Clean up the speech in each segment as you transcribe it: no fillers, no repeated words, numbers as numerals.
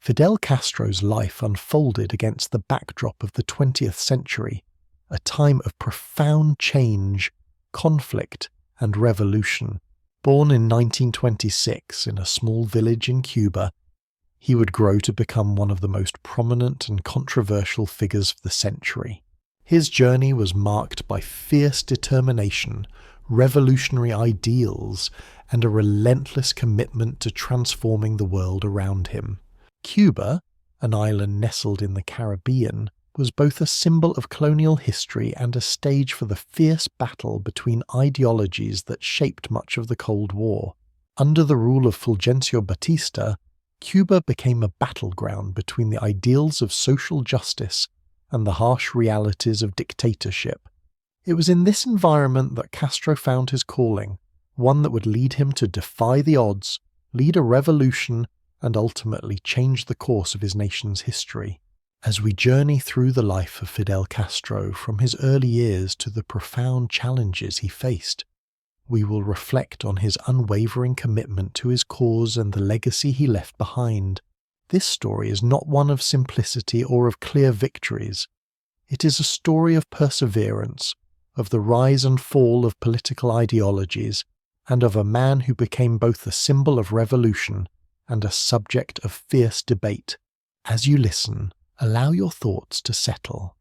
Fidel Castro's life unfolded against the backdrop of the 20th century, a time of profound change, conflict, and revolution. Born in 1926 in a small village in Cuba, he would grow to become one of the most prominent and controversial figures of the century. His journey was marked by fierce determination, revolutionary ideals, and a relentless commitment to transforming the world around him. Cuba, an island nestled in the Caribbean, was both a symbol of colonial history and a stage for the fierce battle between ideologies that shaped much of the Cold War. Under the rule of Fulgencio Batista, Cuba became a battleground between the ideals of social justice and the harsh realities of dictatorship. It was in this environment that Castro found his calling, one that would lead him to defy the odds, lead a revolution, and ultimately change the course of his nation's history. As we journey through the life of Fidel Castro from his early years to the profound challenges he faced, we will reflect on his unwavering commitment to his cause and the legacy he left behind. This story is not one of simplicity or of clear victories. It is a story of perseverance, of the rise and fall of political ideologies, and of a man who became both a symbol of revolution and a subject of fierce debate. As you listen, allow your thoughts to settle.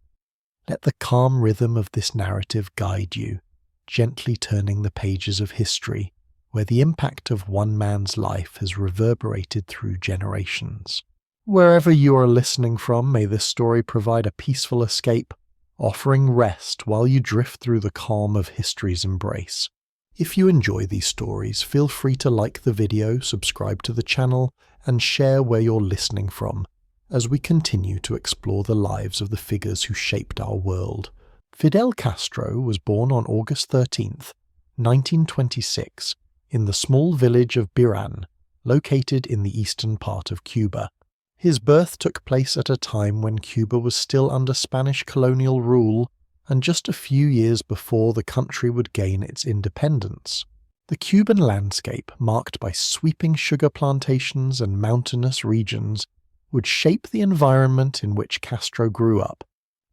Let the calm rhythm of this narrative guide you, gently turning the pages of history, where the impact of one man's life has reverberated through generations. Wherever you are listening from, may this story provide a peaceful escape, offering rest while you drift through the calm of history's embrace. If you enjoy these stories, feel free to like the video, subscribe to the channel, and share where you're listening from, as we continue to explore the lives of the figures who shaped our world. Fidel Castro was born on August 13th, 1926, in the small village of Biran, located in the eastern part of Cuba. His birth took place at a time when Cuba was still under Spanish colonial rule, and just a few years before the country would gain its independence. The Cuban landscape, marked by sweeping sugar plantations and mountainous regions, would shape the environment in which Castro grew up.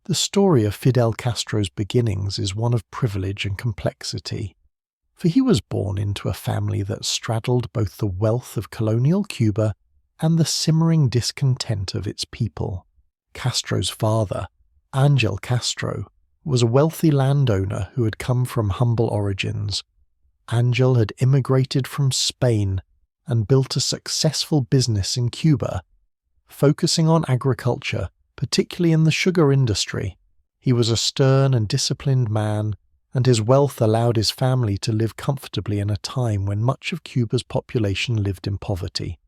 The story of Fidel Castro's beginnings is one of privilege and complexity, for he was born into a family that straddled both the wealth of colonial Cuba and the simmering discontent of its people. Castro's father, Angel Castro, was a wealthy landowner who had come from humble origins. Angel had immigrated from Spain and built a successful business in Cuba, focusing on agriculture, particularly in the sugar industry. He was a stern and disciplined man, and his wealth allowed his family to live comfortably in a time when much of Cuba's population lived in poverty.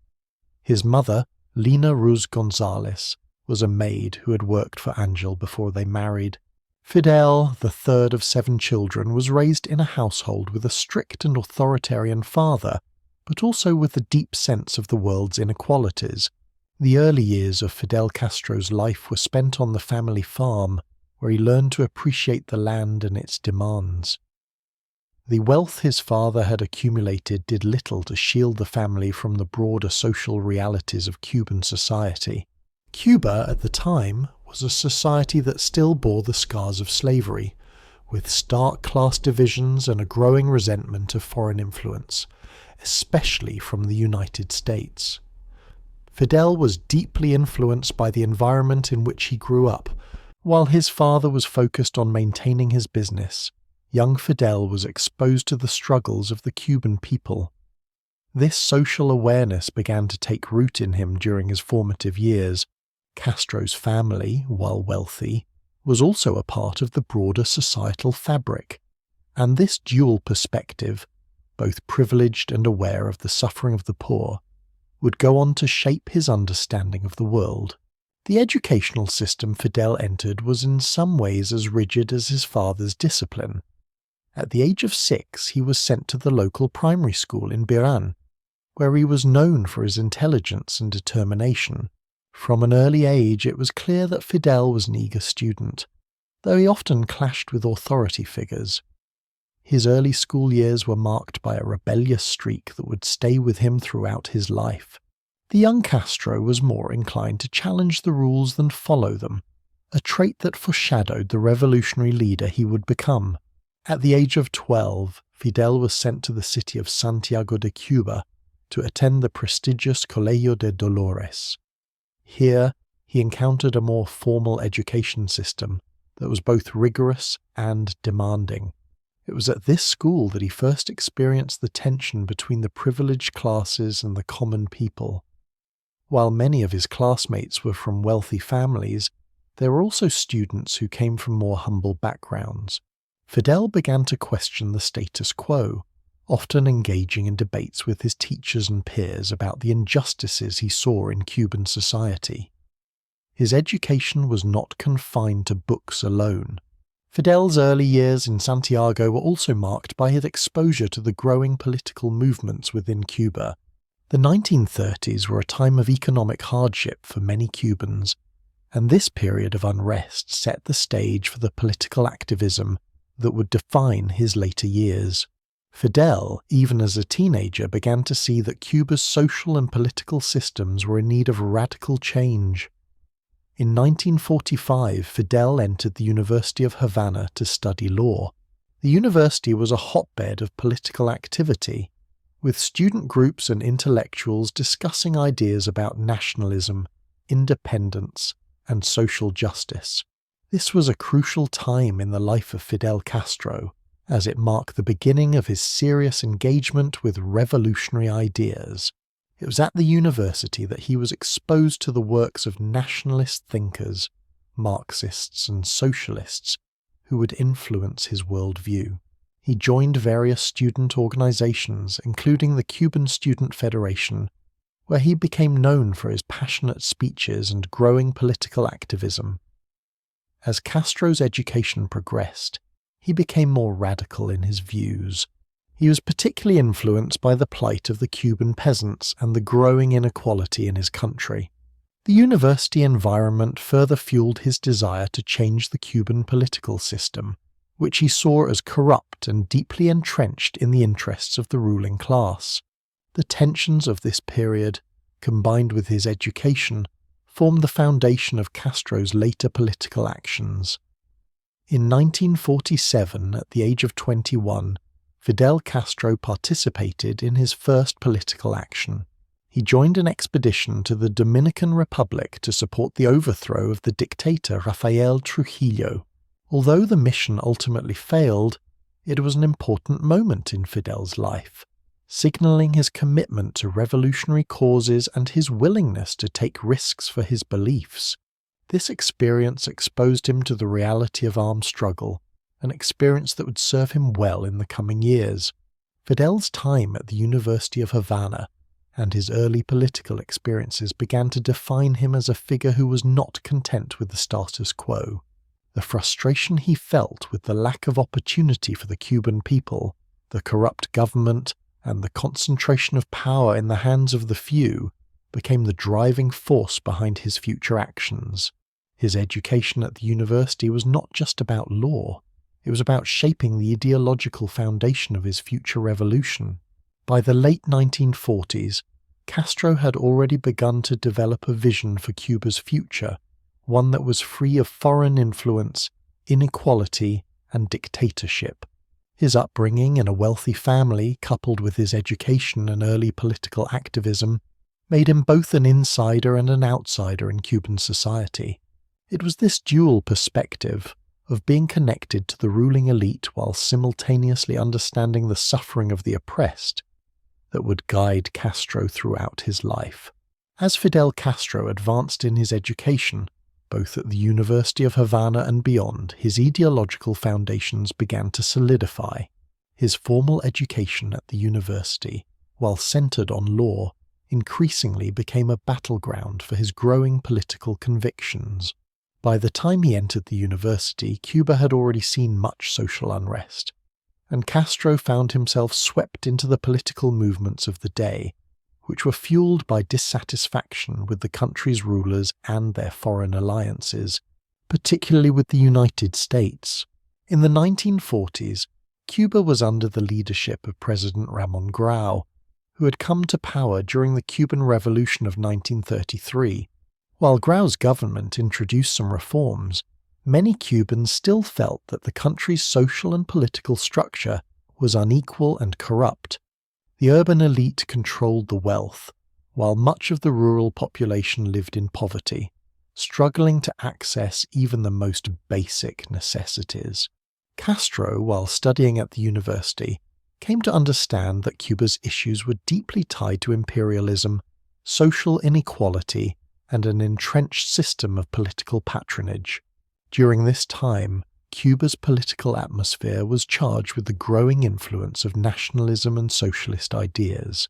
His mother, Lina Ruz Gonzalez, was a maid who had worked for Angel before they married. Fidel, the third of 7 children, was raised in a household with a strict and authoritarian father, but also with a deep sense of the world's inequalities. The early years of Fidel Castro's life were spent on the family farm, where he learned to appreciate the land and its demands. The wealth his father had accumulated did little to shield the family from the broader social realities of Cuban society. Cuba, at the time, was a society that still bore the scars of slavery, with stark class divisions and a growing resentment of foreign influence, especially from the United States. Fidel was deeply influenced by the environment in which he grew up. While his father was focused on maintaining his business, young Fidel was exposed to the struggles of the Cuban people. This social awareness began to take root in him during his formative years. Castro's family, while wealthy, was also a part of the broader societal fabric, and this dual perspective, both privileged and aware of the suffering of the poor, would go on to shape his understanding of the world. The educational system Fidel entered was in some ways as rigid as his father's discipline. At the age of 6, he was sent to the local primary school in Biran, where he was known for his intelligence and determination. From an early age, it was clear that Fidel was an eager student, though he often clashed with authority figures. His early school years were marked by a rebellious streak that would stay with him throughout his life. The young Castro was more inclined to challenge the rules than follow them, a trait that foreshadowed the revolutionary leader he would become. At the age of 12, Fidel was sent to the city of Santiago de Cuba to attend the prestigious Colegio de Dolores. Here, he encountered a more formal education system that was both rigorous and demanding. It was at this school that he first experienced the tension between the privileged classes and the common people. While many of his classmates were from wealthy families, there were also students who came from more humble backgrounds. Fidel began to question the status quo, often engaging in debates with his teachers and peers about the injustices he saw in Cuban society. His education was not confined to books alone. Fidel's early years in Santiago were also marked by his exposure to the growing political movements within Cuba. The 1930s were a time of economic hardship for many Cubans, and this period of unrest set the stage for the political activism that would define his later years. Fidel, even as a teenager, began to see that Cuba's social and political systems were in need of radical change. In 1945, Fidel entered the University of Havana to study law. The university was a hotbed of political activity, with student groups and intellectuals discussing ideas about nationalism, independence, and social justice. This was a crucial time in the life of Fidel Castro, as it marked the beginning of his serious engagement with revolutionary ideas. It was at the university that he was exposed to the works of nationalist thinkers, Marxists and socialists, who would influence his worldview. He joined various student organizations, including the Cuban Student Federation, where he became known for his passionate speeches and growing political activism. As Castro's education progressed, he became more radical in his views. He was particularly influenced by the plight of the Cuban peasants and the growing inequality in his country. The university environment further fueled his desire to change the Cuban political system, which he saw as corrupt and deeply entrenched in the interests of the ruling class. The tensions of this period, combined with his education, formed the foundation of Castro's later political actions. In 1947, at the age of 21, Fidel Castro participated in his first political action. He joined an expedition to the Dominican Republic to support the overthrow of the dictator Rafael Trujillo. Although the mission ultimately failed, it was an important moment in Fidel's life, signaling his commitment to revolutionary causes and his willingness to take risks for his beliefs. This experience exposed him to the reality of armed struggle, an experience that would serve him well in the coming years. Fidel's time at the University of Havana and his early political experiences began to define him as a figure who was not content with the status quo. The frustration he felt with the lack of opportunity for the Cuban people, the corrupt government, and the concentration of power in the hands of the few became the driving force behind his future actions. His education at the university was not just about law. It was about shaping the ideological foundation of his future revolution. By the late 1940s, Castro had already begun to develop a vision for Cuba's future, one that was free of foreign influence, inequality, and dictatorship. His upbringing in a wealthy family, coupled with his education and early political activism, made him both an insider and an outsider in Cuban society. It was this dual perspective of being connected to the ruling elite while simultaneously understanding the suffering of the oppressed that would guide Castro throughout his life. As Fidel Castro advanced in his education, both at the University of Havana and beyond, his ideological foundations began to solidify. His formal education at the university, while centered on law, increasingly became a battleground for his growing political convictions. By the time he entered the university, Cuba had already seen much social unrest, and Castro found himself swept into the political movements of the day, which were fueled by dissatisfaction with the country's rulers and their foreign alliances, particularly with the United States. In the 1940s, Cuba was under the leadership of President Ramon Grau, who had come to power during the Cuban Revolution of 1933. While Grau's government introduced some reforms, many Cubans still felt that the country's social and political structure was unequal and corrupt. The urban elite controlled the wealth, while much of the rural population lived in poverty, struggling to access even the most basic necessities. Castro, while studying at the university, came to understand that Cuba's issues were deeply tied to imperialism, social inequality, and an entrenched system of political patronage. During this time, Cuba's political atmosphere was charged with the growing influence of nationalism and socialist ideas.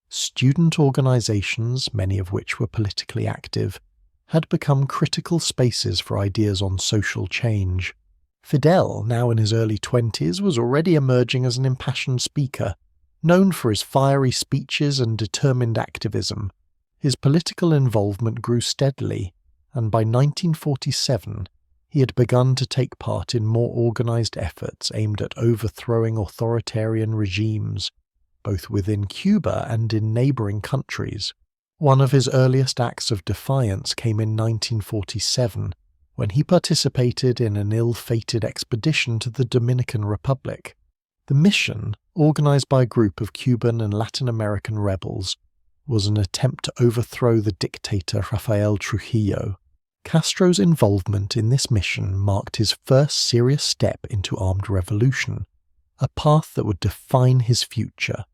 Student organizations, many of which were politically active, had become critical spaces for ideas on social change. Fidel, now in his early 20s, was already emerging as an impassioned speaker, known for his fiery speeches and determined activism. His political involvement grew steadily, and by 1947, he had begun to take part in more organized efforts aimed at overthrowing authoritarian regimes, both within Cuba and in neighboring countries. One of his earliest acts of defiance came in 1947, when he participated in an ill-fated expedition to the Dominican Republic. The mission, organized by a group of Cuban and Latin American rebels, was an attempt to overthrow the dictator Rafael Trujillo. Castro's involvement in this mission marked his first serious step into armed revolution, a path that would define his future.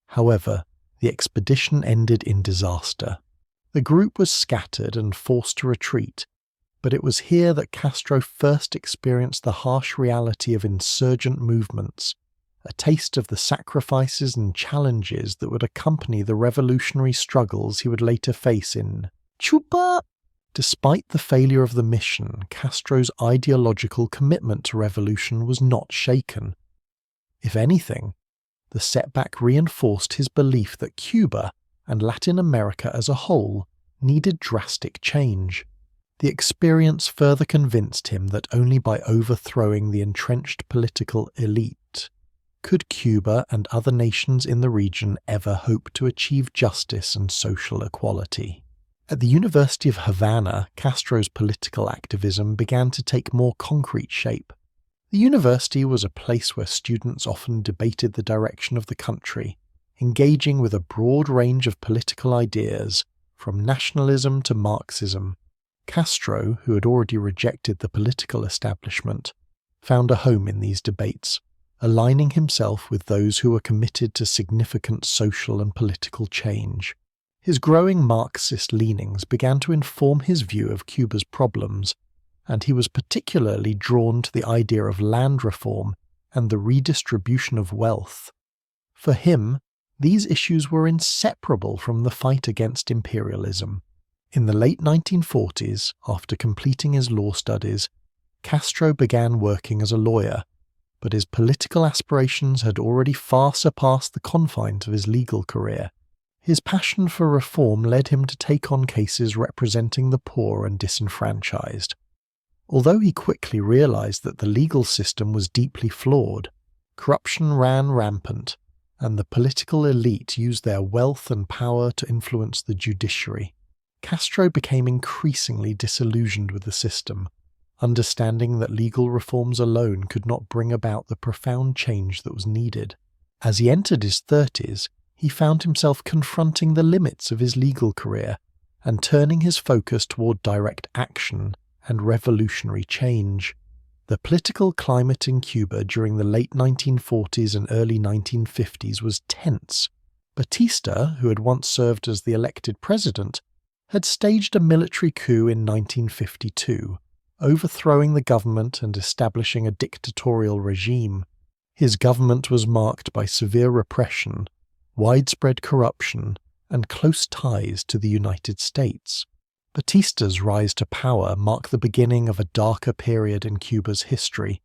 However, the expedition ended in disaster. The group was scattered and forced to retreat, but it was here that Castro first experienced the harsh reality of insurgent movements, a taste of the sacrifices and challenges that would accompany the revolutionary struggles he would later face in Cuba. Despite the failure of the mission, Castro's ideological commitment to revolution was not shaken. If anything, the setback reinforced his belief that Cuba and Latin America as a whole needed drastic change. The experience further convinced him that only by overthrowing the entrenched political elite could Cuba and other nations in the region ever hope to achieve justice and social equality. At the University of Havana, Castro's political activism began to take more concrete shape. The university was a place where students often debated the direction of the country, engaging with a broad range of political ideas, from nationalism to Marxism. Castro, who had already rejected the political establishment, found a home in these debates, aligning himself with those who were committed to significant social and political change. His growing Marxist leanings began to inform his view of Cuba's problems, and he was particularly drawn to the idea of land reform and the redistribution of wealth. For him, these issues were inseparable from the fight against imperialism. In the late 1940s, after completing his law studies, Castro began working as a lawyer, but his political aspirations had already far surpassed the confines of his legal career. His passion for reform led him to take on cases representing the poor and disenfranchised. Although he quickly realized that the legal system was deeply flawed, corruption ran rampant, and the political elite used their wealth and power to influence the judiciary, Castro became increasingly disillusioned with the system, understanding that legal reforms alone could not bring about the profound change that was needed. As he entered his 30s, he found himself confronting the limits of his legal career and turning his focus toward direct action and revolutionary change. The political climate in Cuba during the late 1940s and early 1950s was tense. Batista, who had once served as the elected president, had staged a military coup in 1952, overthrowing the government and establishing a dictatorial regime. His government was marked by severe repression, widespread corruption, and close ties to the United States. Batista's rise to power marked the beginning of a darker period in Cuba's history,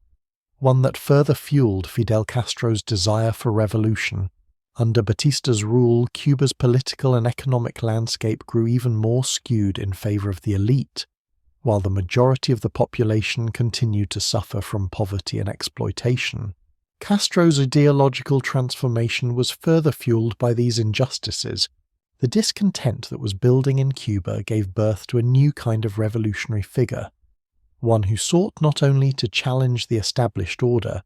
one that further fueled Fidel Castro's desire for revolution. Under Batista's rule, Cuba's political and economic landscape grew even more skewed in favor of the elite, while the majority of the population continued to suffer from poverty and exploitation. Castro's ideological transformation was further fueled by these injustices. The discontent that was building in Cuba gave birth to a new kind of revolutionary figure, one who sought not only to challenge the established order,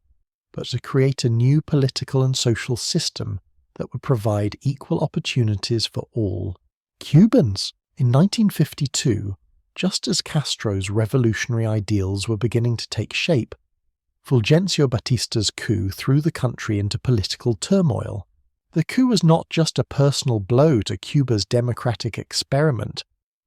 but to create a new political and social system that would provide equal opportunities for all Cubans. In 1952, just as Castro's revolutionary ideals were beginning to take shape, Fulgencio Batista's coup threw the country into political turmoil. The coup was not just a personal blow to Cuba's democratic experiment,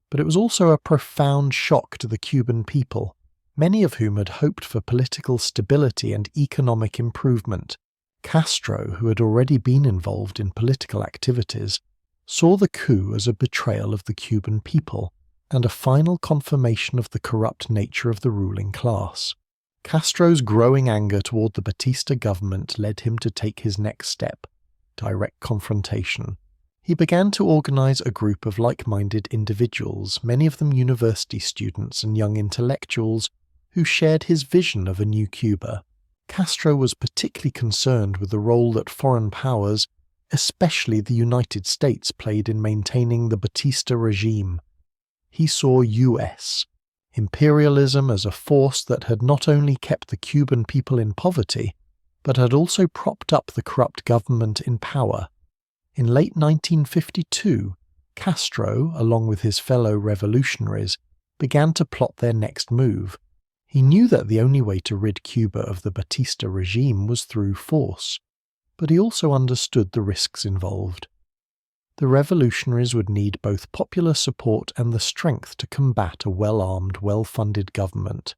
but it was also a profound shock to the Cuban people, many of whom had hoped for political stability and economic improvement. Castro, who had already been involved in political activities, saw the coup as a betrayal of the Cuban people and a final confirmation of the corrupt nature of the ruling class. Castro's growing anger toward the Batista government led him to take his next step: direct confrontation. He began to organize a group of like-minded individuals, many of them university students and young intellectuals, who shared his vision of a new Cuba. Castro was particularly concerned with the role that foreign powers, especially the United States, played in maintaining the Batista regime. He saw U.S. imperialism as a force that had not only kept the Cuban people in poverty, but had also propped up the corrupt government in power. In late 1952, Castro, along with his fellow revolutionaries, began to plot their next move. He knew that the only way to rid Cuba of the Batista regime was through force, but he also understood the risks involved. The revolutionaries would need both popular support and the strength to combat a well-armed, well-funded government.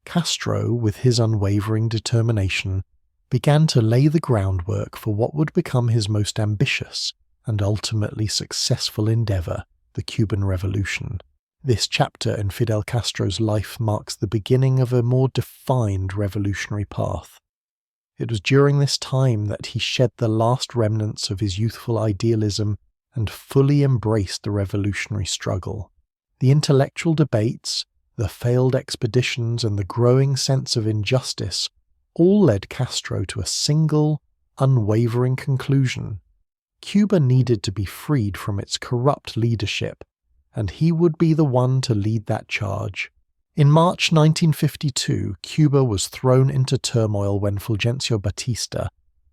Castro, with his unwavering determination, began to lay the groundwork for what would become his most ambitious and ultimately successful endeavor, the Cuban Revolution. This chapter in Fidel Castro's life marks the beginning of a more defined revolutionary path. It was during this time that he shed the last remnants of his youthful idealism and fully embraced the revolutionary struggle. The intellectual debates, the failed expeditions, and the growing sense of injustice all led Castro to a single, unwavering conclusion. Cuba needed to be freed from its corrupt leadership, and he would be the one to lead that charge. In March 1952, Cuba was thrown into turmoil when Fulgencio Batista,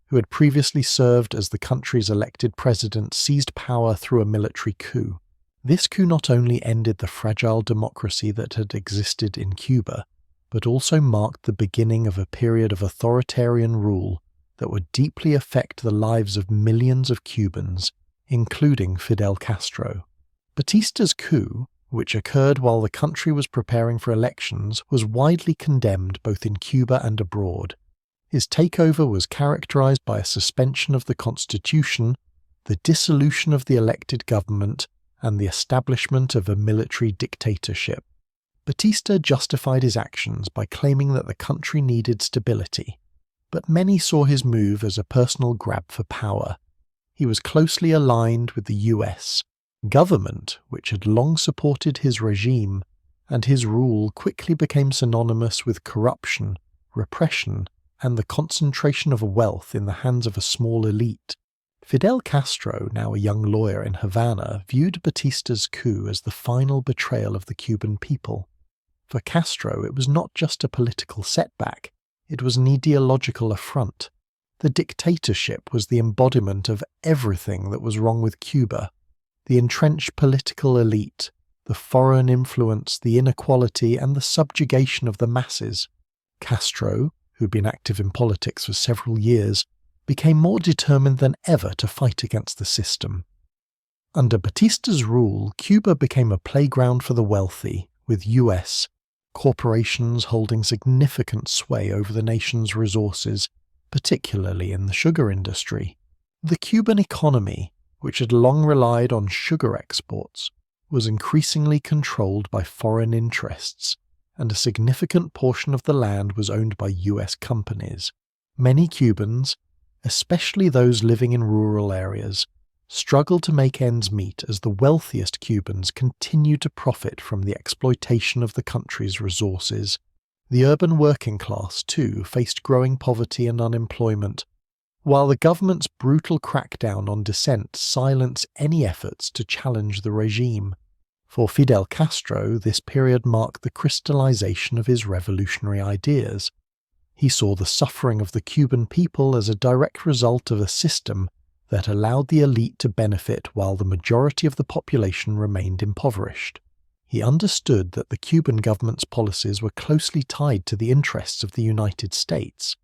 who had previously served as the country's elected president, seized power through a military coup. This coup not only ended the fragile democracy that had existed in Cuba, but also marked the beginning of a period of authoritarian rule that would deeply affect the lives of millions of Cubans, including Fidel Castro. Batista's coup, which occurred while the country was preparing for elections, was widely condemned both in Cuba and abroad. His takeover was characterized by a suspension of the constitution, the dissolution of the elected government, and the establishment of a military dictatorship. Batista justified his actions by claiming that the country needed stability, but many saw his move as a personal grab for power. He was closely aligned with the U.S. government, which had long supported his regime, and his rule quickly became synonymous with corruption, repression, and the concentration of wealth in the hands of a small elite. Fidel Castro, now a young lawyer in Havana, viewed Batista's coup as the final betrayal of the Cuban people. For Castro, it was not just a political setback, it was an ideological affront. The dictatorship was the embodiment of everything that was wrong with Cuba: the entrenched political elite, the foreign influence, the inequality, and the subjugation of the masses. Castro, who'd been active in politics for several years, became more determined than ever to fight against the system. Under Batista's rule, Cuba became a playground for the wealthy, with U.S. corporations holding significant sway over the nation's resources, particularly in the sugar industry. The Cuban economy, which had long relied on sugar exports, was increasingly controlled by foreign interests, and a significant portion of the land was owned by U.S. companies. Many Cubans, especially those living in rural areas, struggled to make ends meet as the wealthiest Cubans continued to profit from the exploitation of the country's resources. The urban working class, too, faced growing poverty and unemployment, while the government's brutal crackdown on dissent silenced any efforts to challenge the regime. For Fidel Castro, this period marked the crystallization of his revolutionary ideas. He saw the suffering of the Cuban people as a direct result of a system that allowed the elite to benefit while the majority of the population remained impoverished. He understood that the Cuban government's policies were closely tied to the interests of the United States,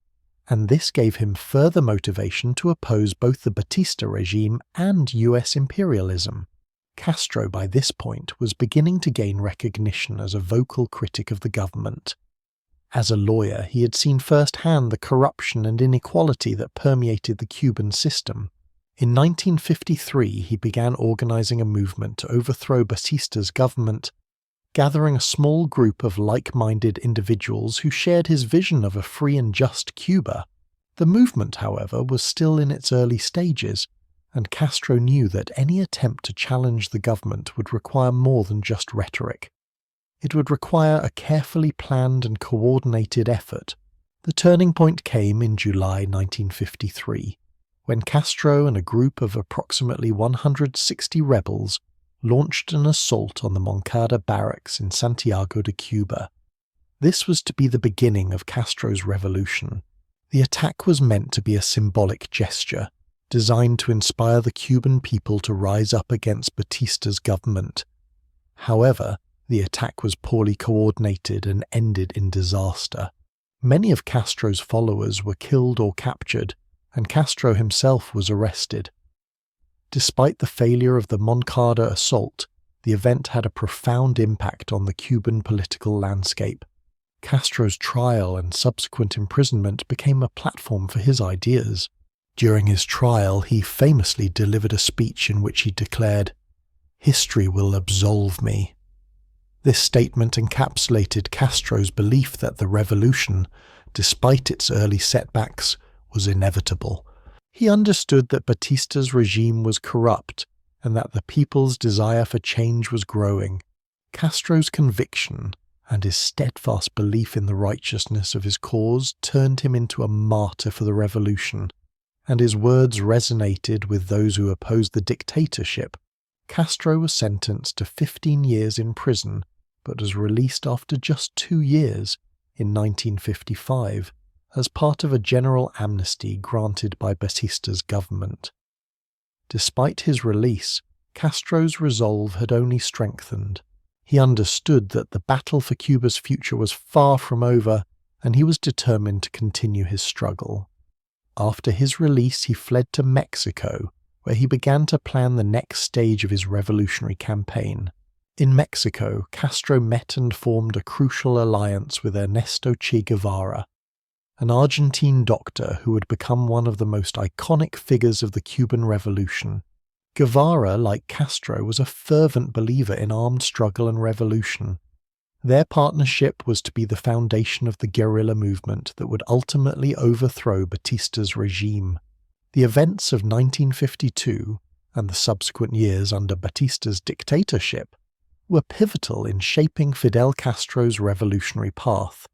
and this gave him further motivation to oppose both the Batista regime and US imperialism. Castro, by this point, was beginning to gain recognition as a vocal critic of the government. As a lawyer, he had seen firsthand the corruption and inequality that permeated the Cuban system. In 1953, he began organizing a movement to overthrow Batista's government, gathering a small group of like-minded individuals who shared his vision of a free and just Cuba. The movement, however, was still in its early stages, and Castro knew that any attempt to challenge the government would require more than just rhetoric. It would require a carefully planned and coordinated effort. The turning point came in July 1953. When Castro and a group of approximately 160 rebels launched an assault on the Moncada barracks in Santiago de Cuba. This was to be the beginning of Castro's revolution. The attack was meant to be a symbolic gesture, designed to inspire the Cuban people to rise up against Batista's government. However, the attack was poorly coordinated and ended in disaster. Many of Castro's followers were killed or captured, and Castro himself was arrested. Despite the failure of the Moncada assault, the event had a profound impact on the Cuban political landscape. Castro's trial and subsequent imprisonment became a platform for his ideas. During his trial, he famously delivered a speech in which he declared, "History will absolve me." This statement encapsulated Castro's belief that the revolution, despite its early setbacks, was inevitable. He understood that Batista's regime was corrupt and that the people's desire for change was growing. Castro's conviction and his steadfast belief in the righteousness of his cause turned him into a martyr for the revolution, and his words resonated with those who opposed the dictatorship. Castro was sentenced to 15 years in prison, but was released after just 2 years in 1955. As part of a general amnesty granted by Batista's government. Despite his release, Castro's resolve had only strengthened. He understood that the battle for Cuba's future was far from over, and he was determined to continue his struggle. After his release, he fled to Mexico, where he began to plan the next stage of his revolutionary campaign. In Mexico, Castro met and formed a crucial alliance with Ernesto Che Guevara, an Argentine doctor who would become one of the most iconic figures of the Cuban Revolution. Guevara, like Castro, was a fervent believer in armed struggle and revolution. Their partnership was to be the foundation of the guerrilla movement that would ultimately overthrow Batista's regime. The events of 1952 and the subsequent years under Batista's dictatorship were pivotal in shaping Fidel Castro's revolutionary path.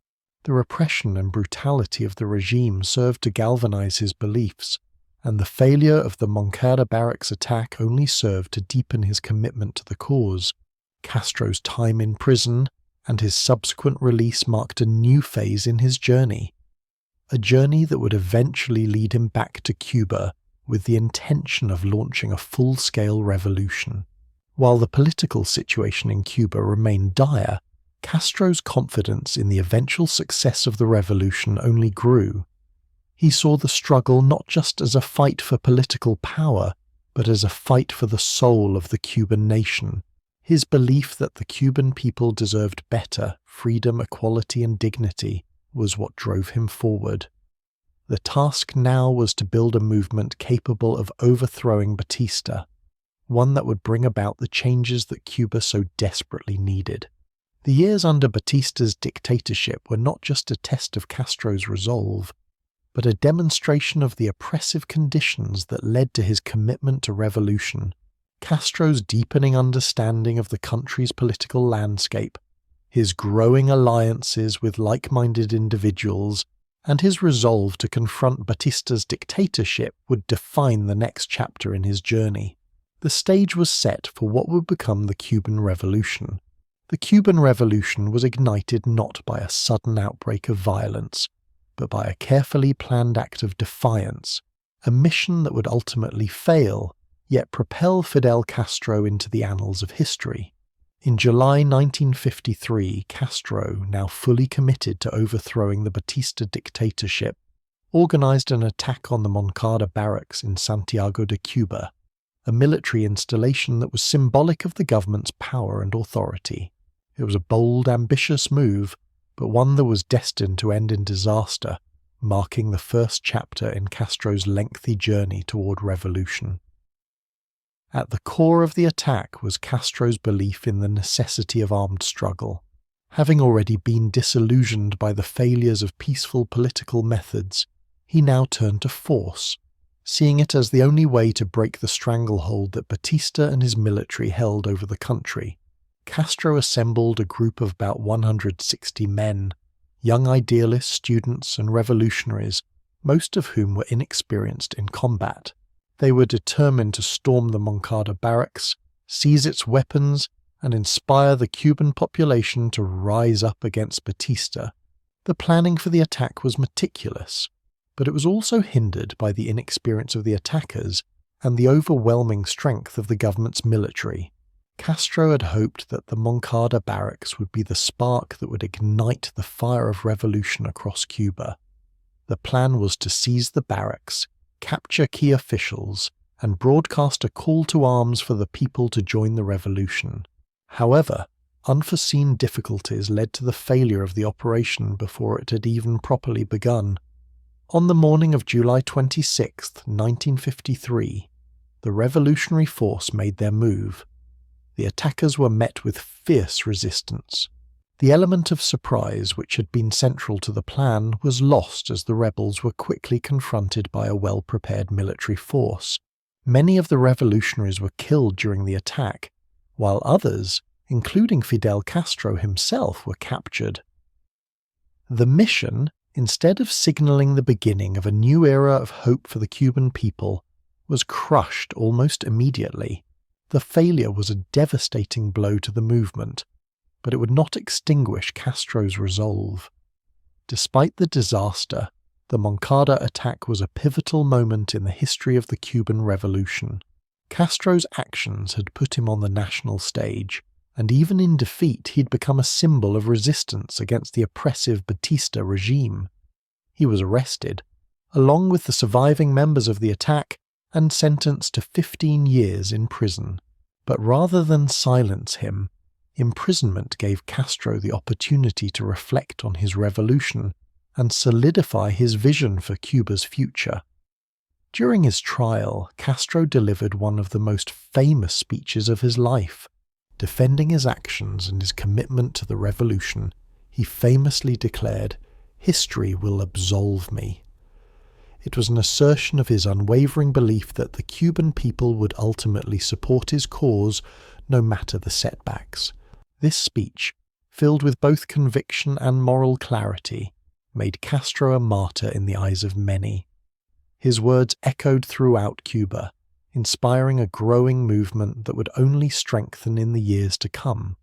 The repression and brutality of the regime served to galvanize his beliefs, and the failure of the Moncada barracks attack only served to deepen his commitment to the cause. Castro's time in prison and his subsequent release marked a new phase in his journey, a journey that would eventually lead him back to Cuba with the intention of launching a full-scale revolution. While the political situation in Cuba remained dire, Castro's confidence in the eventual success of the revolution only grew. He saw the struggle not just as a fight for political power, but as a fight for the soul of the Cuban nation. His belief that the Cuban people deserved better, freedom, equality, and dignity, was what drove him forward. The task now was to build a movement capable of overthrowing Batista, one that would bring about the changes that Cuba so desperately needed. The years under Batista's dictatorship were not just a test of Castro's resolve, but a demonstration of the oppressive conditions that led to his commitment to revolution. Castro's deepening understanding of the country's political landscape His growing alliances with like-minded individuals and his resolve to confront Batista's dictatorship would define the next chapter in his journey. The stage was set for what would become the Cuban Revolution. The Cuban Revolution was ignited not by a sudden outbreak of violence, but by a carefully planned act of defiance, a mission that would ultimately fail, yet propel Fidel Castro into the annals of history. In July 1953, Castro, now fully committed to overthrowing the Batista dictatorship, organized an attack on the Moncada barracks in Santiago de Cuba, a military installation that was symbolic of the government's power and authority. It was a bold, ambitious move, but one that was destined to end in disaster, marking the first chapter in Castro's lengthy journey toward revolution. At the core of the attack was Castro's belief in the necessity of armed struggle. Having already been disillusioned by the failures of peaceful political methods, he now turned to force, seeing it as the only way to break the stranglehold that Batista and his military held over the country. Castro assembled a group of about 160 men, young idealists, students, and revolutionaries, most of whom were inexperienced in combat. They were determined to storm the Moncada barracks, seize its weapons, and inspire the Cuban population to rise up against Batista. The planning for the attack was meticulous, but it was also hindered by the inexperience of the attackers and the overwhelming strength of the government's military. Castro had hoped that the Moncada barracks would be the spark that would ignite the fire of revolution across Cuba. The plan was to seize the barracks, capture key officials, and broadcast a call to arms for the people to join the revolution. However, unforeseen difficulties led to the failure of the operation before it had even properly begun. On the morning of July 26, 1953, the revolutionary force made their move. The attackers were met with fierce resistance. The element of surprise which had been central to the plan was lost as the rebels were quickly confronted by a well-prepared military force. Many of the revolutionaries were killed during the attack, while others, including Fidel Castro himself, were captured. The mission, instead of signaling the beginning of a new era of hope for the Cuban people, was crushed almost immediately. The failure was a devastating blow to the movement, but it would not extinguish Castro's resolve. Despite the disaster, the Moncada attack was a pivotal moment in the history of the Cuban Revolution. Castro's actions had put him on the national stage, and even in defeat he'd become a symbol of resistance against the oppressive Batista regime. He was arrested, along with the surviving members of the attack, and sentenced to 15 years in prison. But rather than silence him, imprisonment gave Castro the opportunity to reflect on his revolution and solidify his vision for Cuba's future. During his trial, Castro delivered one of the most famous speeches of his life. Defending his actions and his commitment to the revolution, he famously declared, "History will absolve me." It was an assertion of his unwavering belief that the Cuban people would ultimately support his cause no matter the setbacks. This speech, filled with both conviction and moral clarity, made Castro a martyr in the eyes of many. His words echoed throughout Cuba, inspiring a growing movement that would only strengthen in the years to come.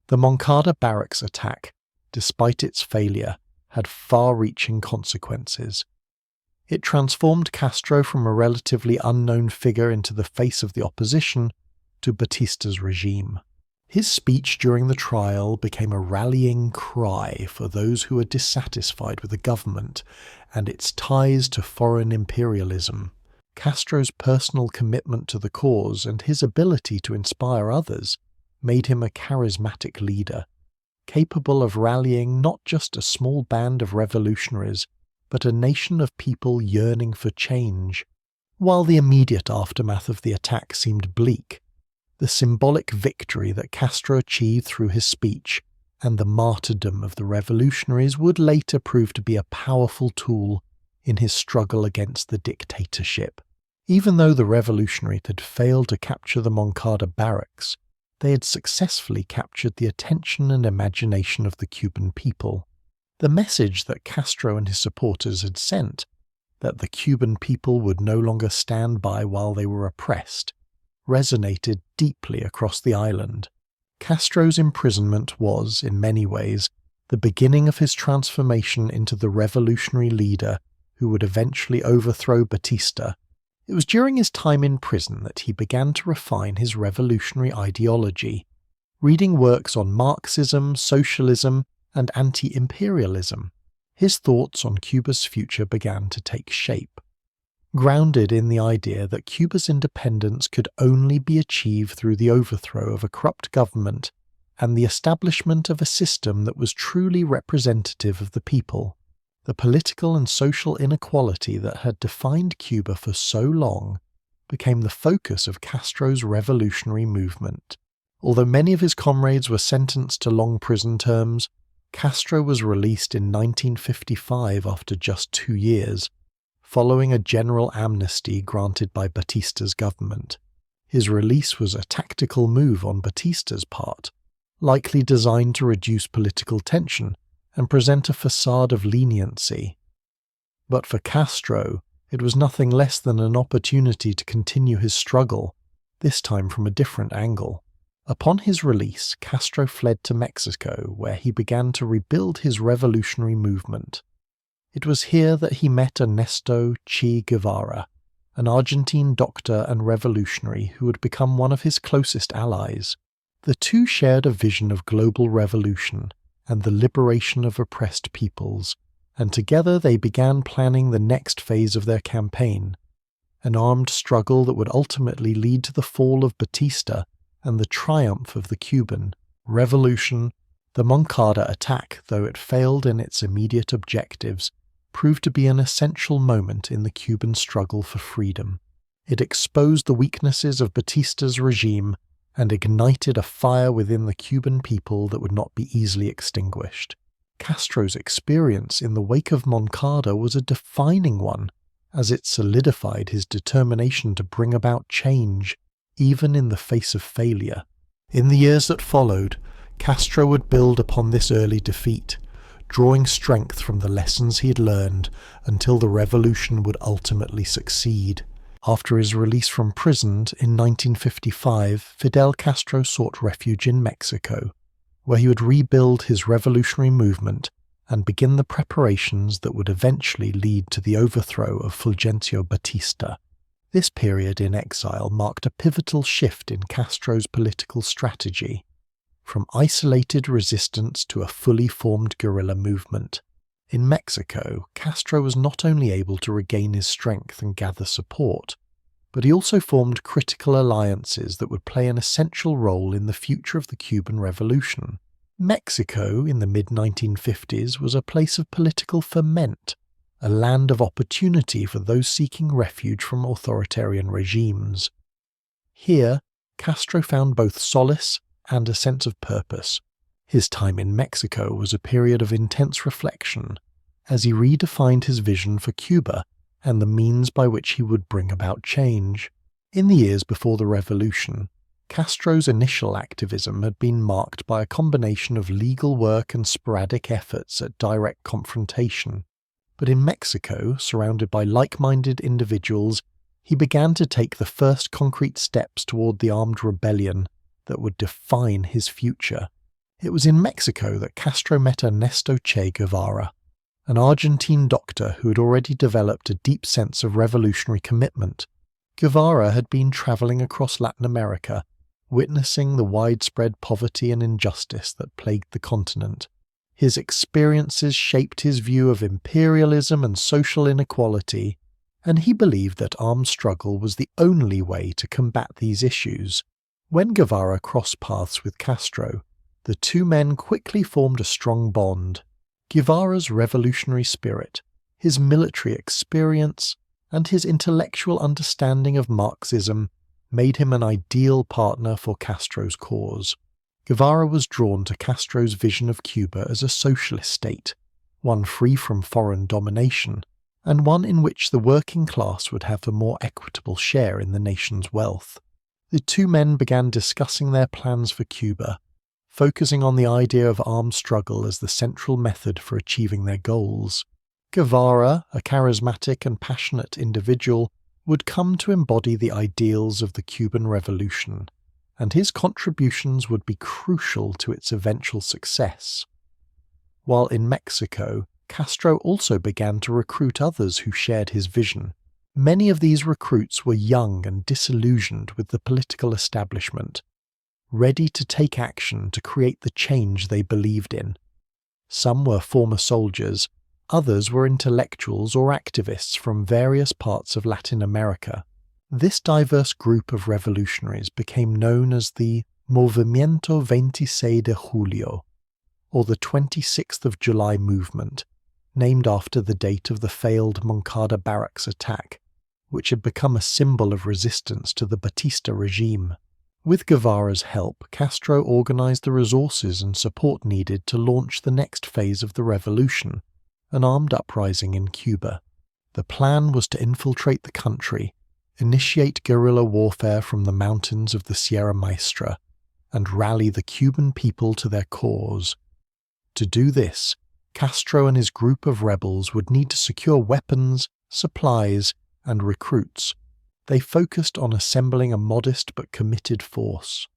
The Moncada barracks attack, despite its failure, had far-reaching consequences. It transformed Castro from a relatively unknown figure into the face of the opposition to Batista's regime. His speech during the trial became a rallying cry for those who were dissatisfied with the government and its ties to foreign imperialism. Castro's personal commitment to the cause and his ability to inspire others made him a charismatic leader, capable of rallying not just a small band of revolutionaries, but a nation of people yearning for change. While the immediate aftermath of the attack seemed bleak, the symbolic victory that Castro achieved through his speech and the martyrdom of the revolutionaries would later prove to be a powerful tool in his struggle against the dictatorship. Even though the revolutionaries had failed to capture the Moncada barracks, they had successfully captured the attention and imagination of the Cuban people. The message that Castro and his supporters had sent, that the Cuban people would no longer stand by while they were oppressed, resonated deeply across the island. Castro's imprisonment was, in many ways, the beginning of his transformation into the revolutionary leader who would eventually overthrow Batista. It was during his time in prison that he began to refine his revolutionary ideology, reading works on Marxism, socialism, and anti-imperialism. His thoughts on Cuba's future began to take shape, grounded in the idea that Cuba's independence could only be achieved through the overthrow of a corrupt government and the establishment of a system that was truly representative of the people. The political and social inequality that had defined Cuba for so long became the focus of Castro's revolutionary movement. Although many of his comrades were sentenced to long prison terms, Castro was released in 1955 after just 2 years, following a general amnesty granted by Batista's government. His release was a tactical move on Batista's part, likely designed to reduce political tension and present a facade of leniency. But for Castro, it was nothing less than an opportunity to continue his struggle, this time from a different angle. Upon his release, Castro fled to Mexico, where he began to rebuild his revolutionary movement. It was here that he met Ernesto Che Guevara, an Argentine doctor and revolutionary who would become one of his closest allies. The two shared a vision of global revolution and the liberation of oppressed peoples, and together they began planning the next phase of their campaign, an armed struggle that would ultimately lead to the fall of Batista and the triumph of the Cuban revolution. The Moncada attack, though it failed in its immediate objectives, proved to be an essential moment in the Cuban struggle for freedom. It exposed the weaknesses of Batista's regime and ignited a fire within the Cuban people that would not be easily extinguished. Castro's experience in the wake of Moncada was a defining one, as it solidified his determination to bring about change, even in the face of failure. In the years that followed, Castro would build upon this early defeat, drawing strength from the lessons he had learned until the revolution would ultimately succeed. After his release from prison in 1955, Fidel Castro sought refuge in Mexico, where he would rebuild his revolutionary movement and begin the preparations that would eventually lead to the overthrow of Fulgencio Batista. This period in exile marked a pivotal shift in Castro's political strategy, from isolated resistance to a fully formed guerrilla movement. In Mexico, Castro was not only able to regain his strength and gather support, but he also formed critical alliances that would play an essential role in the future of the Cuban Revolution. Mexico, in the mid-1950s, was a place of political ferment, a land of opportunity for those seeking refuge from authoritarian regimes. Here, Castro found both solace and a sense of purpose. His time in Mexico was a period of intense reflection, as he redefined his vision for Cuba and the means by which he would bring about change. In the years before the revolution, Castro's initial activism had been marked by a combination of legal work and sporadic efforts at direct confrontation. But in Mexico, surrounded by like-minded individuals, he began to take the first concrete steps toward the armed rebellion that would define his future. It was in Mexico that Castro met Ernesto Che Guevara, an Argentine doctor who had already developed a deep sense of revolutionary commitment. Guevara had been traveling across Latin America, witnessing the widespread poverty and injustice that plagued the continent. His experiences shaped his view of imperialism and social inequality, and he believed that armed struggle was the only way to combat these issues. When Guevara crossed paths with Castro, the two men quickly formed a strong bond. Guevara's revolutionary spirit, his military experience, and his intellectual understanding of Marxism made him an ideal partner for Castro's cause. Guevara was drawn to Castro's vision of Cuba as a socialist state, one free from foreign domination, and one in which the working class would have a more equitable share in the nation's wealth. The two men began discussing their plans for Cuba, focusing on the idea of armed struggle as the central method for achieving their goals. Guevara, a charismatic and passionate individual, would come to embody the ideals of the Cuban Revolution, and his contributions would be crucial to its eventual success. While in Mexico, Castro also began to recruit others who shared his vision. Many of these recruits were young and disillusioned with the political establishment, ready to take action to create the change they believed in. Some were former soldiers, others were intellectuals or activists from various parts of Latin America. This diverse group of revolutionaries became known as the Movimiento 26 de Julio, or the 26th of July movement, named after the date of the failed Moncada barracks attack, which had become a symbol of resistance to the Batista regime. With Guevara's help, Castro organized the resources and support needed to launch the next phase of the revolution, an armed uprising in Cuba. The plan was to infiltrate the country, initiate guerrilla warfare from the mountains of the Sierra Maestra, and rally the Cuban people to their cause. To do this, Castro and his group of rebels would need to secure weapons, supplies, and recruits. They focused on assembling a modest but committed force,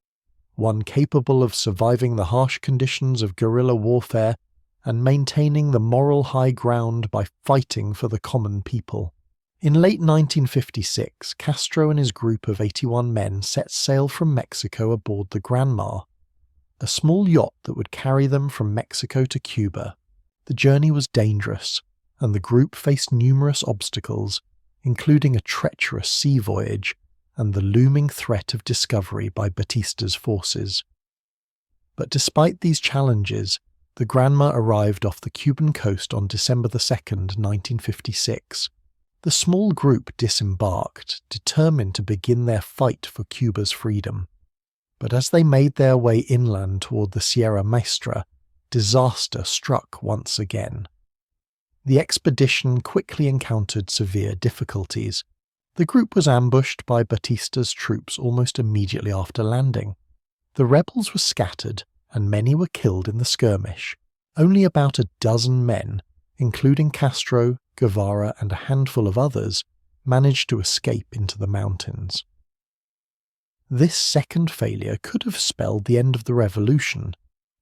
one capable of surviving the harsh conditions of guerrilla warfare and maintaining the moral high ground by fighting for the common people. In late 1956, Castro and his group of 81 men set sail from Mexico aboard the Granma, a small yacht that would carry them from Mexico to Cuba. The journey was dangerous, and the group faced numerous obstacles, including a treacherous sea voyage and the looming threat of discovery by Batista's forces. But despite these challenges, the Granma arrived off the Cuban coast on December 2, 1956. The small group disembarked, determined to begin their fight for Cuba's freedom. But as they made their way inland toward the Sierra Maestra, disaster struck once again. The expedition quickly encountered severe difficulties. The group was ambushed by Batista's troops almost immediately after landing. The rebels were scattered, and many were killed in the skirmish. Only about a dozen men, including Castro, Guevara, and a handful of others, managed to escape into the mountains. This second failure could have spelled the end of the revolution,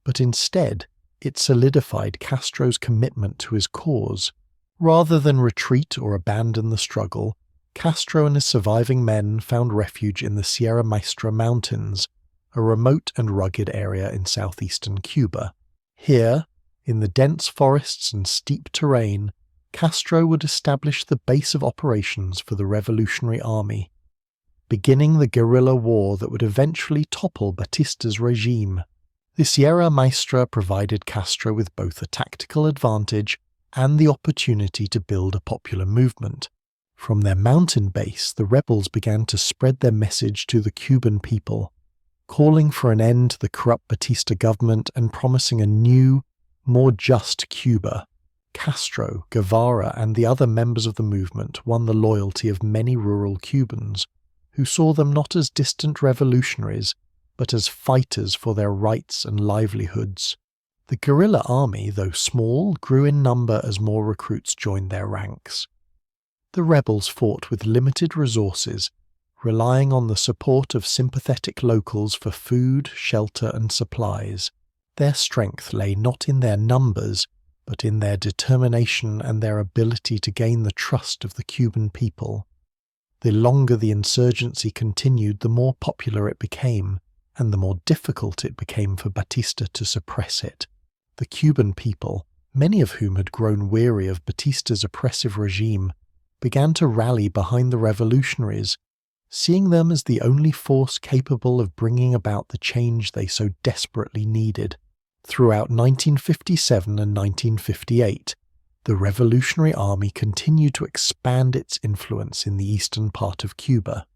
but instead it solidified Castro's commitment to his cause. Rather than retreat or abandon the struggle, Castro and his surviving men found refuge in the Sierra Maestra Mountains, a remote and rugged area in southeastern Cuba. Here, in the dense forests and steep terrain, Castro would establish the base of operations for the Revolutionary Army, beginning the guerrilla war that would eventually topple Batista's regime. The Sierra Maestra provided Castro with both a tactical advantage and the opportunity to build a popular movement. From their mountain base, the rebels began to spread their message to the Cuban people, calling for an end to the corrupt Batista government and promising a new, more just Cuba. Castro, Guevara, and the other members of the movement won the loyalty of many rural Cubans, who saw them not as distant revolutionaries, but as fighters for their rights and livelihoods. The guerrilla army, though small, grew in number as more recruits joined their ranks. The rebels fought with limited resources, relying on the support of sympathetic locals for food, shelter, and supplies. Their strength lay not in their numbers, but in their determination and their ability to gain the trust of the Cuban people. The longer the insurgency continued, the more popular it became, and the more difficult it became for Batista to suppress it. The Cuban people, many of whom had grown weary of Batista's oppressive regime, began to rally behind the revolutionaries, seeing them as the only force capable of bringing about the change they so desperately needed. Throughout 1957 and 1958, the Revolutionary Army continued to expand its influence in the eastern part of Cuba.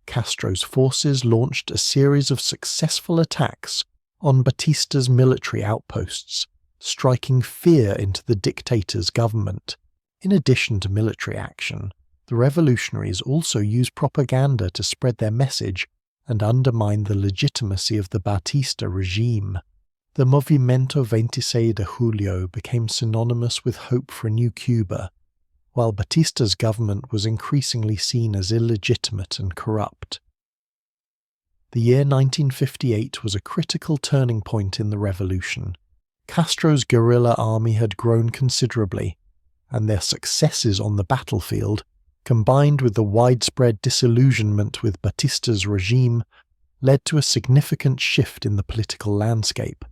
Castro's forces launched a series of successful attacks on Batista's military outposts, striking fear into the dictator's government. In addition to military action, the revolutionaries also used propaganda to spread their message and undermine the legitimacy of the Batista regime. The Movimiento 26 de Julio became synonymous with hope for a new Cuba, while Batista's government was increasingly seen as illegitimate and corrupt. The year 1958 was a critical turning point in the revolution. Castro's guerrilla army had grown considerably, and their successes on the battlefield, combined with the widespread disillusionment with Batista's regime, led to a significant shift in the political landscape.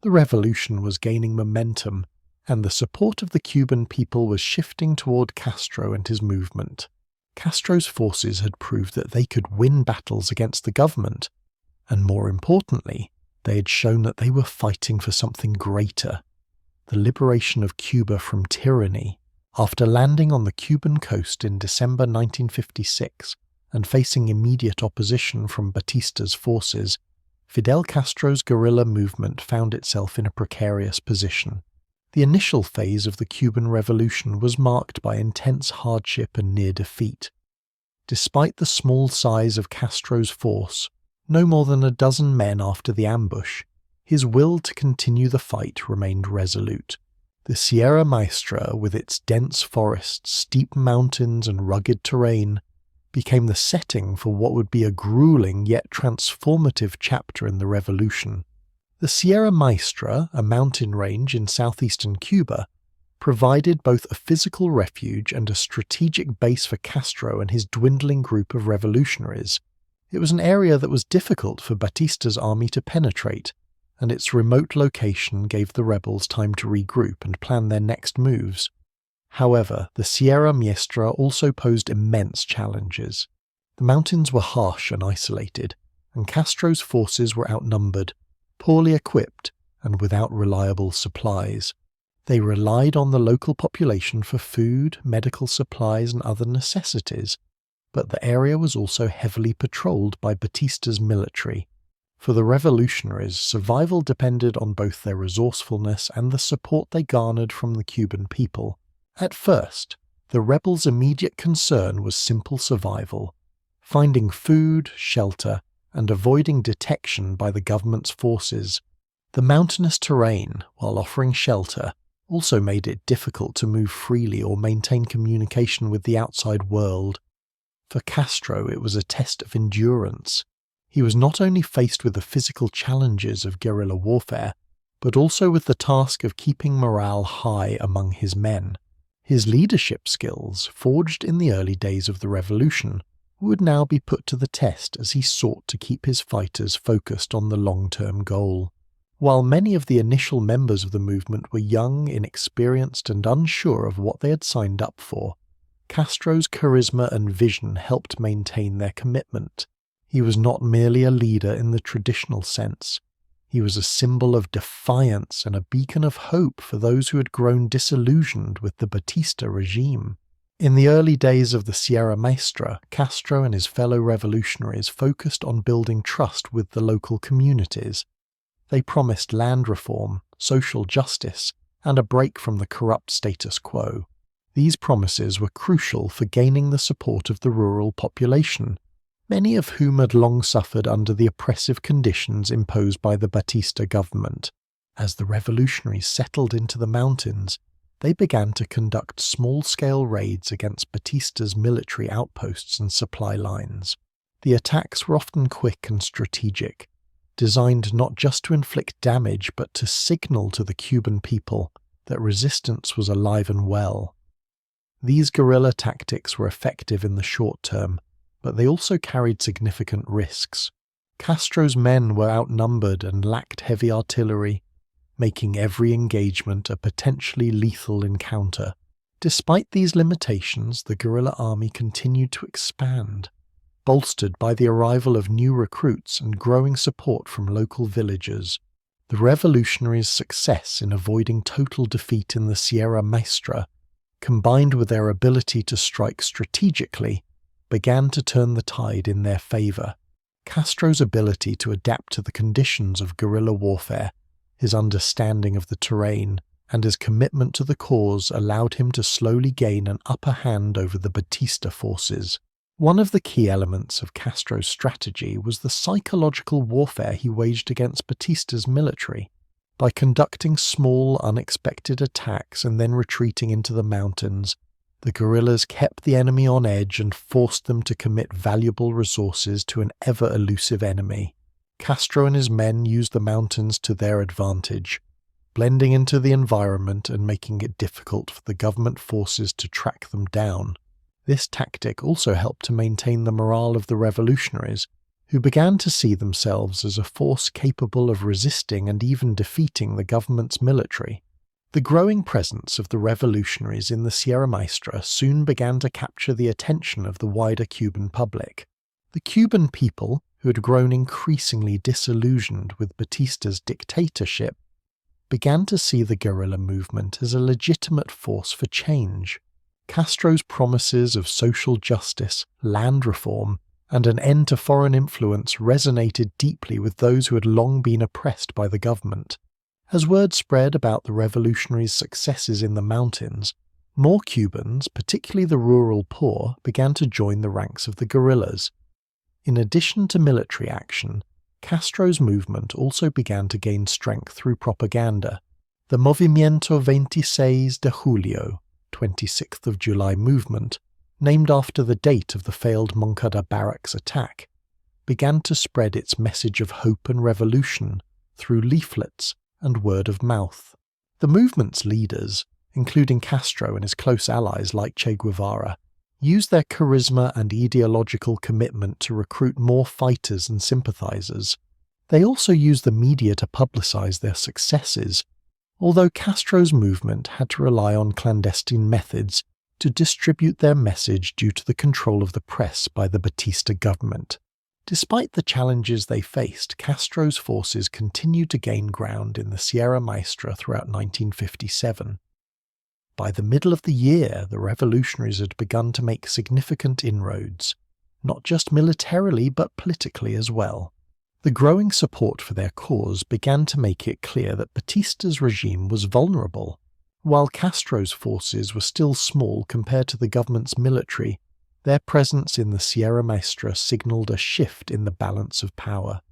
The revolution was gaining momentum, and the support of the Cuban people was shifting toward Castro and his movement. Castro's forces had proved that they could win battles against the government, and more importantly, they had shown that they were fighting for something greater: the liberation of Cuba from tyranny. After landing on the Cuban coast in December 1956 and facing immediate opposition from Batista's forces, Fidel Castro's guerrilla movement found itself in a precarious position. The initial phase of the Cuban Revolution was marked by intense hardship and near defeat. Despite the small size of Castro's force, no more than a dozen men after the ambush, his will to continue the fight remained resolute. The Sierra Maestra, with its dense forests, steep mountains, and rugged terrain, became the setting for what would be a grueling yet transformative chapter in the revolution. The Sierra Maestra, a mountain range in southeastern Cuba, provided both a physical refuge and a strategic base for Castro and his dwindling group of revolutionaries. It was an area that was difficult for Batista's army to penetrate, and its remote location gave the rebels time to regroup and plan their next moves. However, the Sierra Maestra also posed immense challenges. The mountains were harsh and isolated, and Castro's forces were outnumbered, poorly equipped, and without reliable supplies. They relied on the local population for food, medical supplies, and other necessities, but the area was also heavily patrolled by Batista's military. For the revolutionaries, survival depended on both their resourcefulness and the support they garnered from the Cuban people. At first, the rebels' immediate concern was simple survival, finding food, shelter, and avoiding detection by the government's forces. The mountainous terrain, while offering shelter, also made it difficult to move freely or maintain communication with the outside world. For Castro, it was a test of endurance. He was not only faced with the physical challenges of guerrilla warfare, but also with the task of keeping morale high among his men. His leadership skills, forged in the early days of the revolution, would now be put to the test as he sought to keep his fighters focused on the long-term goal. While many of the initial members of the movement were young, inexperienced, and unsure of what they had signed up for, Castro's charisma and vision helped maintain their commitment. He was not merely a leader in the traditional sense. He was a symbol of defiance and a beacon of hope for those who had grown disillusioned with the Batista regime. In the early days of the Sierra Maestra, Castro and his fellow revolutionaries focused on building trust with the local communities. They promised land reform, social justice, and a break from the corrupt status quo. These promises were crucial for gaining the support of the rural population, many of whom had long suffered under the oppressive conditions imposed by the Batista government. As the revolutionaries settled into the mountains, they began to conduct small-scale raids against Batista's military outposts and supply lines. The attacks were often quick and strategic, designed not just to inflict damage but to signal to the Cuban people that resistance was alive and well. These guerrilla tactics were effective in the short term, but they also carried significant risks. Castro's men were outnumbered and lacked heavy artillery, making every engagement a potentially lethal encounter. Despite these limitations, the guerrilla army continued to expand, bolstered by the arrival of new recruits and growing support from local villagers. The revolutionaries' success in avoiding total defeat in the Sierra Maestra, combined with their ability to strike strategically, began to turn the tide in their favor. Castro's ability to adapt to the conditions of guerrilla warfare, his understanding of the terrain, and his commitment to the cause allowed him to slowly gain an upper hand over the Batista forces. One of the key elements of Castro's strategy was the psychological warfare he waged against Batista's military. By conducting small, unexpected attacks and then retreating into the mountains, the guerrillas kept the enemy on edge and forced them to commit valuable resources to an ever-elusive enemy. Castro and his men used the mountains to their advantage, blending into the environment and making it difficult for the government forces to track them down. This tactic also helped to maintain the morale of the revolutionaries, who began to see themselves as a force capable of resisting and even defeating the government's military. The growing presence of the revolutionaries in the Sierra Maestra soon began to capture the attention of the wider Cuban public. The Cuban people, who had grown increasingly disillusioned with Batista's dictatorship, began to see the guerrilla movement as a legitimate force for change. Castro's promises of social justice, land reform, and an end to foreign influence resonated deeply with those who had long been oppressed by the government. As word spread about the revolutionaries' successes in the mountains, more Cubans, particularly the rural poor, began to join the ranks of the guerrillas. In addition to military action, Castro's movement also began to gain strength through propaganda. The Movimiento 26 de Julio, 26th of July movement, named after the date of the failed Moncada barracks attack, began to spread its message of hope and revolution through leaflets and word of mouth. The movement's leaders, including Castro and his close allies like Che Guevara, used their charisma and ideological commitment to recruit more fighters and sympathizers. They also used the media to publicize their successes, although Castro's movement had to rely on clandestine methods to distribute their message due to the control of the press by the Batista government. Despite the challenges they faced, Castro's forces continued to gain ground in the Sierra Maestra throughout 1957. By the middle of the year, the revolutionaries had begun to make significant inroads, not just militarily but politically as well. The growing support for their cause began to make it clear that Batista's regime was vulnerable. While Castro's forces were still small compared to the government's military, their presence in the Sierra Maestra signaled a shift in the balance of power.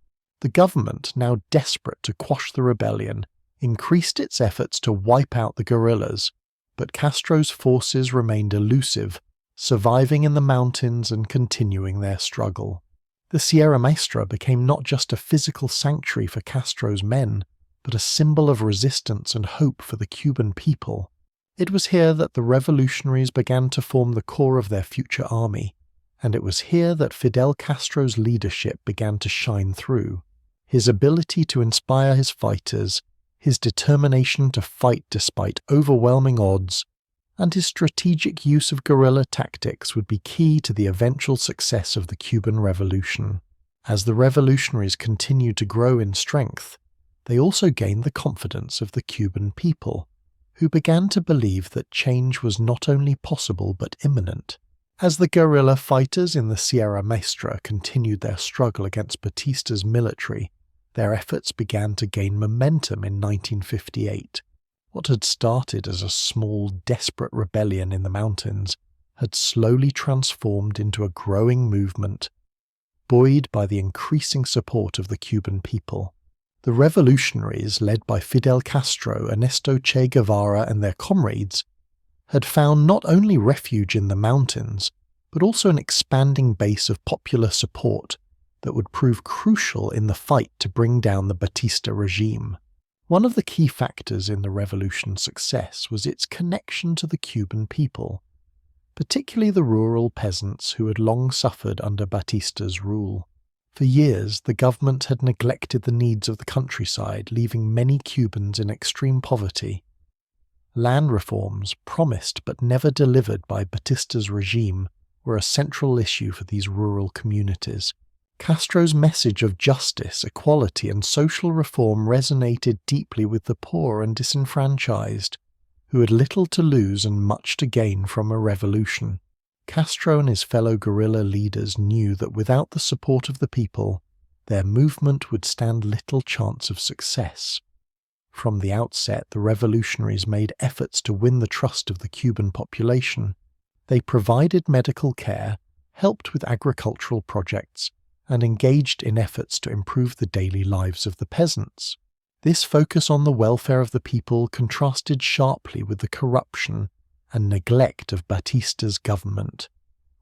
The government, now desperate to quash the rebellion, increased its efforts to wipe out the guerrillas, but Castro's forces remained elusive, surviving in the mountains and continuing their struggle. The Sierra Maestra became not just a physical sanctuary for Castro's men, but a symbol of resistance and hope for the Cuban people. It was here that the revolutionaries began to form the core of their future army, and it was here that Fidel Castro's leadership began to shine through. His ability to inspire his fighters, his determination to fight despite overwhelming odds, and his strategic use of guerrilla tactics would be key to the eventual success of the Cuban Revolution. As the revolutionaries continued to grow in strength, they also gained the confidence of the Cuban people, who began to believe that change was not only possible but imminent. As the guerrilla fighters in the Sierra Maestra continued their struggle against Batista's military, their efforts began to gain momentum in 1958. What had started as a small, desperate rebellion in the mountains had slowly transformed into a growing movement, buoyed by the increasing support of the Cuban people. The revolutionaries, led by Fidel Castro, Ernesto Che Guevara and their comrades, had found not only refuge in the mountains, but also an expanding base of popular support that would prove crucial in the fight to bring down the Batista regime. One of the key factors in the revolution's success was its connection to the Cuban people, particularly the rural peasants who had long suffered under Batista's rule. For years, the government had neglected the needs of the countryside, leaving many Cubans in extreme poverty. Land reforms, promised but never delivered by Batista's regime, were a central issue for these rural communities. Castro's message of justice, equality, and social reform resonated deeply with the poor and disenfranchised, who had little to lose and much to gain from a revolution. Castro and his fellow guerrilla leaders knew that without the support of the people, their movement would stand little chance of success. From the outset, the revolutionaries made efforts to win the trust of the Cuban population. They provided medical care, helped with agricultural projects, and engaged in efforts to improve the daily lives of the peasants. This focus on the welfare of the people contrasted sharply with the corruption and neglect of Batista's government,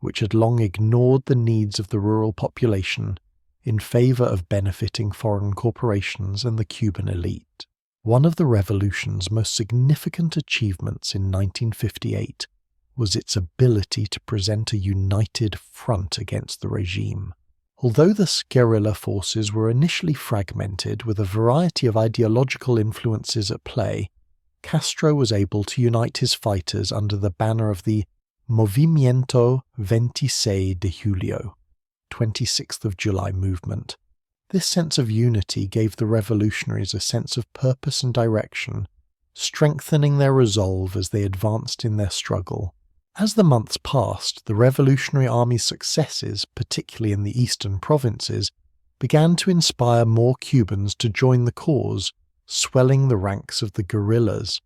which had long ignored the needs of the rural population in favor of benefiting foreign corporations and the Cuban elite. One of the revolution's most significant achievements in 1958 was its ability to present a united front against the regime. Although the guerrilla forces were initially fragmented with a variety of ideological influences at play, Castro was able to unite his fighters under the banner of the Movimiento 26 de Julio, 26th of July movement. This sense of unity gave the revolutionaries a sense of purpose and direction, strengthening their resolve as they advanced in their struggle. As the months passed, the Revolutionary Army's successes, particularly in the eastern provinces, began to inspire more Cubans to join the cause, swelling the ranks of the guerrillas.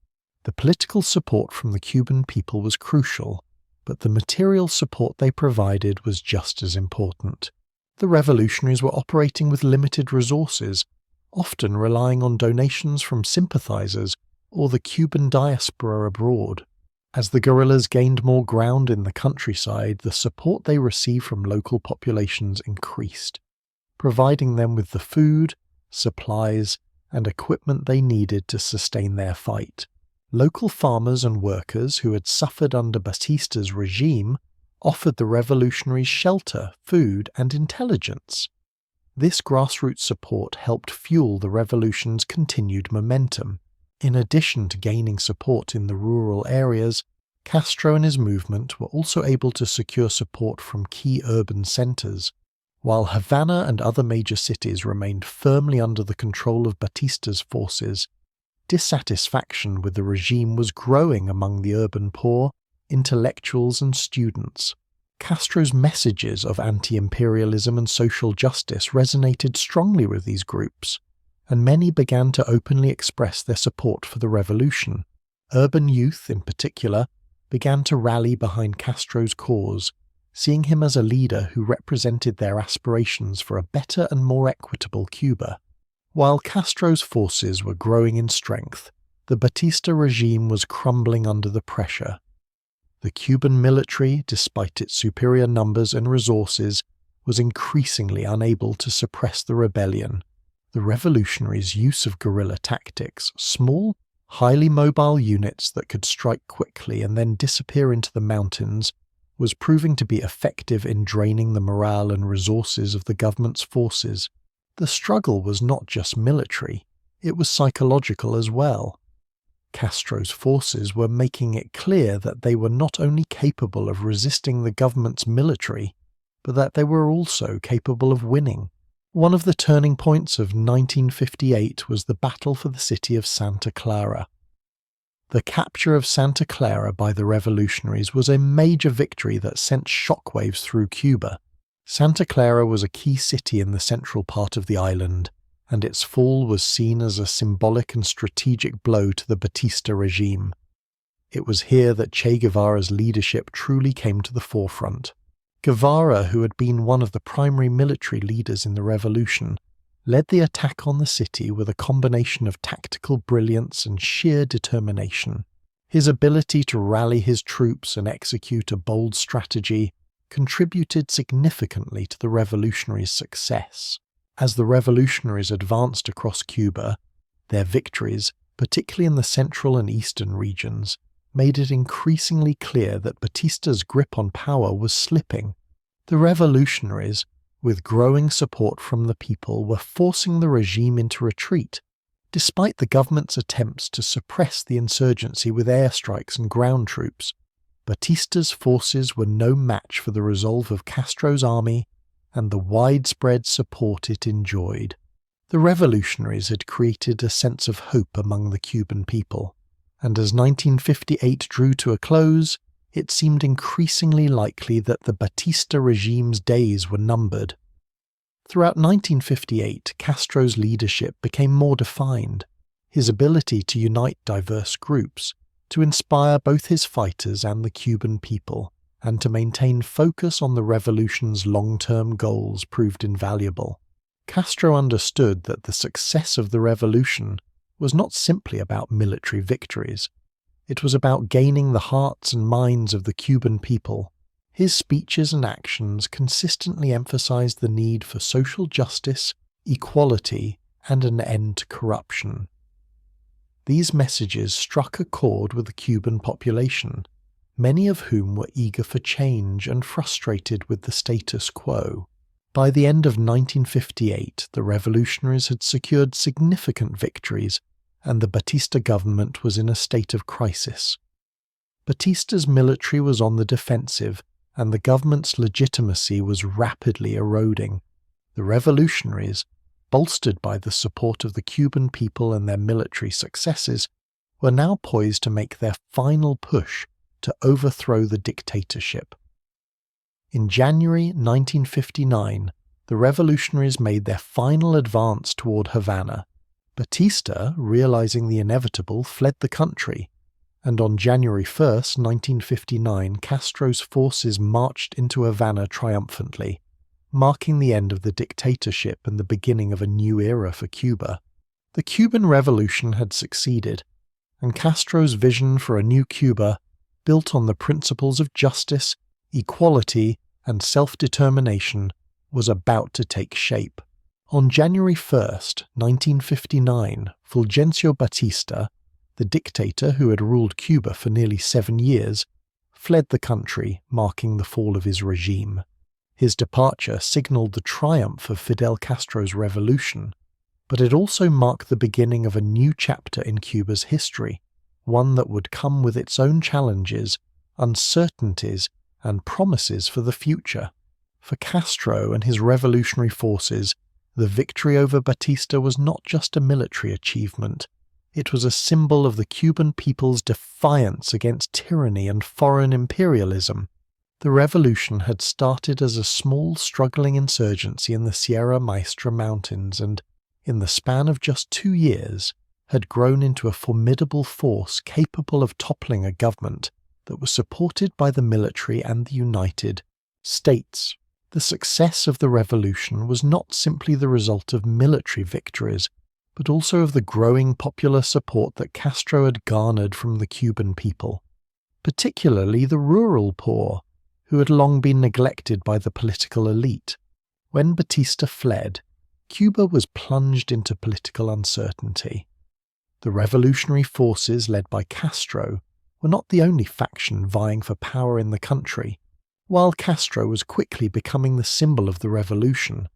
The political support from the Cuban people was crucial, but the material support they provided was just as important. The revolutionaries were operating with limited resources, often relying on donations from sympathizers or the Cuban diaspora abroad. As the guerrillas gained more ground in the countryside, the support they received from local populations increased, providing them with the food, supplies, and equipment they needed to sustain their fight. Local farmers and workers who had suffered under Batista's regime offered the revolutionaries shelter, food, and intelligence. This grassroots support helped fuel the revolution's continued momentum. In addition to gaining support in the rural areas, Castro and his movement were also able to secure support from key urban centers. While Havana and other major cities remained firmly under the control of Batista's forces, dissatisfaction with the regime was growing among the urban poor, intellectuals, and students. Castro's messages of anti-imperialism and social justice resonated strongly with these groups, and many began to openly express their support for the revolution. Urban youth, in particular, began to rally behind Castro's cause, seeing him as a leader who represented their aspirations for a better and more equitable Cuba. While Castro's forces were growing in strength, the Batista regime was crumbling under the pressure. The Cuban military, despite its superior numbers and resources, was increasingly unable to suppress the rebellion. The revolutionaries' use of guerrilla tactics, small, highly mobile units that could strike quickly and then disappear into the mountains, was proving to be effective in draining the morale and resources of the government's forces. The struggle was not just military, it was psychological as well. Castro's forces were making it clear that they were not only capable of resisting the government's military, but that they were also capable of winning. One of the turning points of 1958 was the battle for the city of Santa Clara. The capture of Santa Clara by the revolutionaries was a major victory that sent shockwaves through Cuba. Santa Clara was a key city in the central part of the island, and its fall was seen as a symbolic and strategic blow to the Batista regime. It was here that Che Guevara's leadership truly came to the forefront. Guevara, who had been one of the primary military leaders in the revolution, led the attack on the city with a combination of tactical brilliance and sheer determination. His ability to rally his troops and execute a bold strategy contributed significantly to the revolutionaries' success. As the revolutionaries advanced across Cuba, their victories, particularly in the central and eastern regions, made it increasingly clear that Batista's grip on power was slipping. The revolutionaries, with growing support from the people, were forcing the regime into retreat. Despite the government's attempts to suppress the insurgency with airstrikes and ground troops, Batista's forces were no match for the resolve of Castro's army and the widespread support it enjoyed. The revolutionaries had created a sense of hope among the Cuban people, and as 1958 drew to a close, it seemed increasingly likely that the Batista regime's days were numbered. Throughout 1958, Castro's leadership became more defined. His ability to unite diverse groups, to inspire both his fighters and the Cuban people, and to maintain focus on the revolution's long-term goals proved invaluable. Castro understood that the success of the revolution was not simply about military victories. It was about gaining the hearts and minds of the Cuban people. His speeches and actions consistently emphasized the need for social justice, equality, and an end to corruption. These messages struck a chord with the Cuban population, many of whom were eager for change and frustrated with the status quo. By the end of 1958, the revolutionaries had secured significant victories, and the Batista government was in a state of crisis. Batista's military was on the defensive, and the government's legitimacy was rapidly eroding. The revolutionaries, bolstered by the support of the Cuban people and their military successes, were now poised to make their final push to overthrow the dictatorship. In January 1959, the revolutionaries made their final advance toward Havana. Batista, realizing the inevitable, fled the country, and on January 1, 1959, Castro's forces marched into Havana triumphantly, marking the end of the dictatorship and the beginning of a new era for Cuba. The Cuban Revolution had succeeded, and Castro's vision for a new Cuba, built on the principles of justice, equality, and self-determination, was about to take shape. On January 1, 1959, Fulgencio Batista, the dictator who had ruled Cuba for nearly 7 years, fled the country, marking the fall of his regime. His departure signaled the triumph of Fidel Castro's revolution, but it also marked the beginning of a new chapter in Cuba's history, one that would come with its own challenges, uncertainties, and promises for the future. For Castro and his revolutionary forces, the victory over Batista was not just a military achievement. It was a symbol of the Cuban people's defiance against tyranny and foreign imperialism. The revolution had started as a small, struggling insurgency in the Sierra Maestra Mountains and, in the span of just 2 years, had grown into a formidable force capable of toppling a government that was supported by the military and the United States. The success of the revolution was not simply the result of military victories, but also of the growing popular support that Castro had garnered from the Cuban people, particularly the rural poor, who had long been neglected by the political elite. When Batista fled, Cuba was plunged into political uncertainty. The revolutionary forces led by Castro were not the only faction vying for power in the country. While Castro was quickly becoming the symbol of the revolution,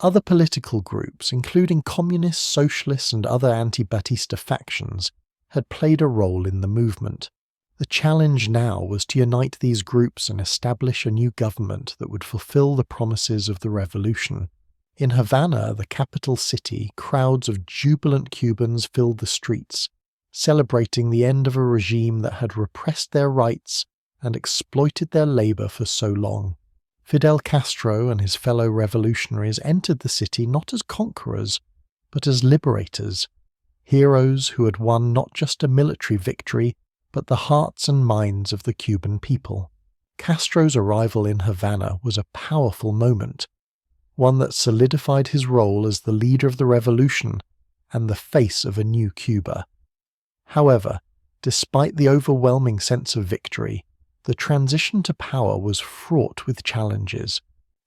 other political groups, including communists, socialists, and other anti-Batista factions, had played a role in the movement. The challenge now was to unite these groups and establish a new government that would fulfill the promises of the revolution. In Havana, the capital city, crowds of jubilant Cubans filled the streets, celebrating the end of a regime that had repressed their rights and exploited their labor for so long. Fidel Castro and his fellow revolutionaries entered the city not as conquerors, but as liberators, heroes who had won not just a military victory, but the hearts and minds of the Cuban people. Castro's arrival in Havana was a powerful moment, one that solidified his role as the leader of the revolution and the face of a new Cuba. However, despite the overwhelming sense of victory, the transition to power was fraught with challenges.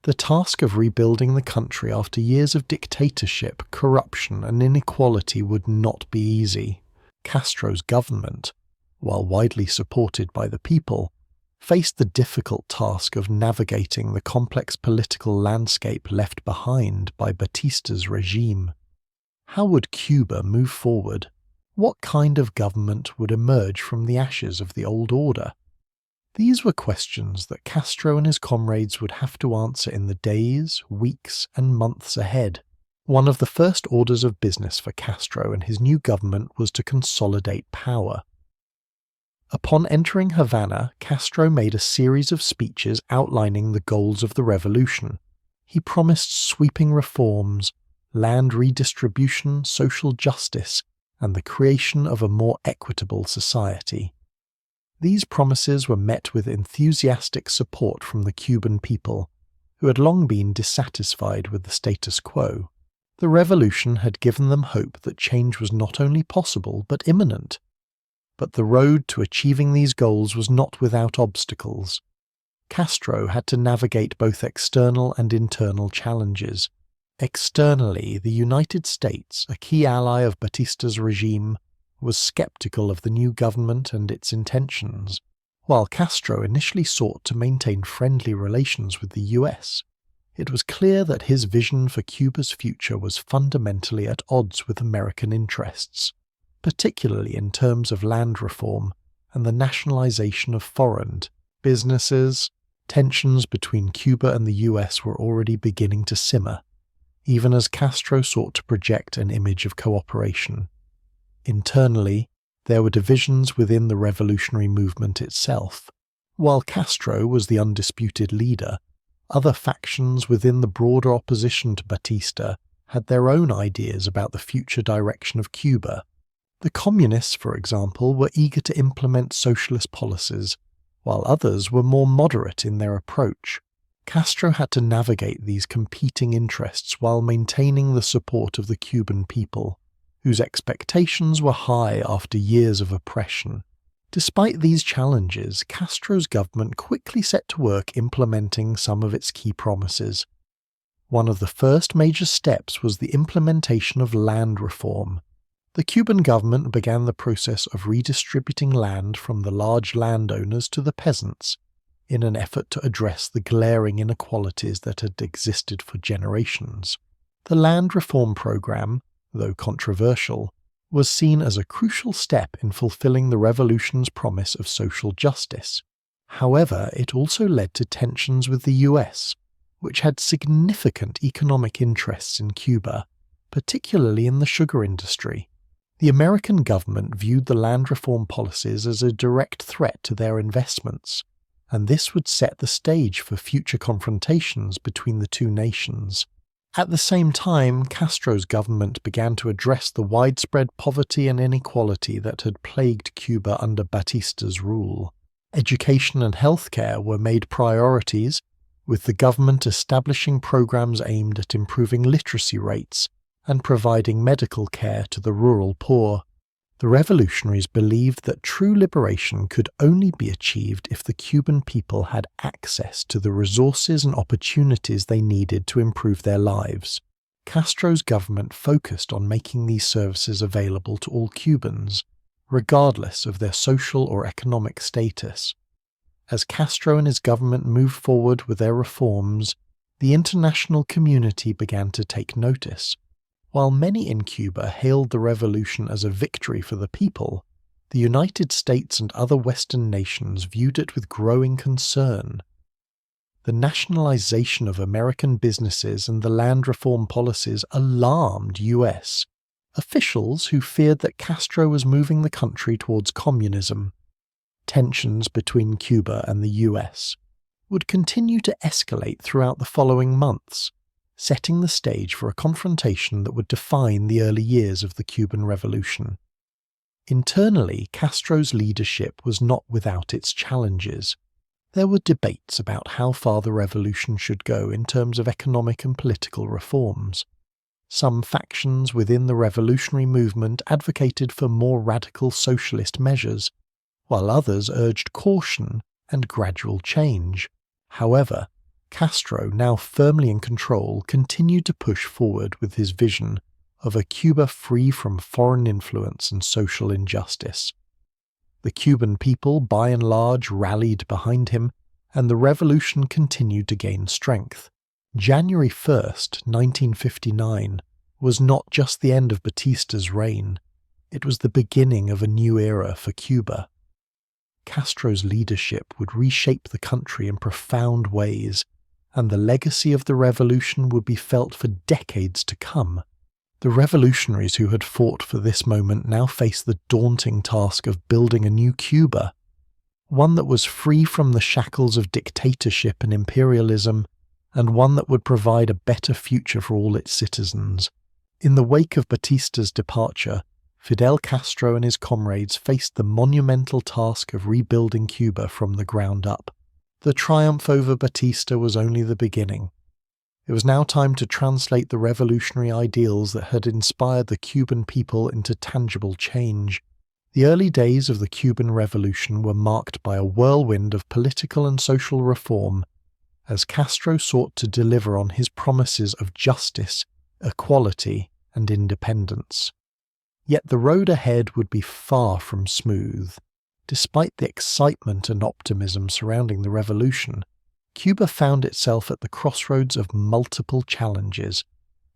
The task of rebuilding the country after years of dictatorship, corruption, and inequality would not be easy. Castro's government, while widely supported by the people, faced the difficult task of navigating the complex political landscape left behind by Batista's regime. How would Cuba move forward? What kind of government would emerge from the ashes of the old order? These were questions that Castro and his comrades would have to answer in the days, weeks, and months ahead. One of the first orders of business for Castro and his new government was to consolidate power. Upon entering Havana, Castro made a series of speeches outlining the goals of the revolution. He promised sweeping reforms, land redistribution, social justice, and the creation of a more equitable society. These promises were met with enthusiastic support from the Cuban people, who had long been dissatisfied with the status quo. The revolution had given them hope that change was not only possible but imminent. But the road to achieving these goals was not without obstacles. Castro had to navigate both external and internal challenges. Externally, the United States, a key ally of Batista's regime, was skeptical of the new government and its intentions, while Castro initially sought to maintain friendly relations with the US. It was clear that his vision for Cuba's future was fundamentally at odds with American interests, particularly in terms of land reform and the nationalization of foreign businesses. Tensions between Cuba and the US were already beginning to simmer, even as Castro sought to project an image of cooperation. Internally, there were divisions within the revolutionary movement itself. While Castro was the undisputed leader, other factions within the broader opposition to Batista had their own ideas about the future direction of Cuba. The communists, for example, were eager to implement socialist policies, while others were more moderate in their approach. Castro had to navigate these competing interests while maintaining the support of the Cuban people, whose expectations were high after years of oppression. Despite these challenges, Castro's government quickly set to work implementing some of its key promises. One of the first major steps was the implementation of land reform. The Cuban government began the process of redistributing land from the large landowners to the peasants, in an effort to address the glaring inequalities that had existed for generations. The land reform program, though controversial, was seen as a crucial step in fulfilling the revolution's promise of social justice. However, it also led to tensions with the US, which had significant economic interests in Cuba, particularly in the sugar industry. The American government viewed the land reform policies as a direct threat to their investments, and this would set the stage for future confrontations between the two nations. At the same time, Castro's government began to address the widespread poverty and inequality that had plagued Cuba under Batista's rule. Education and healthcare were made priorities, with the government establishing programs aimed at improving literacy rates and providing medical care to the rural poor. The revolutionaries believed that true liberation could only be achieved if the Cuban people had access to the resources and opportunities they needed to improve their lives. Castro's government focused on making these services available to all Cubans, regardless of their social or economic status. As Castro and his government moved forward with their reforms, the international community began to take notice. While many in Cuba hailed the revolution as a victory for the people, the United States and other Western nations viewed it with growing concern. The nationalization of American businesses and the land reform policies alarmed US officials who feared that Castro was moving the country towards communism. Tensions between Cuba and the US would continue to escalate throughout the following months, setting the stage for a confrontation that would define the early years of the Cuban Revolution. Internally, Castro's leadership was not without its challenges. There were debates about how far the revolution should go in terms of economic and political reforms. Some factions within the revolutionary movement advocated for more radical socialist measures, while others urged caution and gradual change. However, Castro, now firmly in control, continued to push forward with his vision of a Cuba free from foreign influence and social injustice. The Cuban people, by and large, rallied behind him, and the revolution continued to gain strength. January 1st, 1959, was not just the end of Batista's reign, it was the beginning of a new era for Cuba. Castro's leadership would reshape the country in profound ways, and the legacy of the revolution would be felt for decades to come. The revolutionaries who had fought for this moment now faced the daunting task of building a new Cuba, one that was free from the shackles of dictatorship and imperialism, and one that would provide a better future for all its citizens. In the wake of Batista's departure, Fidel Castro and his comrades faced the monumental task of rebuilding Cuba from the ground up. The triumph over Batista was only the beginning. It was now time to translate the revolutionary ideals that had inspired the Cuban people into tangible change. The early days of the Cuban Revolution were marked by a whirlwind of political and social reform, as Castro sought to deliver on his promises of justice, equality, and independence. Yet the road ahead would be far from smooth. Despite the excitement and optimism surrounding the revolution, Cuba found itself at the crossroads of multiple challenges,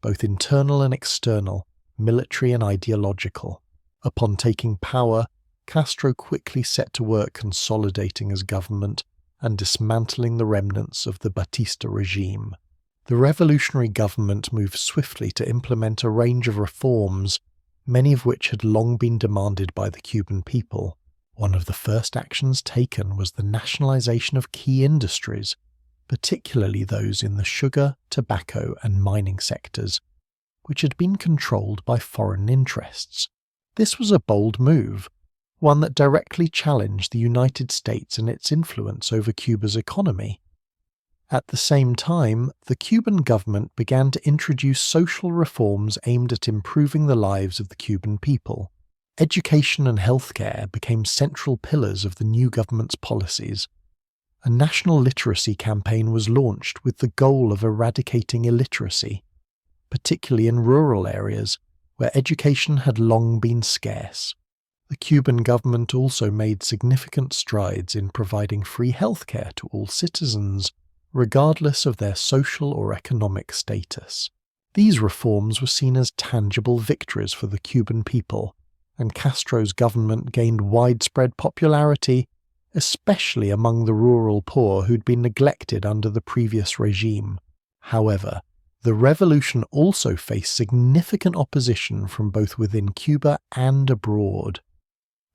both internal and external, military and ideological. Upon taking power, Castro quickly set to work consolidating his government and dismantling the remnants of the Batista regime. The revolutionary government moved swiftly to implement a range of reforms, many of which had long been demanded by the Cuban people. One of the first actions taken was the nationalization of key industries, particularly those in the sugar, tobacco, and mining sectors, which had been controlled by foreign interests. This was a bold move, one that directly challenged the United States and its influence over Cuba's economy. At the same time, the Cuban government began to introduce social reforms aimed at improving the lives of the Cuban people. Education and healthcare became central pillars of the new government's policies. A national literacy campaign was launched with the goal of eradicating illiteracy, particularly in rural areas where education had long been scarce. The Cuban government also made significant strides in providing free healthcare to all citizens, regardless of their social or economic status. These reforms were seen as tangible victories for the Cuban people, and Castro's government gained widespread popularity, especially among the rural poor who'd been neglected under the previous regime. However, the revolution also faced significant opposition from both within Cuba and abroad.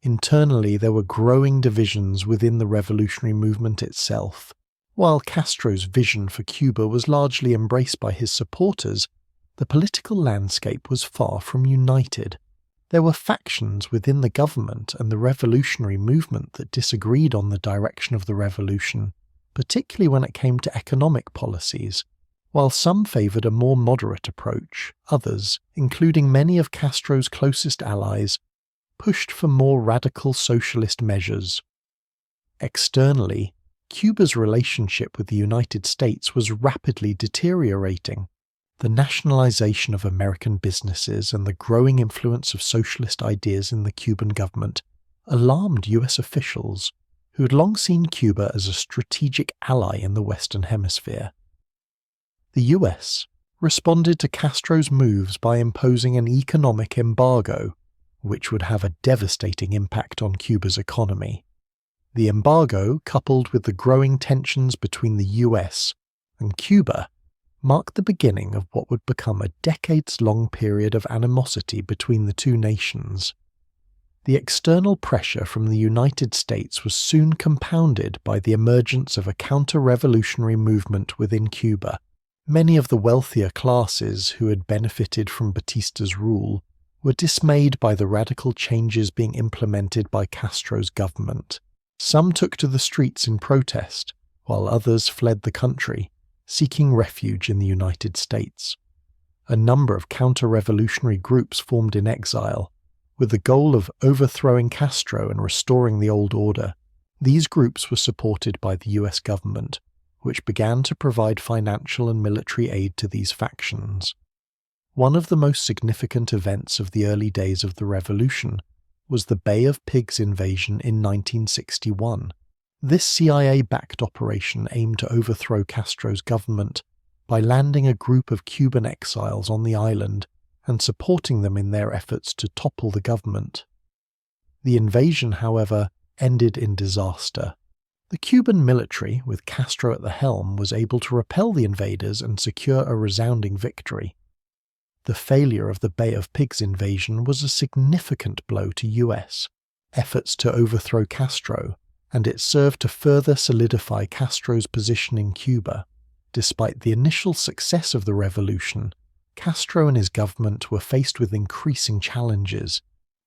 Internally, there were growing divisions within the revolutionary movement itself. While Castro's vision for Cuba was largely embraced by his supporters, the political landscape was far from united. There were factions within the government and the revolutionary movement that disagreed on the direction of the revolution, particularly when it came to economic policies. While some favoured a more moderate approach, others, including many of Castro's closest allies, pushed for more radical socialist measures. Externally, Cuba's relationship with the United States was rapidly deteriorating. The nationalization of American businesses and the growing influence of socialist ideas in the Cuban government alarmed US officials, who had long seen Cuba as a strategic ally in the Western Hemisphere. The US responded to Castro's moves by imposing an economic embargo, which would have a devastating impact on Cuba's economy. The embargo, coupled with the growing tensions between the US and Cuba, marked the beginning of what would become a decades-long period of animosity between the two nations. The external pressure from the United States was soon compounded by the emergence of a counter-revolutionary movement within Cuba. Many of the wealthier classes who had benefited from Batista's rule were dismayed by the radical changes being implemented by Castro's government. Some took to the streets in protest, while others fled the country, seeking refuge in the United States. A number of counter-revolutionary groups formed in exile, with the goal of overthrowing Castro and restoring the old order. These groups were supported by the US government, which began to provide financial and military aid to these factions. One of the most significant events of the early days of the revolution was the Bay of Pigs invasion in 1961. This CIA-backed operation aimed to overthrow Castro's government by landing a group of Cuban exiles on the island and supporting them in their efforts to topple the government. The invasion, however, ended in disaster. The Cuban military, with Castro at the helm, was able to repel the invaders and secure a resounding victory. The failure of the Bay of Pigs invasion was a significant blow to US efforts to overthrow Castro, and it served to further solidify Castro's position in Cuba. Despite the initial success of the revolution, Castro and his government were faced with increasing challenges.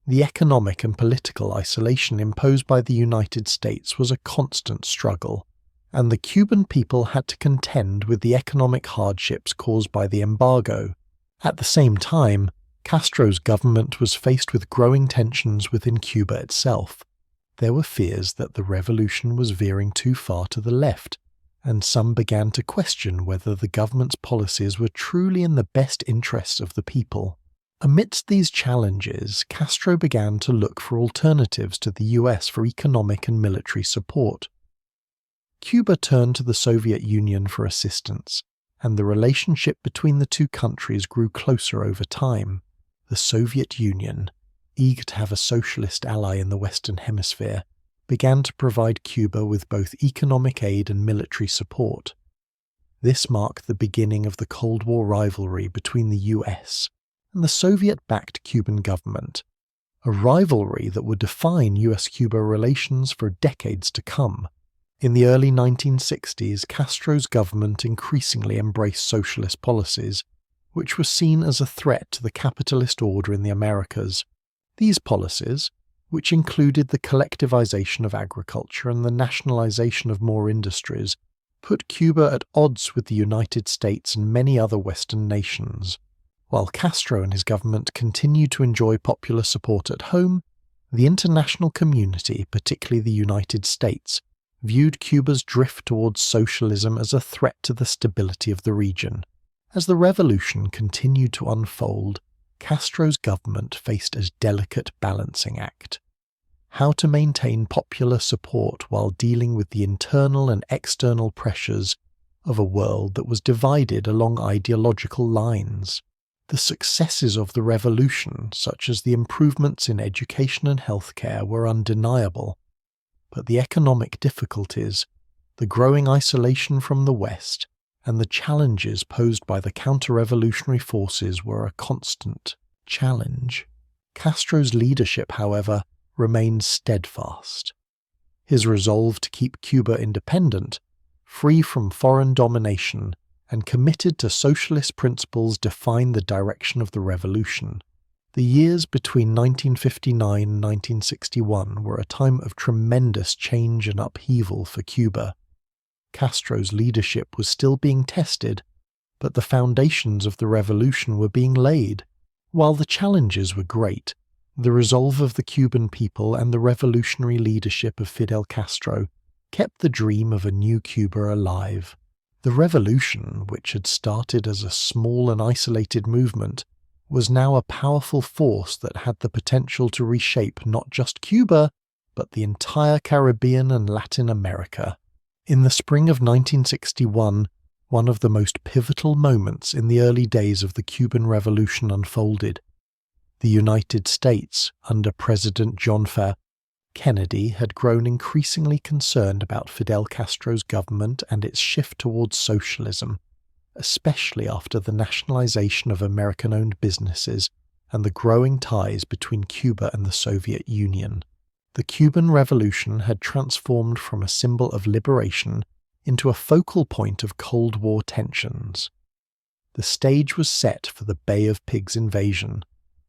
The economic and political isolation imposed by the United States was a constant struggle, and the Cuban people had to contend with the economic hardships caused by the embargo. At the same time, Castro's government was faced with growing tensions within Cuba itself. There were fears that the revolution was veering too far to the left, and some began to question whether the government's policies were truly in the best interests of the people. Amidst these challenges, Castro began to look for alternatives to the US for economic and military support. Cuba turned to the Soviet Union for assistance, and the relationship between the two countries grew closer over time. The Soviet Union, eager to have a socialist ally in the Western Hemisphere, began to provide Cuba with both economic aid and military support. This marked the beginning of the Cold War rivalry between the US and the Soviet-backed Cuban government, a rivalry that would define US-Cuba relations for decades to come. In the early 1960s, Castro's government increasingly embraced socialist policies, which were seen as a threat to the capitalist order in the Americas. These policies, which included the collectivization of agriculture and the nationalization of more industries, put Cuba at odds with the United States and many other Western nations. While Castro and his government continued to enjoy popular support at home, the international community, particularly the United States, viewed Cuba's drift towards socialism as a threat to the stability of the region. As the revolution continued to unfold, Castro's government faced a delicate balancing act. How to maintain popular support while dealing with the internal and external pressures of a world that was divided along ideological lines. The successes of the revolution, such as the improvements in education and healthcare, were undeniable, but the economic difficulties, the growing isolation from the West, and the challenges posed by the counter-revolutionary forces were a constant challenge. Castro's leadership, however, remained steadfast. His resolve to keep Cuba independent, free from foreign domination, and committed to socialist principles defined the direction of the revolution. The years between 1959 and 1961 were a time of tremendous change and upheaval for Cuba. Castro's leadership was still being tested, but the foundations of the revolution were being laid. While the challenges were great, the resolve of the Cuban people and the revolutionary leadership of Fidel Castro kept the dream of a new Cuba alive. The revolution, which had started as a small and isolated movement, was now a powerful force that had the potential to reshape not just Cuba, but the entire Caribbean and Latin America. In the spring of 1961, one of the most pivotal moments in the early days of the Cuban Revolution unfolded. The United States, under President John F. Kennedy, had grown increasingly concerned about Fidel Castro's government and its shift towards socialism, especially after the nationalization of American-owned businesses and the growing ties between Cuba and the Soviet Union. The Cuban Revolution had transformed from a symbol of liberation into a focal point of Cold War tensions. The stage was set for the Bay of Pigs invasion,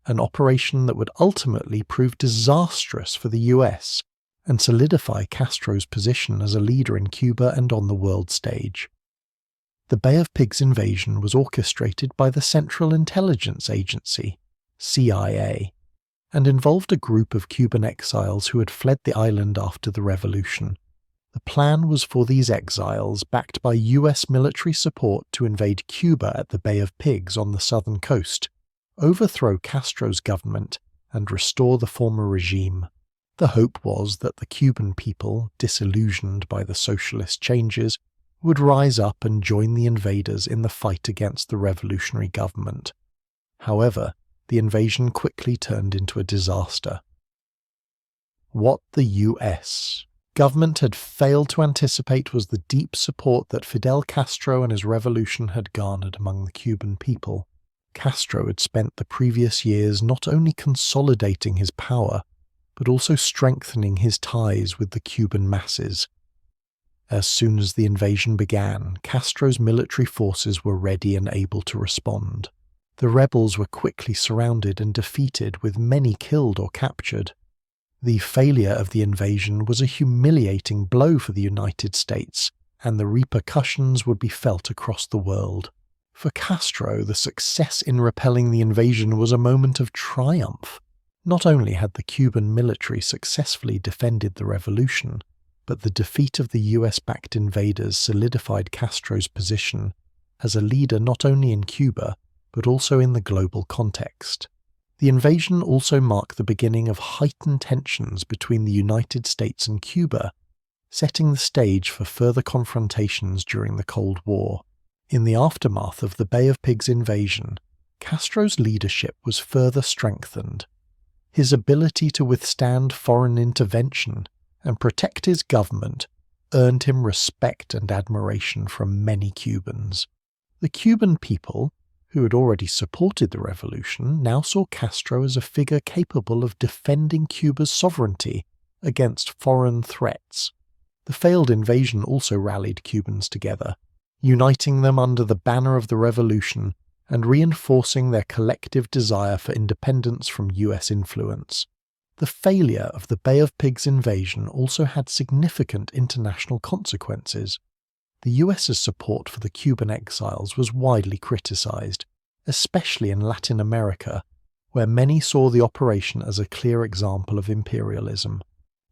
an operation that would ultimately prove disastrous for the US and solidify Castro's position as a leader in Cuba and on the world stage. The Bay of Pigs invasion was orchestrated by the Central Intelligence Agency, CIA, and involved a group of Cuban exiles who had fled the island after the revolution. The plan was for these exiles, backed by US military support, to invade Cuba at the Bay of Pigs on the southern coast, overthrow Castro's government, and restore the former regime. The hope was that the Cuban people, disillusioned by the socialist changes, would rise up and join the invaders in the fight against the revolutionary government. However, the invasion quickly turned into a disaster. What the US government had failed to anticipate was the deep support that Fidel Castro and his revolution had garnered among the Cuban people. Castro had spent the previous years not only consolidating his power, but also strengthening his ties with the Cuban masses. As soon as the invasion began, Castro's military forces were ready and able to respond. The rebels were quickly surrounded and defeated, with many killed or captured. The failure of the invasion was a humiliating blow for the United States, and the repercussions would be felt across the world. For Castro, the success in repelling the invasion was a moment of triumph. Not only had the Cuban military successfully defended the revolution, but the defeat of the US-backed invaders solidified Castro's position as a leader not only in Cuba, but also in the global context. The invasion also marked the beginning of heightened tensions between the United States and Cuba, setting the stage for further confrontations during the Cold War. In the aftermath of the Bay of Pigs invasion, Castro's leadership was further strengthened. His ability to withstand foreign intervention and protect his government earned him respect and admiration from many Cubans. The Cuban people, who had already supported the revolution, now saw Castro as a figure capable of defending Cuba's sovereignty against foreign threats. The failed invasion also rallied Cubans together, uniting them under the banner of the revolution and reinforcing their collective desire for independence from US influence. The failure of the Bay of Pigs invasion also had significant international consequences. The US's support for the Cuban exiles was widely criticized, especially in Latin America, where many saw the operation as a clear example of imperialism.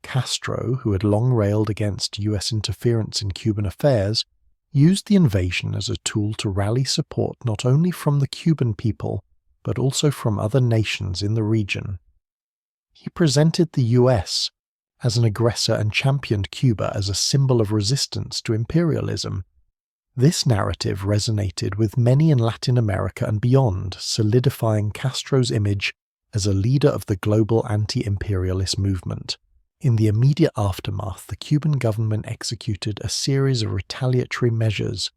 Castro, who had long railed against US interference in Cuban affairs, used the invasion as a tool to rally support not only from the Cuban people, but also from other nations in the region. He presented the US as an aggressor and championed Cuba as a symbol of resistance to imperialism. This narrative resonated with many in Latin America and beyond, solidifying Castro's image as a leader of the global anti-imperialist movement. In the immediate aftermath, the Cuban government executed a series of retaliatory measures.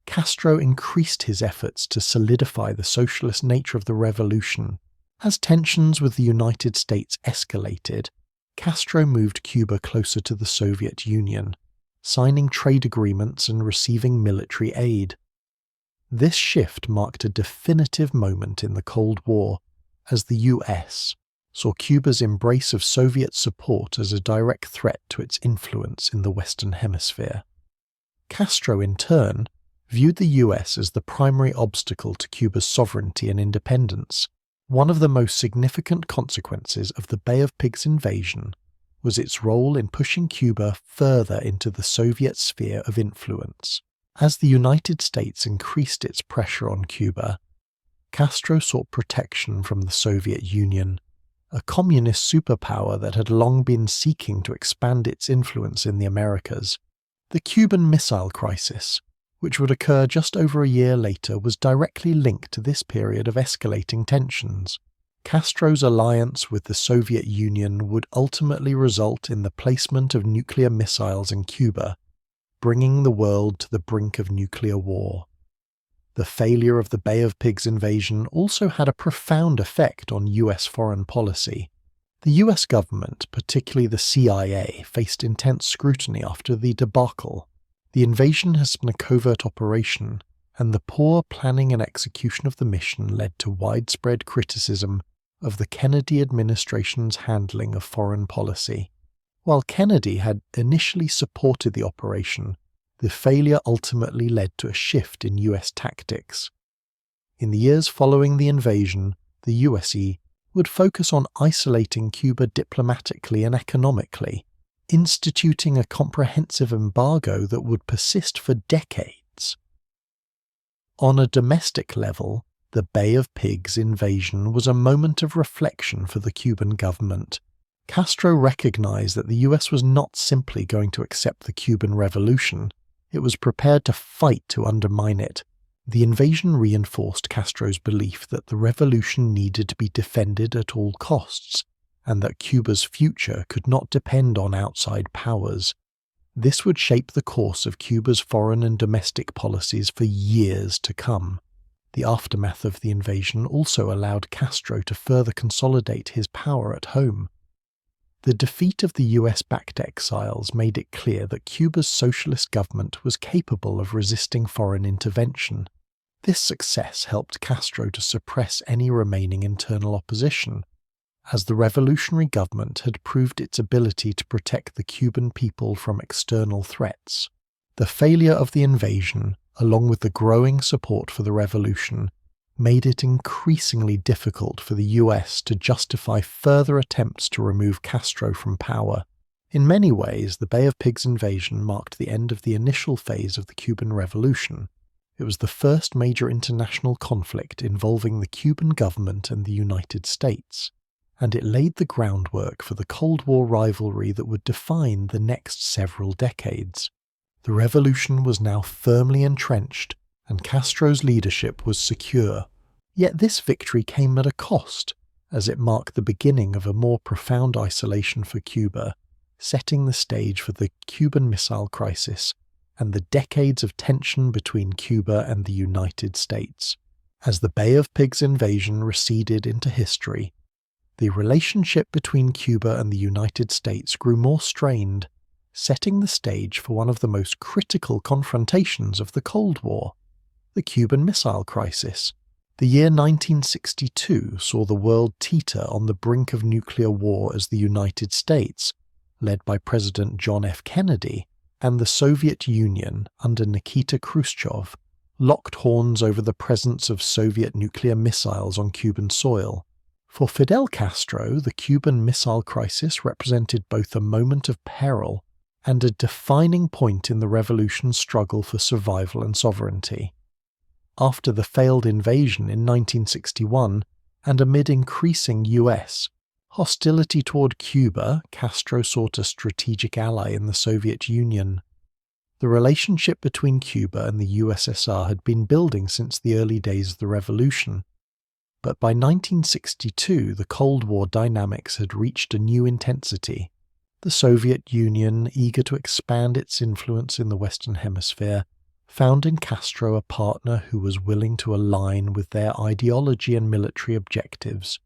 Castro increased his efforts to solidify the socialist nature of the revolution. As tensions with the United States escalated, Castro moved Cuba closer to the Soviet Union, signing trade agreements and receiving military aid. This shift marked a definitive moment in the Cold War, as the US saw Cuba's embrace of Soviet support as a direct threat to its influence in the Western Hemisphere. Castro, in turn, viewed the US as the primary obstacle to Cuba's sovereignty and independence. One of the most significant consequences of the Bay of Pigs invasion was its role in pushing Cuba further into the Soviet sphere of influence. As the United States increased its pressure on Cuba, Castro sought protection from the Soviet Union, a communist superpower that had long been seeking to expand its influence in the Americas. The Cuban Missile Crisis, which would occur just over a year later, was directly linked to this period of escalating tensions. Castro's alliance with the Soviet Union would ultimately result in the placement of nuclear missiles in Cuba, bringing the world to the brink of nuclear war. The failure of the Bay of Pigs invasion also had a profound effect on US foreign policy. The US government, particularly the CIA, faced intense scrutiny after the debacle. The invasion has been a covert operation, and the poor planning and execution of the mission led to widespread criticism of the Kennedy administration's handling of foreign policy. While Kennedy had initially supported the operation, the failure ultimately led to a shift in US tactics. In the years following the invasion, the USA would focus on isolating Cuba diplomatically and economically, instituting a comprehensive embargo that would persist for decades. On a domestic level, the Bay of Pigs invasion was a moment of reflection for the Cuban government. Castro recognized that the US was not simply going to accept the Cuban Revolution, it was prepared to fight to undermine it. The invasion reinforced Castro's belief that the revolution needed to be defended at all costs, and that Cuba's future could not depend on outside powers. This would shape the course of Cuba's foreign and domestic policies for years to come. The aftermath of the invasion also allowed Castro to further consolidate his power at home. The defeat of the US-backed exiles made it clear that Cuba's socialist government was capable of resisting foreign intervention. This success helped Castro to suppress any remaining internal opposition, as the revolutionary government had proved its ability to protect the Cuban people from external threats. The failure of the invasion, along with the growing support for the revolution, made it increasingly difficult for the US to justify further attempts to remove Castro from power. In many ways, the Bay of Pigs invasion marked the end of the initial phase of the Cuban Revolution. It was the first major international conflict involving the Cuban government and the United States, and it laid the groundwork for the Cold War rivalry that would define the next several decades. The revolution was now firmly entrenched, and Castro's leadership was secure. Yet this victory came at a cost, as it marked the beginning of a more profound isolation for Cuba, setting the stage for the Cuban Missile Crisis and the decades of tension between Cuba and the United States. As the Bay of Pigs invasion receded into history, the relationship between Cuba and the United States grew more strained, setting the stage for one of the most critical confrontations of the Cold War, the Cuban Missile Crisis. The year 1962 saw the world teeter on the brink of nuclear war as the United States, led by President John F. Kennedy, and the Soviet Union under Nikita Khrushchev, locked horns over the presence of Soviet nuclear missiles on Cuban soil. For Fidel Castro, the Cuban Missile Crisis represented both a moment of peril and a defining point in the revolution's struggle for survival and sovereignty. After the failed invasion in 1961, and amid increasing US hostility toward Cuba, Castro sought a strategic ally in the Soviet Union. The relationship between Cuba and the USSR had been building since the early days of the revolution, but by 1962 the Cold War dynamics had reached a new intensity. The Soviet Union, eager to expand its influence in the Western Hemisphere, found in Castro a partner who was willing to align with their ideology and military objectives.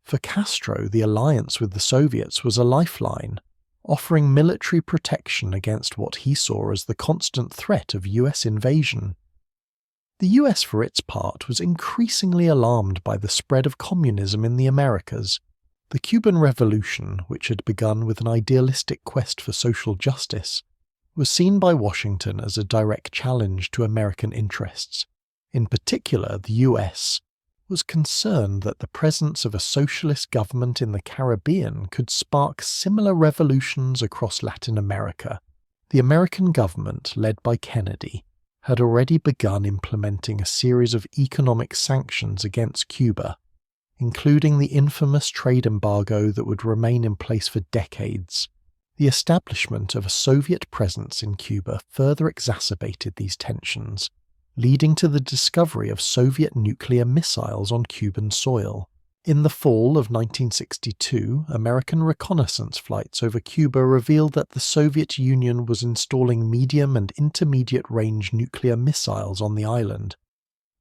For Castro, the alliance with the Soviets was a lifeline, offering military protection against what he saw as the constant threat of US invasion. The US, for its part, was increasingly alarmed by the spread of communism in the Americas. The Cuban Revolution, which had begun with an idealistic quest for social justice, was seen by Washington as a direct challenge to American interests. In particular, the US was concerned that the presence of a socialist government in the Caribbean could spark similar revolutions across Latin America. The American government, led by Kennedy, had already begun implementing a series of economic sanctions against Cuba, including the infamous trade embargo that would remain in place for decades. The establishment of a Soviet presence in Cuba further exacerbated these tensions, leading to the discovery of Soviet nuclear missiles on Cuban soil. In the fall of 1962, American reconnaissance flights over Cuba revealed that the Soviet Union was installing medium and intermediate-range nuclear missiles on the island.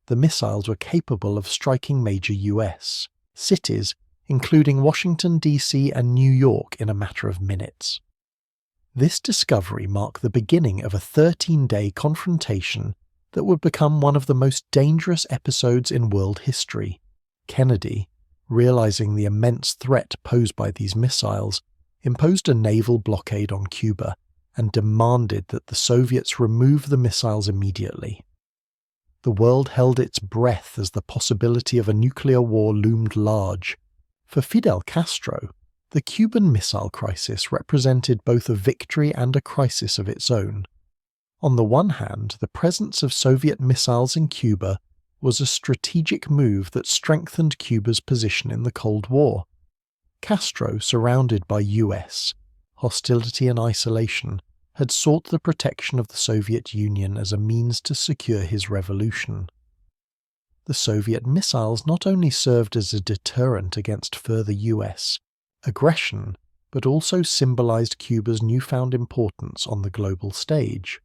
The missiles were capable of striking major US cities, including Washington, D.C. and New York, in a matter of minutes. This discovery marked the beginning of a 13-day confrontation that would become one of the most dangerous episodes in world history. Kennedy, realizing the immense threat posed by these missiles, imposed a naval blockade on Cuba and demanded that the Soviets remove the missiles immediately. The world held its breath as the possibility of a nuclear war loomed large. For Fidel Castro, the Cuban Missile Crisis represented both a victory and a crisis of its own. On the one hand, the presence of Soviet missiles in Cuba was a strategic move that strengthened Cuba's position in the Cold War. Castro, surrounded by US hostility and isolation, had sought the protection of the Soviet Union as a means to secure his revolution. The Soviet missiles not only served as a deterrent against further US aggression, but also symbolized Cuba's newfound importance on the global stage.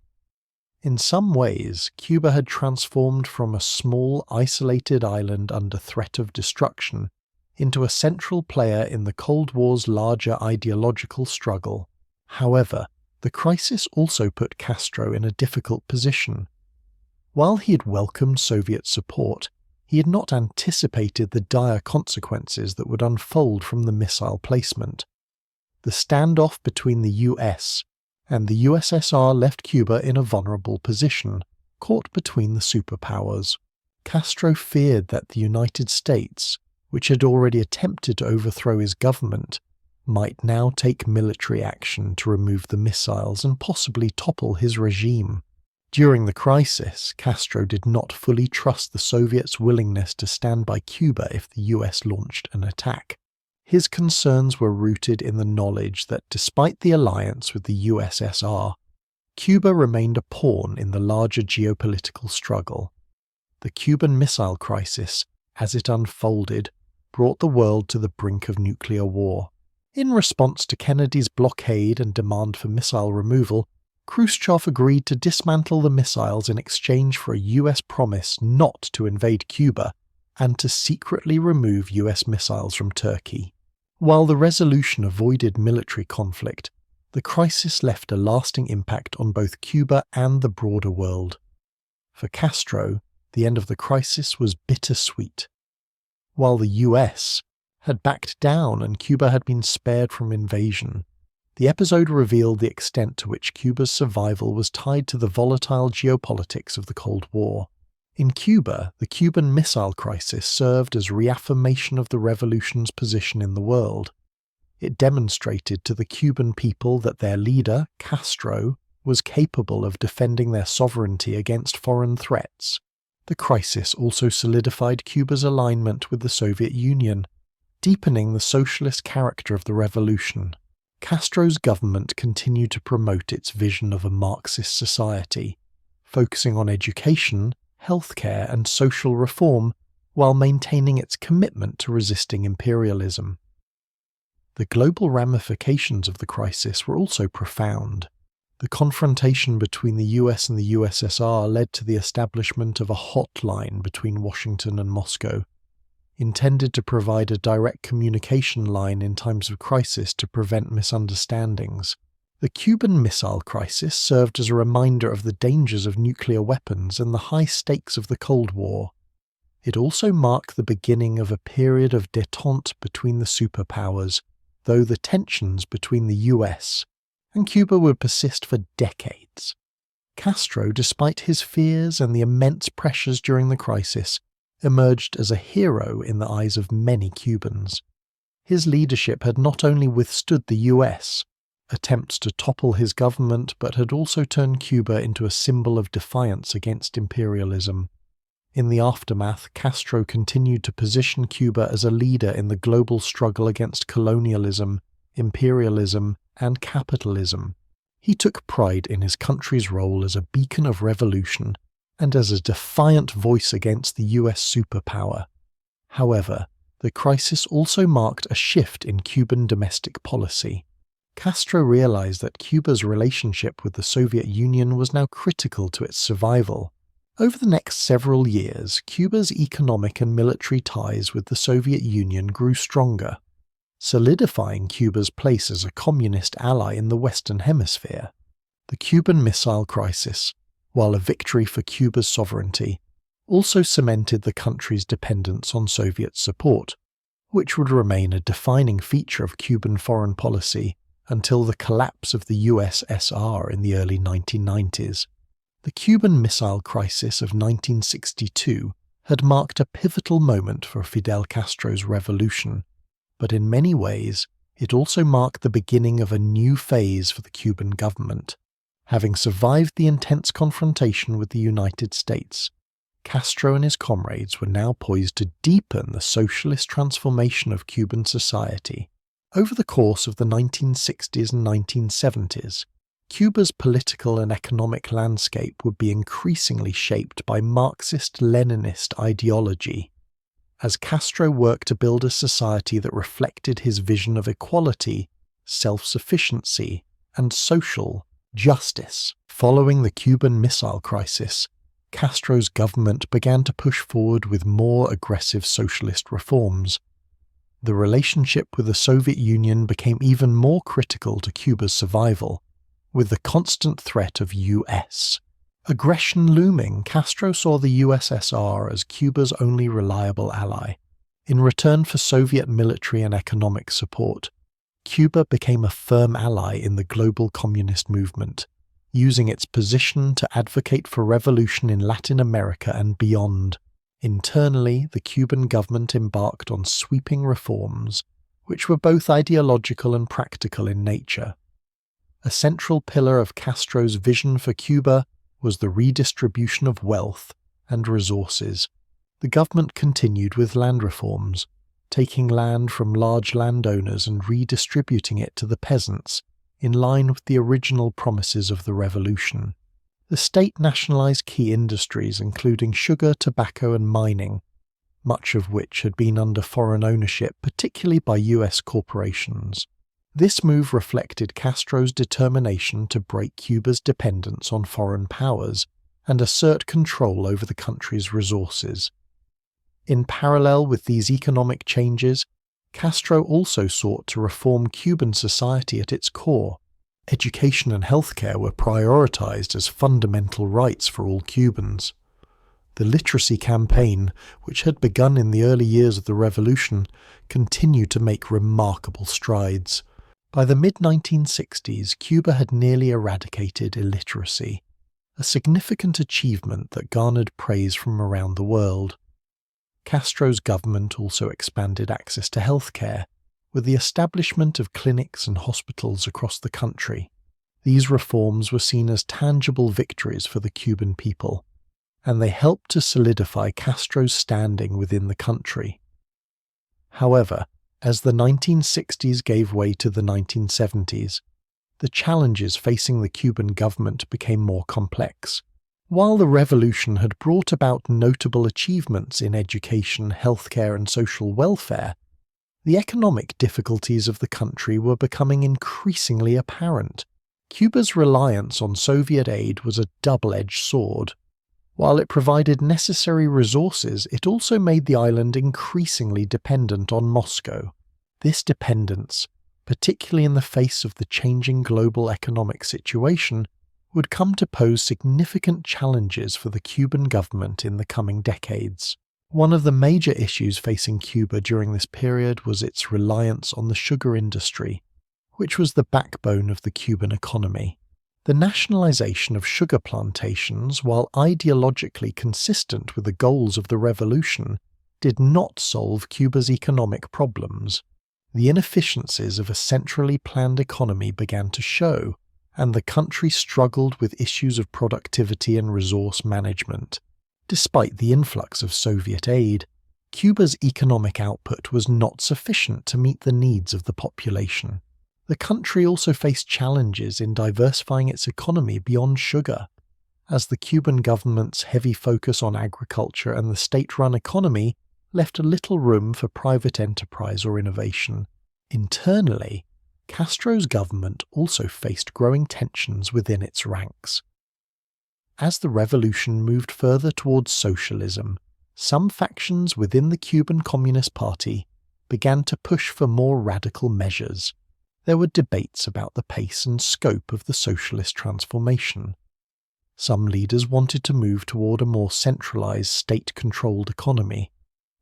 In some ways, Cuba had transformed from a small, isolated island under threat of destruction into a central player in the Cold War's larger ideological struggle. However, the crisis also put Castro in a difficult position. While he had welcomed Soviet support, he had not anticipated the dire consequences that would unfold from the missile placement. The standoff between the US and the USSR left Cuba in a vulnerable position, caught between the superpowers. Castro feared that the United States, which had already attempted to overthrow his government, might now take military action to remove the missiles and possibly topple his regime. During the crisis, Castro did not fully trust the Soviets' willingness to stand by Cuba if the US launched an attack. His concerns were rooted in the knowledge that despite the alliance with the USSR, Cuba remained a pawn in the larger geopolitical struggle. The Cuban Missile Crisis, as it unfolded, brought the world to the brink of nuclear war. In response to Kennedy's blockade and demand for missile removal, Khrushchev agreed to dismantle the missiles in exchange for a US promise not to invade Cuba and to secretly remove US missiles from Turkey. While the resolution avoided military conflict, the crisis left a lasting impact on both Cuba and the broader world. For Castro, the end of the crisis was bittersweet. While the US had backed down and Cuba had been spared from invasion, the episode revealed the extent to which Cuba's survival was tied to the volatile geopolitics of the Cold War. In Cuba, the Cuban Missile Crisis served as reaffirmation of the revolution's position in the world. It demonstrated to the Cuban people that their leader, Castro, was capable of defending their sovereignty against foreign threats. The crisis also solidified Cuba's alignment with the Soviet Union, deepening the socialist character of the revolution. Castro's government continued to promote its vision of a Marxist society, focusing on education, healthcare, and social reform while maintaining its commitment to resisting imperialism. The global ramifications of the crisis were also profound. The confrontation between the US and the USSR led to the establishment of a hotline between Washington and Moscow, intended to provide a direct communication line in times of crisis to prevent misunderstandings. The Cuban Missile Crisis served as a reminder of the dangers of nuclear weapons and the high stakes of the Cold War. It also marked the beginning of a period of détente between the superpowers, though the tensions between the US and Cuba would persist for decades. Castro, despite his fears and the immense pressures during the crisis, emerged as a hero in the eyes of many Cubans. His leadership had not only withstood the US attempts to topple his government, but had also turned Cuba into a symbol of defiance against imperialism. In the aftermath, Castro continued to position Cuba as a leader in the global struggle against colonialism, imperialism, and capitalism. He took pride in his country's role as a beacon of revolution and as a defiant voice against the US superpower. However, the crisis also marked a shift in Cuban domestic policy. Castro realized that Cuba's relationship with the Soviet Union was now critical to its survival. Over the next several years, Cuba's economic and military ties with the Soviet Union grew stronger, solidifying Cuba's place as a communist ally in the Western Hemisphere. The Cuban Missile Crisis, while a victory for Cuba's sovereignty, also cemented the country's dependence on Soviet support, which would remain a defining feature of Cuban foreign policy until the collapse of the USSR in the early 1990s. The Cuban Missile Crisis of 1962 had marked a pivotal moment for Fidel Castro's revolution, but in many ways it also marked the beginning of a new phase for the Cuban government. Having survived the intense confrontation with the United States, Castro and his comrades were now poised to deepen the socialist transformation of Cuban society. Over the course of the 1960s and 1970s, Cuba's political and economic landscape would be increasingly shaped by Marxist-Leninist ideology. As Castro worked to build a society that reflected his vision of equality, self-sufficiency, and social justice. Following the Cuban Missile Crisis, Castro's government began to push forward with more aggressive socialist reforms. The relationship with the Soviet Union became even more critical to Cuba's survival, with the constant threat of US Aggression looming, Castro saw the USSR as Cuba's only reliable ally. In return for Soviet military and economic support, Cuba became a firm ally in the global communist movement, using its position to advocate for revolution in Latin America and beyond. Internally, the Cuban government embarked on sweeping reforms, which were both ideological and practical in nature. A central pillar of Castro's vision for Cuba was the redistribution of wealth and resources. The government continued with land reforms, taking land from large landowners and redistributing it to the peasants, in line with the original promises of the revolution. The state nationalized key industries including sugar, tobacco and mining, much of which had been under foreign ownership, particularly by US corporations. This move reflected Castro's determination to break Cuba's dependence on foreign powers and assert control over the country's resources. In parallel with these economic changes, Castro also sought to reform Cuban society at its core. Education and healthcare were prioritized as fundamental rights for all Cubans. The literacy campaign, which had begun in the early years of the revolution, continued to make remarkable strides. By the mid-1960s, Cuba had nearly eradicated illiteracy, a significant achievement that garnered praise from around the world. Castro's government also expanded access to healthcare, with the establishment of clinics and hospitals across the country. These reforms were seen as tangible victories for the Cuban people, and they helped to solidify Castro's standing within the country. However, as the 1960s gave way to the 1970s, the challenges facing the Cuban government became more complex. While the revolution had brought about notable achievements in education, healthcare and social welfare, the economic difficulties of the country were becoming increasingly apparent. Cuba's reliance on Soviet aid was a double-edged sword. While it provided necessary resources, it also made the island increasingly dependent on Moscow. This dependence, particularly in the face of the changing global economic situation, would come to pose significant challenges for the Cuban government in the coming decades. One of the major issues facing Cuba during this period was its reliance on the sugar industry, which was the backbone of the Cuban economy. The nationalization of sugar plantations, while ideologically consistent with the goals of the revolution, did not solve Cuba's economic problems. The inefficiencies of a centrally planned economy began to show, and the country struggled with issues of productivity and resource management. Despite the influx of Soviet aid, Cuba's economic output was not sufficient to meet the needs of the population. The country also faced challenges in diversifying its economy beyond sugar, as the Cuban government's heavy focus on agriculture and the state-run economy left little room for private enterprise or innovation. Internally, Castro's government also faced growing tensions within its ranks. As the revolution moved further towards socialism, some factions within the Cuban Communist Party began to push for more radical measures. There were debates about the pace and scope of the socialist transformation. Some leaders wanted to move toward a more centralized, state-controlled economy,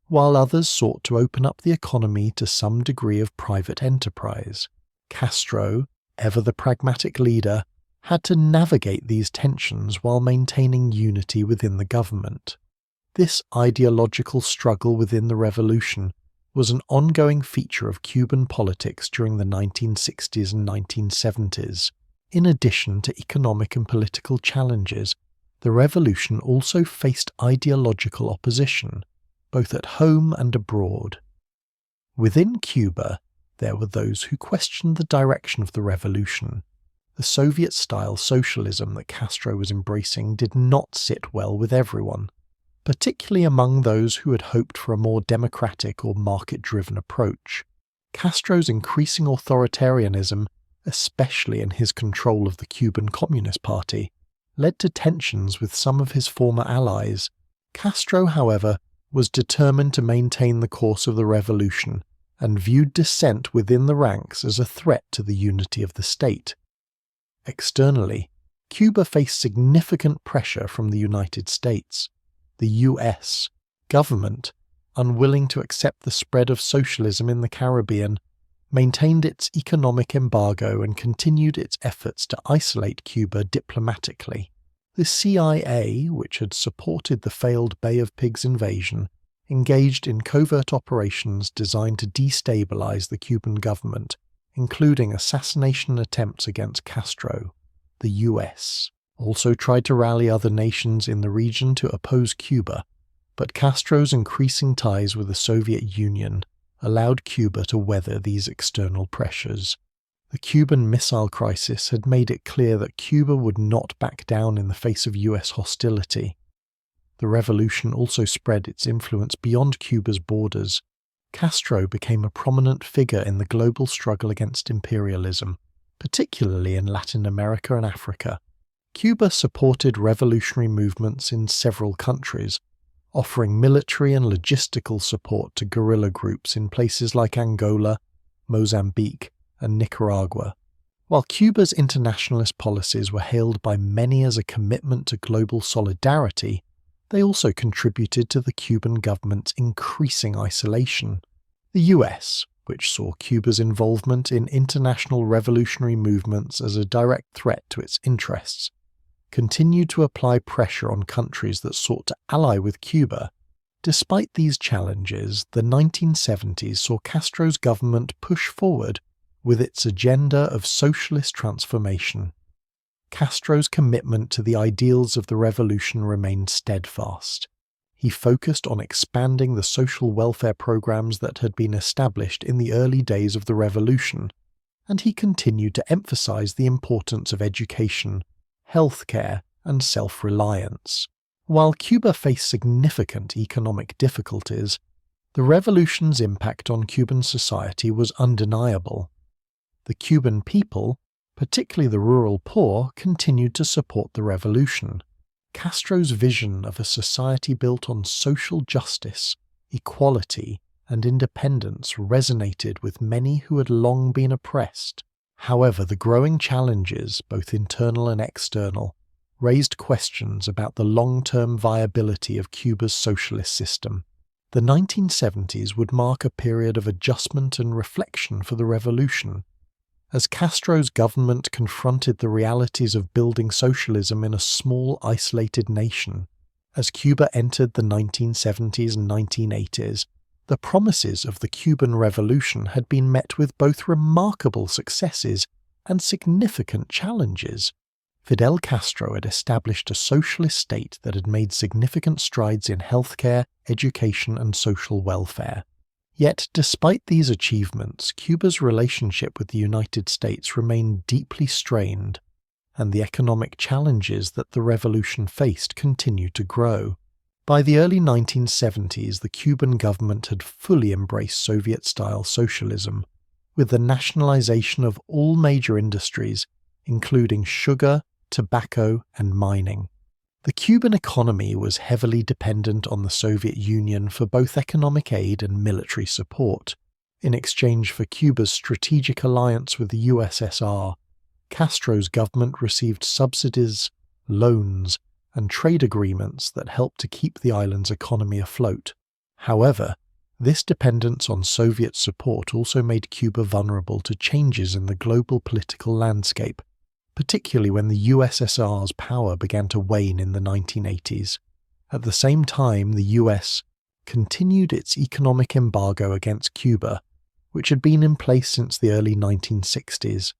while others sought to open up the economy to some degree of private enterprise. Castro, ever the pragmatic leader, had to navigate these tensions while maintaining unity within the government. This ideological struggle within the revolution was an ongoing feature of Cuban politics during the 1960s and 1970s. In addition to economic and political challenges, the revolution also faced ideological opposition, both at home and abroad. Within Cuba, there were those who questioned the direction of the revolution. The Soviet-style socialism that Castro was embracing did not sit well with everyone, particularly among those who had hoped for a more democratic or market-driven approach. Castro's increasing authoritarianism, especially in his control of the Cuban Communist Party, led to tensions with some of his former allies. Castro, however, was determined to maintain the course of the revolution and viewed dissent within the ranks as a threat to the unity of the state. Externally, Cuba faced significant pressure from the United States. The US government, unwilling to accept the spread of socialism in the Caribbean, maintained its economic embargo and continued its efforts to isolate Cuba diplomatically. The CIA, which had supported the failed Bay of Pigs invasion, engaged in covert operations designed to destabilize the Cuban government, including assassination attempts against Castro. The US also tried to rally other nations in the region to oppose Cuba, but Castro's increasing ties with the Soviet Union allowed Cuba to weather these external pressures. The Cuban Missile Crisis had made it clear that Cuba would not back down in the face of US hostility. The revolution also spread its influence beyond Cuba's borders. Castro became a prominent figure in the global struggle against imperialism, particularly in Latin America and Africa. Cuba supported revolutionary movements in several countries, offering military and logistical support to guerrilla groups in places like Angola, Mozambique, and Nicaragua. While Cuba's internationalist policies were hailed by many as a commitment to global solidarity, they also contributed to the Cuban government's increasing isolation. The US, which saw Cuba's involvement in international revolutionary movements as a direct threat to its interests, continued to apply pressure on countries that sought to ally with Cuba. Despite these challenges, the 1970s saw Castro's government push forward with its agenda of socialist transformation. Castro's commitment to the ideals of the revolution remained steadfast. He focused on expanding the social welfare programs that had been established in the early days of the revolution, and he continued to emphasize the importance of education, healthcare, and self-reliance. While Cuba faced significant economic difficulties, the revolution's impact on Cuban society was undeniable. The Cuban people, particularly the rural poor, continued to support the revolution. Castro's vision of a society built on social justice, equality, and independence resonated with many who had long been oppressed. However, the growing challenges, both internal and external, raised questions about the long-term viability of Cuba's socialist system. The 1970s would mark a period of adjustment and reflection for the revolution. As Castro's government confronted the realities of building socialism in a small, isolated nation, as Cuba entered the 1970s and 1980s, the promises of the Cuban Revolution had been met with both remarkable successes and significant challenges. Fidel Castro had established a socialist state that had made significant strides in healthcare, education, and social welfare. Yet, despite these achievements, Cuba's relationship with the United States remained deeply strained, and the economic challenges that the revolution faced continued to grow. By the early 1970s, the Cuban government had fully embraced Soviet-style socialism, with the nationalization of all major industries, including sugar, tobacco, and mining. The Cuban economy was heavily dependent on the Soviet Union for both economic aid and military support. In exchange for Cuba's strategic alliance with the USSR, Castro's government received subsidies, loans, and trade agreements that helped to keep the island's economy afloat. However, this dependence on Soviet support also made Cuba vulnerable to changes in the global political landscape, particularly when the USSR's power began to wane in the 1980s. At the same time, the US continued its economic embargo against Cuba, which had been in place since the early 1960s.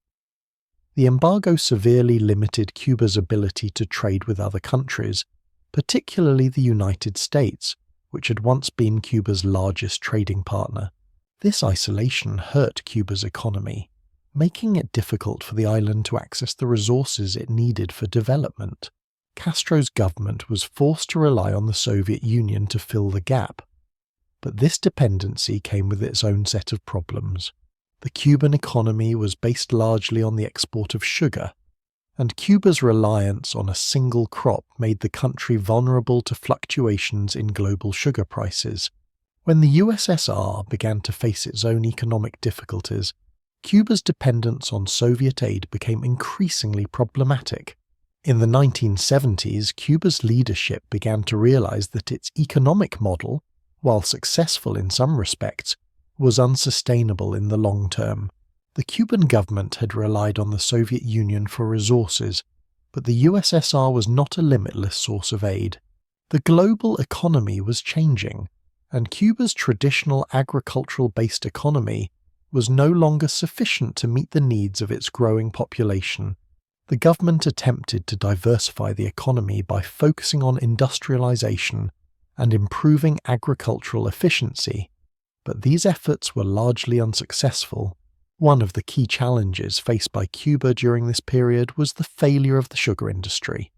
The embargo severely limited Cuba's ability to trade with other countries, particularly the United States, which had once been Cuba's largest trading partner. This isolation hurt Cuba's economy, making it difficult for the island to access the resources it needed for development. Castro's government was forced to rely on the Soviet Union to fill the gap, but this dependency came with its own set of problems. The Cuban economy was based largely on the export of sugar, and Cuba's reliance on a single crop made the country vulnerable to fluctuations in global sugar prices. When the USSR began to face its own economic difficulties, Cuba's dependence on Soviet aid became increasingly problematic. In the 1970s, Cuba's leadership began to realize that its economic model, while successful in some respects, was unsustainable in the long term. The Cuban government had relied on the Soviet Union for resources, but the USSR was not a limitless source of aid. The global economy was changing, and Cuba's traditional agricultural-based economy was no longer sufficient to meet the needs of its growing population. The government attempted to diversify the economy by focusing on industrialization and improving agricultural efficiency, but these efforts were largely unsuccessful. One of the key challenges faced by Cuba during this period was the failure of the sugar industry.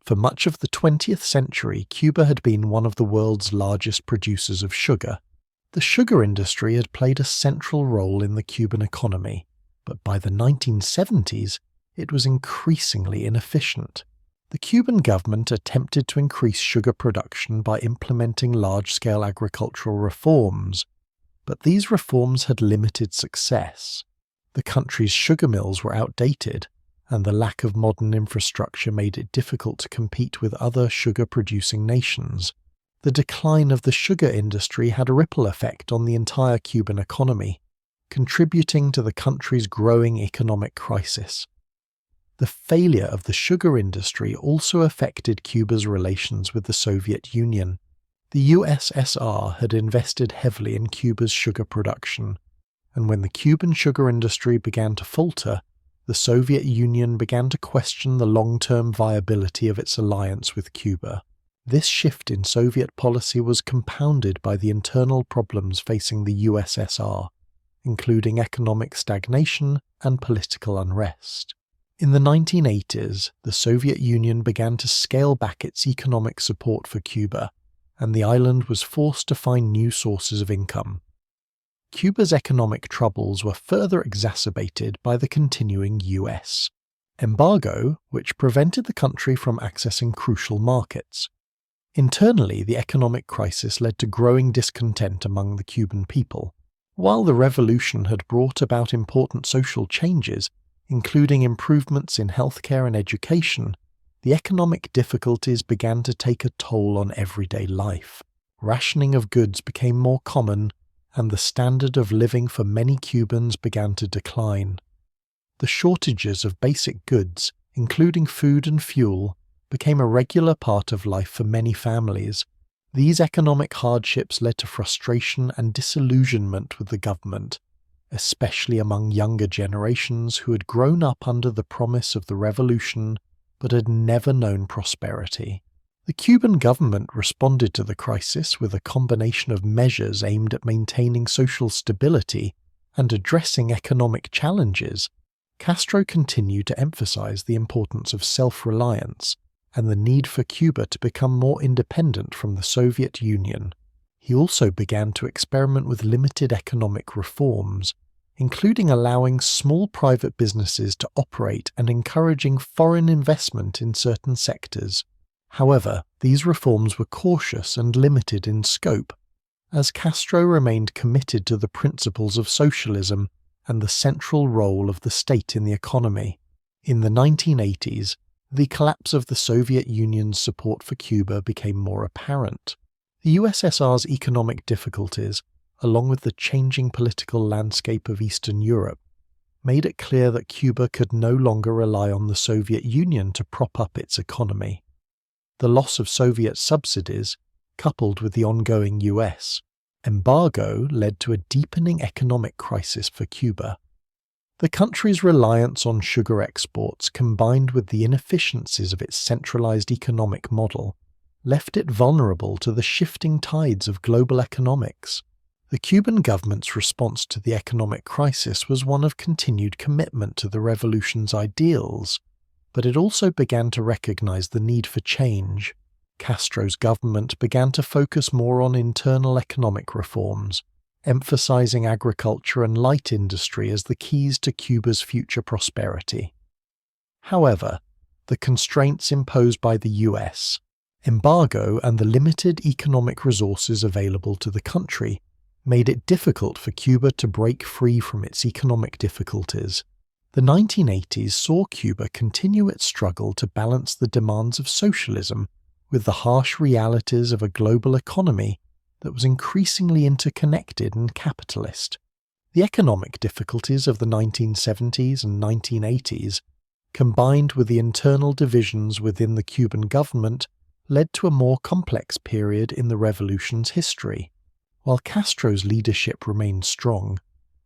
For much of the 20th century, Cuba had been one of the world's largest producers of sugar. The sugar industry had played a central role in the Cuban economy, but by the 1970s, it was increasingly inefficient. The Cuban government attempted to increase sugar production by implementing large-scale agricultural reforms, but these reforms had limited success. The country's sugar mills were outdated, and the lack of modern infrastructure made it difficult to compete with other sugar-producing nations. The decline of the sugar industry had a ripple effect on the entire Cuban economy, contributing to the country's growing economic crisis. The failure of the sugar industry also affected Cuba's relations with the Soviet Union. The USSR had invested heavily in Cuba's sugar production, and when the Cuban sugar industry began to falter, the Soviet Union began to question the long-term viability of its alliance with Cuba. This shift in Soviet policy was compounded by the internal problems facing the USSR, including economic stagnation and political unrest. In the 1980s, the Soviet Union began to scale back its economic support for Cuba, and the island was forced to find new sources of income. Cuba's economic troubles were further exacerbated by the continuing US embargo, which prevented the country from accessing crucial markets. Internally, the economic crisis led to growing discontent among the Cuban people. While the revolution had brought about important social changes, including improvements in healthcare and education, the economic difficulties began to take a toll on everyday life. Rationing of goods became more common, and the standard of living for many Cubans began to decline. The shortages of basic goods, including food and fuel, became a regular part of life for many families. These economic hardships led to frustration and disillusionment with the government, especially among younger generations who had grown up under the promise of the revolution but had never known prosperity. The Cuban government responded to the crisis with a combination of measures aimed at maintaining social stability and addressing economic challenges. Castro continued to emphasize the importance of self-reliance and the need for Cuba to become more independent from the Soviet Union. He also began to experiment with limited economic reforms, including allowing small private businesses to operate and encouraging foreign investment in certain sectors. However, these reforms were cautious and limited in scope, as Castro remained committed to the principles of socialism and the central role of the state in the economy. In the 1980s, the collapse of the Soviet Union's support for Cuba became more apparent. The USSR's economic difficulties, along with the changing political landscape of Eastern Europe, made it clear that Cuba could no longer rely on the Soviet Union to prop up its economy. The loss of Soviet subsidies, coupled with the ongoing US embargo, led to a deepening economic crisis for Cuba. The country's reliance on sugar exports, combined with the inefficiencies of its centralized economic model, left it vulnerable to the shifting tides of global economics. The Cuban government's response to the economic crisis was one of continued commitment to the revolution's ideals, but it also began to recognize the need for change. Castro's government began to focus more on internal economic reforms, emphasizing agriculture and light industry as the keys to Cuba's future prosperity. However, the constraints imposed by the US embargo and the limited economic resources available to the country made it difficult for Cuba to break free from its economic difficulties. The 1980s saw Cuba continue its struggle to balance the demands of socialism with the harsh realities of a global economy that was increasingly interconnected and capitalist. The economic difficulties of the 1970s and 1980s, combined with the internal divisions within the Cuban government, led to a more complex period in the revolution's history. While Castro's leadership remained strong,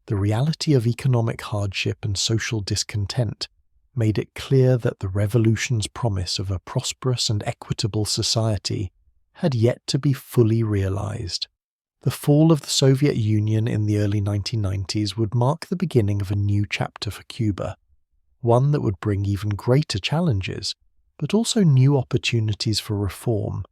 the reality of economic hardship and social discontent made it clear that the revolution's promise of a prosperous and equitable society had yet to be fully realized. The fall of the Soviet Union in the early 1990s would mark the beginning of a new chapter for Cuba, one that would bring even greater challenges, but also new opportunities for reform.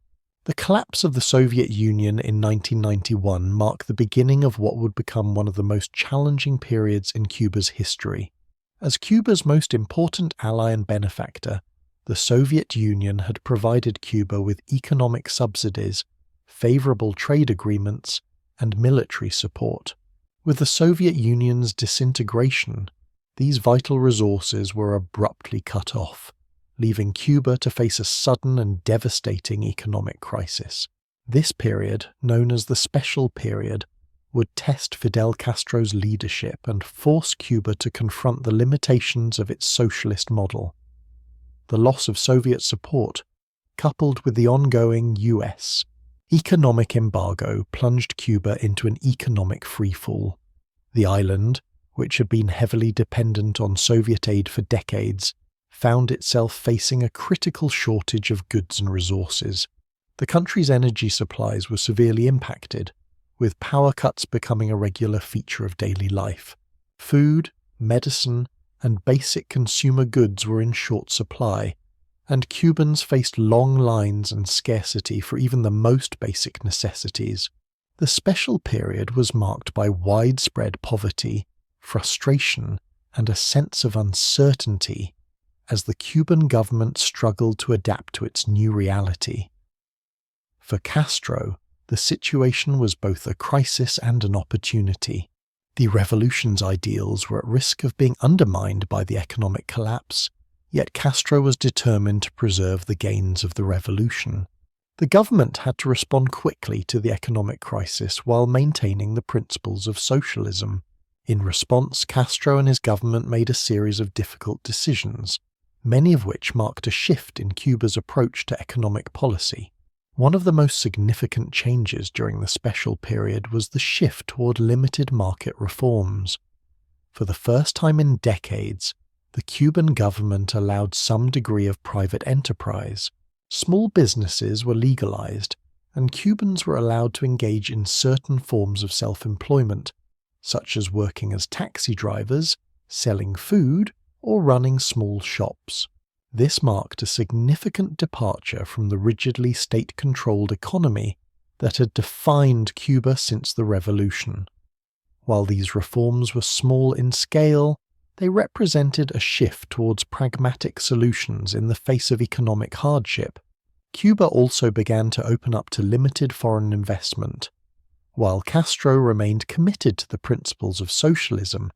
The collapse of the Soviet Union in 1991 marked the beginning of what would become one of the most challenging periods in Cuba's history. As Cuba's most important ally and benefactor, the Soviet Union had provided Cuba with economic subsidies, favorable trade agreements, and military support. With the Soviet Union's disintegration, these vital resources were abruptly cut off, leaving Cuba to face a sudden and devastating economic crisis. This period, known as the Special Period, would test Fidel Castro's leadership and force Cuba to confront the limitations of its socialist model. The loss of Soviet support, coupled with the ongoing U.S. economic embargo, plunged Cuba into an economic freefall. The island, which had been heavily dependent on Soviet aid for decades, found itself facing a critical shortage of goods and resources. The country's energy supplies were severely impacted, with power cuts becoming a regular feature of daily life. Food, medicine, and basic consumer goods were in short supply, and Cubans faced long lines and scarcity for even the most basic necessities. The Special Period was marked by widespread poverty, frustration, and a sense of uncertainty as the Cuban government struggled to adapt to its new reality. For Castro, the situation was both a crisis and an opportunity. The revolution's ideals were at risk of being undermined by the economic collapse, yet Castro was determined to preserve the gains of the revolution. The government had to respond quickly to the economic crisis while maintaining the principles of socialism. In response, Castro and his government made a series of difficult decisions, many of which marked a shift in Cuba's approach to economic policy. One of the most significant changes during the Special Period was the shift toward limited market reforms. For the first time in decades, the Cuban government allowed some degree of private enterprise. Small businesses were legalized, and Cubans were allowed to engage in certain forms of self-employment, such as working as taxi drivers, selling food, or running small shops. This marked a significant departure from the rigidly state-controlled economy that had defined Cuba since the revolution. While these reforms were small in scale, they represented a shift towards pragmatic solutions in the face of economic hardship. Cuba also began to open up to limited foreign investment. While Castro remained committed to the principles of socialism,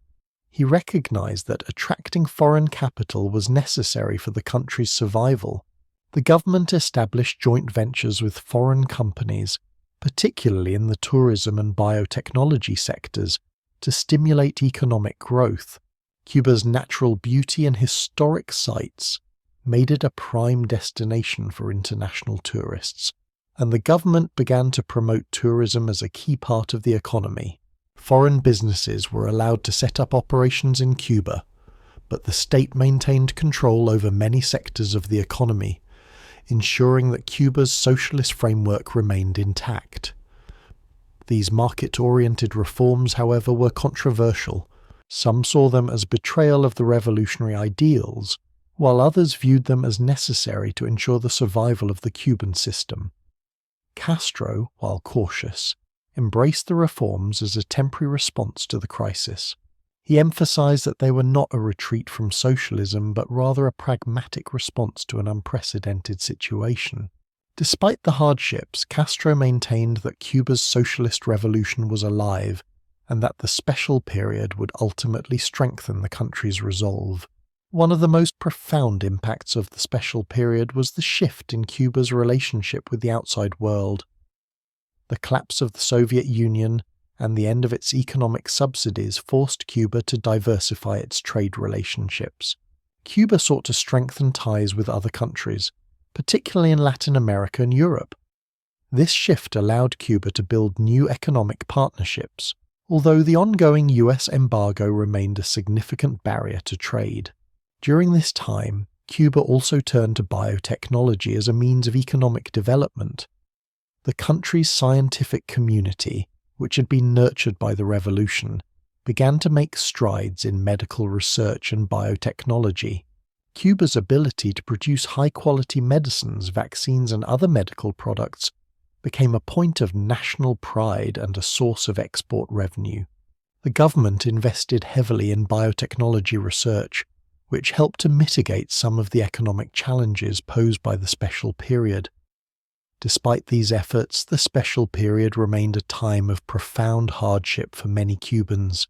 he recognized that attracting foreign capital was necessary for the country's survival. The government established joint ventures with foreign companies, particularly in the tourism and biotechnology sectors, to stimulate economic growth. Cuba's natural beauty and historic sites made it a prime destination for international tourists, and the government began to promote tourism as a key part of the economy. Foreign businesses were allowed to set up operations in Cuba, but the state maintained control over many sectors of the economy, ensuring that Cuba's socialist framework remained intact. These market-oriented reforms, however, were controversial. Some saw them as betrayal of the revolutionary ideals, while others viewed them as necessary to ensure the survival of the Cuban system. Castro, while cautious, embraced the reforms as a temporary response to the crisis. He emphasized that they were not a retreat from socialism, but rather a pragmatic response to an unprecedented situation. Despite the hardships, Castro maintained that Cuba's socialist revolution was alive and that the special period would ultimately strengthen the country's resolve. One of the most profound impacts of the special period was the shift in Cuba's relationship with the outside world. The collapse of the Soviet Union and the end of its economic subsidies forced Cuba to diversify its trade relationships. Cuba sought to strengthen ties with other countries, particularly in Latin America and Europe. This shift allowed Cuba to build new economic partnerships, although the ongoing US embargo remained a significant barrier to trade. During this time, Cuba also turned to biotechnology as a means of economic development. The country's scientific community, which had been nurtured by the revolution, began to make strides in medical research and biotechnology. Cuba's ability to produce high-quality medicines, vaccines, and other medical products became a point of national pride and a source of export revenue. The government invested heavily in biotechnology research, which helped to mitigate some of the economic challenges posed by the special period. Despite these efforts, the special period remained a time of profound hardship for many Cubans.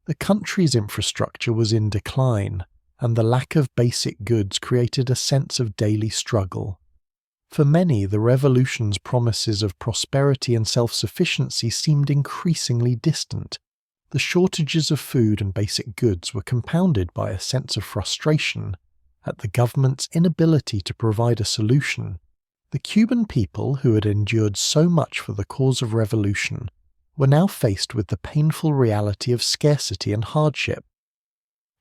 The country's infrastructure was in decline, and the lack of basic goods created a sense of daily struggle. For many, the revolution's promises of prosperity and self-sufficiency seemed increasingly distant. The shortages of food and basic goods were compounded by a sense of frustration at the government's inability to provide a solution. The Cuban people, who had endured so much for the cause of revolution, were now faced with the painful reality of scarcity and hardship.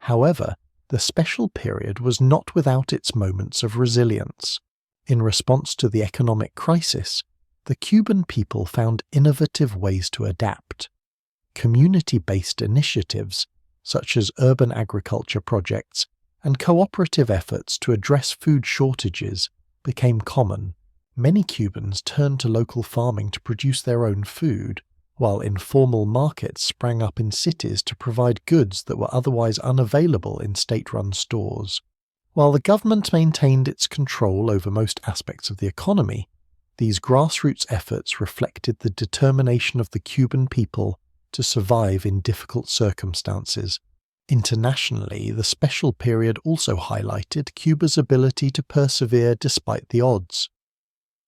However, the special period was not without its moments of resilience. In response to the economic crisis, the Cuban people found innovative ways to adapt. Community-based initiatives, such as urban agriculture projects and cooperative efforts to address food shortages, became common. Many Cubans turned to local farming to produce their own food, while informal markets sprang up in cities to provide goods that were otherwise unavailable in state-run stores. While the government maintained its control over most aspects of the economy, these grassroots efforts reflected the determination of the Cuban people to survive in difficult circumstances. Internationally, the special period also highlighted Cuba's ability to persevere despite the odds.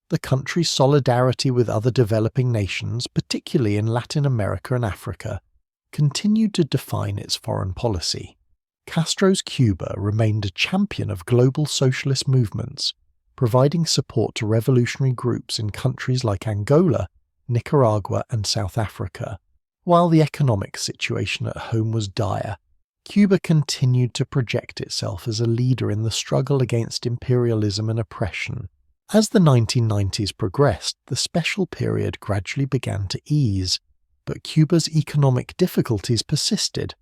The country's solidarity with other developing nations, particularly in Latin America and Africa, continued to define its foreign policy. Castro's Cuba remained a champion of global socialist movements, providing support to revolutionary groups in countries like Angola, Nicaragua, and South Africa. While the economic situation at home was dire, Cuba continued to project itself as a leader in the struggle against imperialism and oppression. As the 1990s progressed, the special period gradually began to ease, but Cuba's economic difficulties persisted.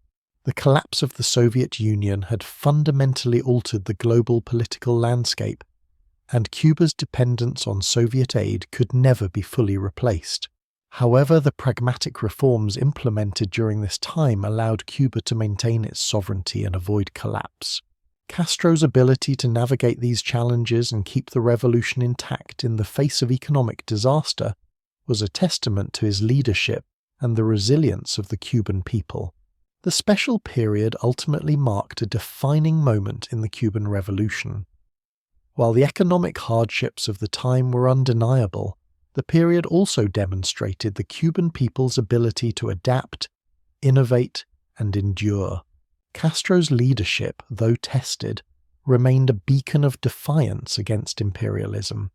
The collapse of the Soviet Union had fundamentally altered the global political landscape, and Cuba's dependence on Soviet aid could never be fully replaced. However, the pragmatic reforms implemented during this time allowed Cuba to maintain its sovereignty and avoid collapse. Castro's ability to navigate these challenges and keep the revolution intact in the face of economic disaster was a testament to his leadership and the resilience of the Cuban people. The special period ultimately marked a defining moment in the Cuban Revolution. While the economic hardships of the time were undeniable, the period also demonstrated the Cuban people's ability to adapt, innovate, and endure. Castro's leadership, though tested, remained a beacon of defiance against imperialism.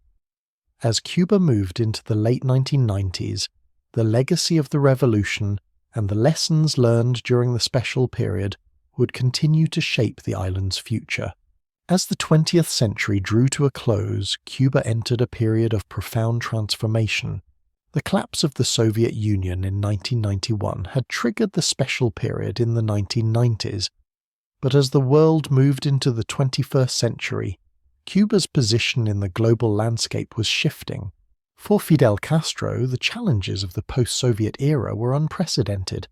As Cuba moved into the late 1990s, the legacy of the revolution and the lessons learned during the special period would continue to shape the island's future. As the 20th century drew to a close, Cuba entered a period of profound transformation. The collapse of the Soviet Union in 1991 had triggered the special period in the 1990s, but as the world moved into the 21st century, Cuba's position in the global landscape was shifting. For Fidel Castro, the challenges of the post-Soviet era were unprecedented.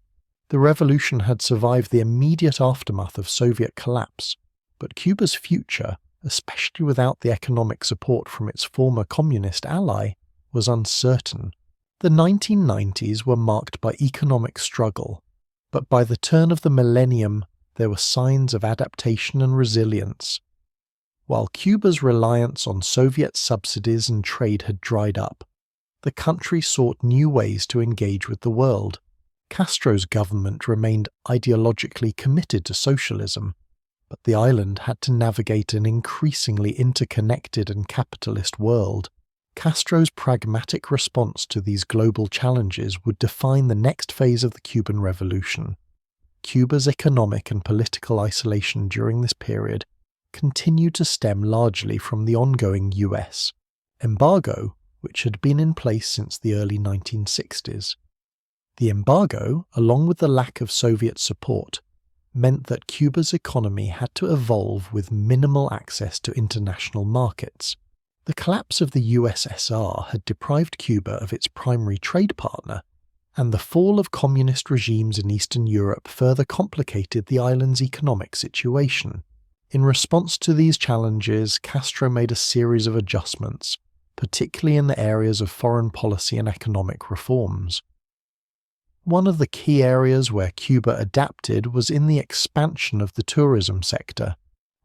The revolution had survived the immediate aftermath of Soviet collapse, but Cuba's future, especially without the economic support from its former communist ally, was uncertain. The 1990s were marked by economic struggle, But by the turn of the millennium, there were signs of adaptation and resilience. While Cuba's reliance on Soviet subsidies and trade had dried up, the country sought new ways to engage with the world. Castro's government remained ideologically committed to socialism, but the island had to navigate an increasingly interconnected and capitalist world. Castro's pragmatic response to these global challenges would define the next phase of the Cuban Revolution. Cuba's economic and political isolation during this period continued to stem largely from the ongoing US embargo, which had been in place since the early 1960s. The embargo, along with the lack of Soviet support, meant that Cuba's economy had to evolve with minimal access to international markets. The collapse of the USSR had deprived Cuba of its primary trade partner, and the fall of communist regimes in Eastern Europe further complicated the island's economic situation. In response to these challenges, Castro made a series of adjustments, particularly in the areas of foreign policy and economic reforms. One of the key areas where Cuba adapted was in the expansion of the tourism sector.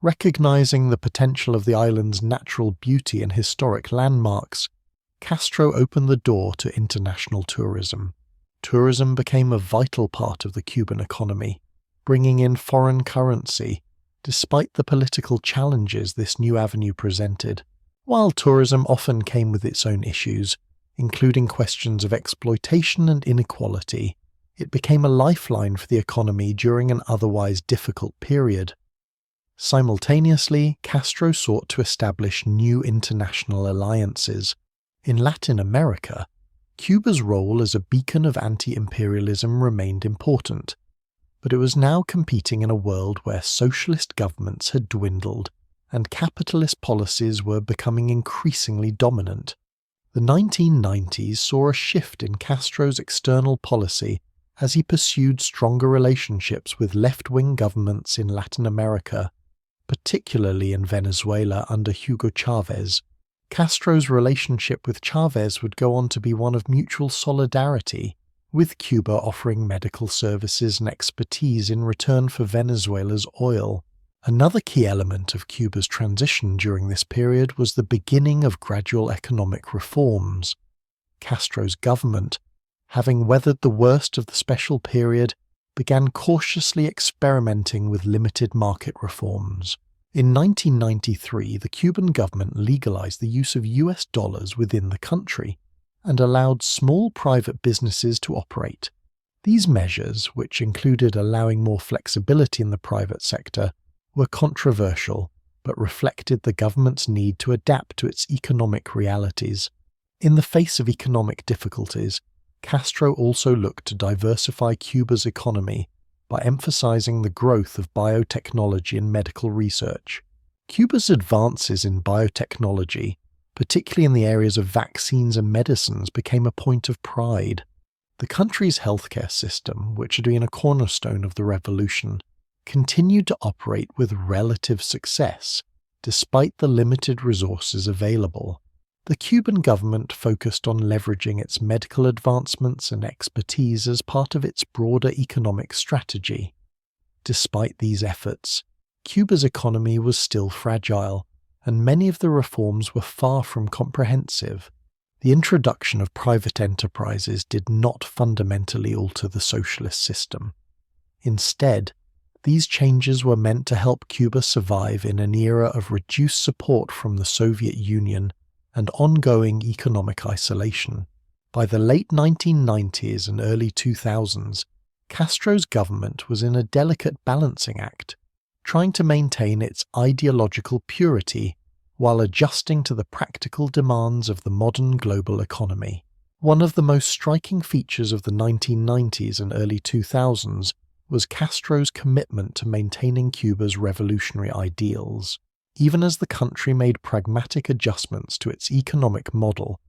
Recognizing the potential of the island's natural beauty and historic landmarks, Castro opened the door to international tourism. Tourism became a vital part of the Cuban economy, bringing in foreign currency, despite the political challenges this new avenue presented. While tourism often came with its own issues, including questions of exploitation and inequality, it became a lifeline for the economy during an otherwise difficult period. Simultaneously, Castro sought to establish new international alliances. In Latin America, Cuba's role as a beacon of anti-imperialism remained important, but it was now competing in a world where socialist governments had dwindled and capitalist policies were becoming increasingly dominant. The 1990s saw a shift in Castro's external policy as he pursued stronger relationships with left-wing governments in Latin America, particularly in Venezuela under Hugo Chavez. Castro's relationship with Chavez would go on to be one of mutual solidarity, with Cuba offering medical services and expertise in return for Venezuela's oil. Another key element of Cuba's transition during this period was the beginning of gradual economic reforms. Castro's government, having weathered the worst of the special period, began cautiously experimenting with limited market reforms. In 1993, the Cuban government legalized the use of US dollars within the country and allowed small private businesses to operate. These measures, which included allowing more flexibility in the private sector, were controversial but reflected the government's need to adapt to its economic realities. In the face of economic difficulties, Castro also looked to diversify Cuba's economy by emphasizing the growth of biotechnology and medical research. Cuba's advances in biotechnology, particularly in the areas of vaccines and medicines, became a point of pride. The country's healthcare system, which had been a cornerstone of the revolution, continued to operate with relative success, despite the limited resources available. The Cuban government focused on leveraging its medical advancements and expertise as part of its broader economic strategy. Despite these efforts, Cuba's economy was still fragile, and many of the reforms were far from comprehensive. The introduction of private enterprises did not fundamentally alter the socialist system. Instead, these changes were meant to help Cuba survive in an era of reduced support from the Soviet Union and ongoing economic isolation. By the late 1990s and early 2000s, Castro's government was in a delicate balancing act, trying to maintain its ideological purity while adjusting to the practical demands of the modern global economy. One of the most striking features of the 1990s and early 2000s was Castro's commitment to maintaining Cuba's revolutionary ideals. Even as the country made pragmatic adjustments to its economic model,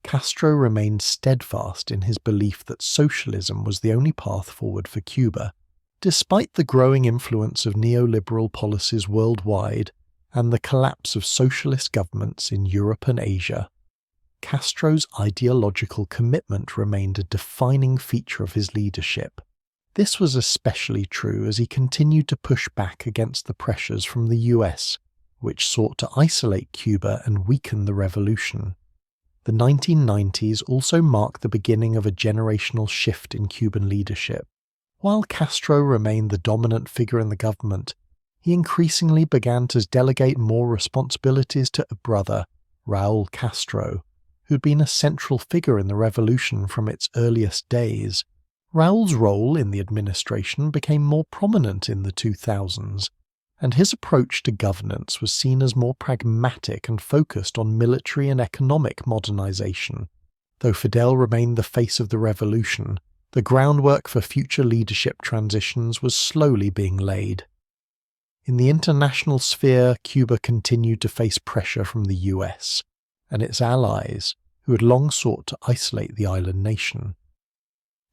Castro remained steadfast in his belief that socialism was the only path forward for Cuba. Despite the growing influence of neoliberal policies worldwide and the collapse of socialist governments in Europe and Asia, Castro's ideological commitment remained a defining feature of his leadership. This was especially true as he continued to push back against the pressures from the US, which sought to isolate Cuba and weaken the revolution. The 1990s also marked the beginning of a generational shift in Cuban leadership. While Castro remained the dominant figure in the government, he increasingly began to delegate more responsibilities to a brother, Raúl Castro, who'd been a central figure in the revolution from its earliest days. Raúl's role in the administration became more prominent in the 2000s, and his approach to governance was seen as more pragmatic and focused on military and economic modernization. Though Fidel remained the face of the revolution, the groundwork for future leadership transitions was slowly being laid. In the international sphere, Cuba continued to face pressure from the US and its allies, who had long sought to isolate the island nation.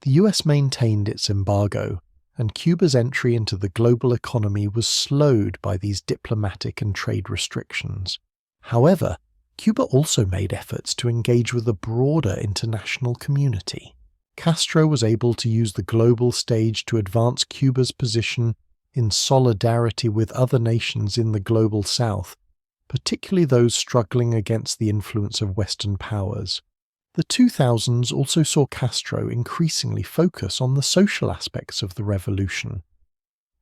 The US maintained its embargo, and Cuba's entry into the global economy was slowed by these diplomatic and trade restrictions. However, Cuba also made efforts to engage with a broader international community. Castro was able to use the global stage to advance Cuba's position in solidarity with other nations in the global south, particularly those struggling against the influence of Western powers. The 2000s also saw Castro increasingly focus on the social aspects of the revolution.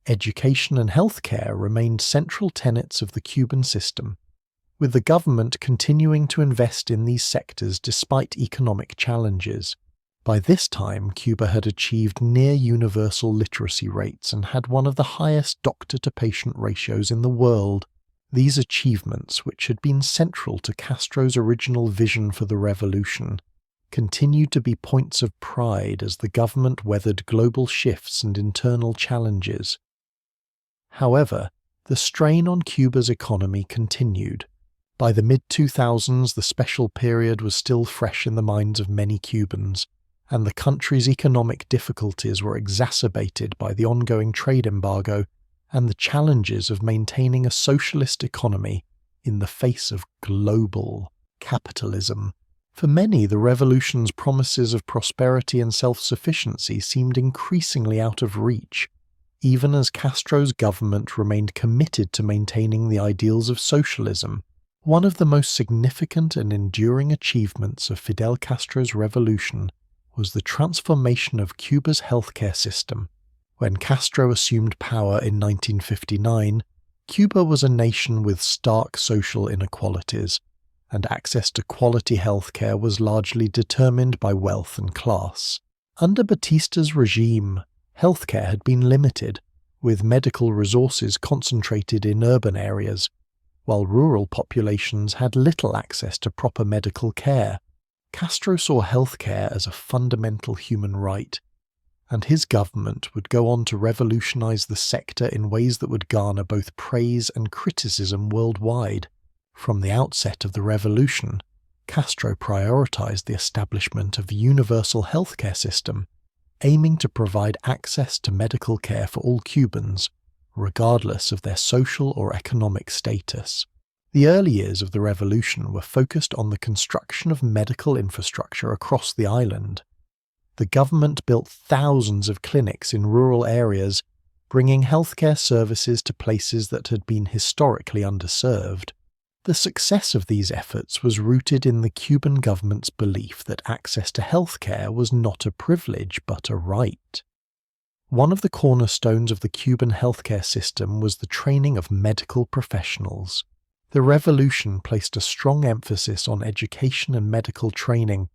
Education and healthcare remained central tenets of the Cuban system, with the government continuing to invest in these sectors despite economic challenges. By this time, Cuba had achieved near-universal literacy rates and had one of the highest doctor-to-patient ratios in the world. These achievements, which had been central to Castro's original vision for the revolution, continued to be points of pride as the government weathered global shifts and internal challenges. However, the strain on Cuba's economy continued. By the mid-2000s, the special period was still fresh in the minds of many Cubans, and the country's economic difficulties were exacerbated by the ongoing trade embargo and the challenges of maintaining a socialist economy in the face of global capitalism. For many, the revolution's promises of prosperity and self-sufficiency seemed increasingly out of reach, even as Castro's government remained committed to maintaining the ideals of socialism. One of the most significant and enduring achievements of Fidel Castro's revolution was the transformation of Cuba's healthcare system. When Castro assumed power in 1959, Cuba was a nation with stark social inequalities, and access to quality healthcare was largely determined by wealth and class. Under Batista's regime, healthcare had been limited, with medical resources concentrated in urban areas, while rural populations had little access to proper medical care. Castro saw healthcare as a fundamental human right, and his government would go on to revolutionize the sector in ways that would garner both praise and criticism worldwide. From the outset of the revolution, Castro prioritized the establishment of a universal healthcare system, aiming to provide access to medical care for all Cubans, regardless of their social or economic status. The early years of the revolution were focused on the construction of medical infrastructure across the island. The government built thousands of clinics in rural areas, bringing healthcare services to places that had been historically underserved. The success of these efforts was rooted in the Cuban government's belief that access to healthcare was not a privilege but a right. One of the cornerstones of the Cuban healthcare system was the training of medical professionals. The revolution placed a strong emphasis on education and medical training,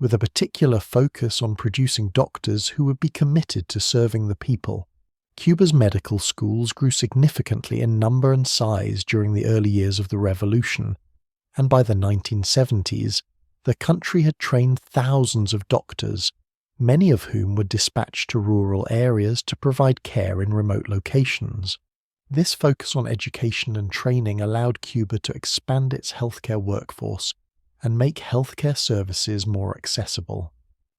with a particular focus on producing doctors who would be committed to serving the people. Cuba's medical schools grew significantly in number and size during the early years of the revolution, and by the 1970s, the country had trained thousands of doctors, many of whom were dispatched to rural areas to provide care in remote locations. This focus on education and training allowed Cuba to expand its healthcare workforce and make healthcare services more accessible.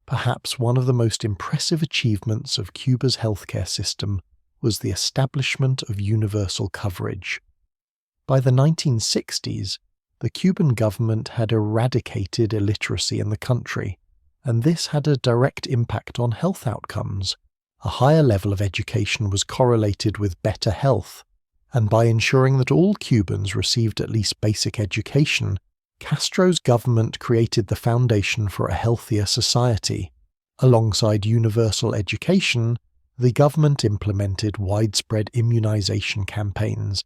Perhaps one of the most impressive achievements of Cuba's healthcare system was the establishment of universal coverage. By the 1960s, the Cuban government had eradicated illiteracy in the country, and this had a direct impact on health outcomes. A higher level of education was correlated with better health, and by ensuring that all Cubans received at least basic education, Castro's government created the foundation for a healthier society. Alongside universal education, the government implemented widespread immunization campaigns,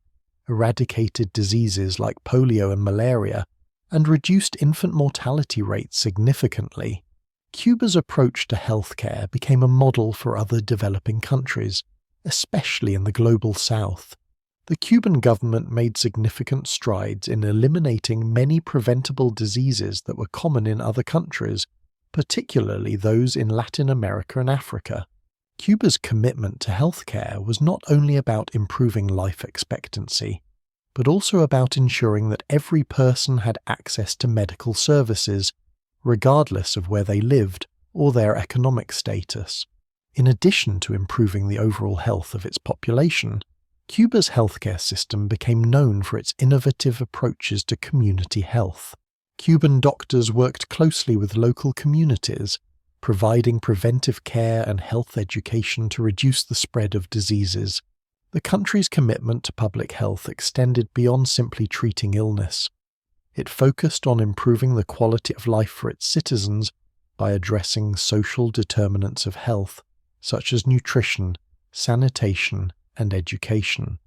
eradicated diseases like polio and malaria, and reduced infant mortality rates significantly. Cuba's approach to healthcare became a model for other developing countries, especially in the global south. The Cuban government made significant strides in eliminating many preventable diseases that were common in other countries, particularly those in Latin America and Africa. Cuba's commitment to healthcare was not only about improving life expectancy, but also about ensuring that every person had access to medical services, regardless of where they lived or their economic status. In addition to improving the overall health of its population, Cuba's healthcare system became known for its innovative approaches to community health. Cuban doctors worked closely with local communities, providing preventive care and health education to reduce the spread of diseases. The country's commitment to public health extended beyond simply treating illness. It focused on improving the quality of life for its citizens by addressing social determinants of health, such as nutrition, sanitation, and education.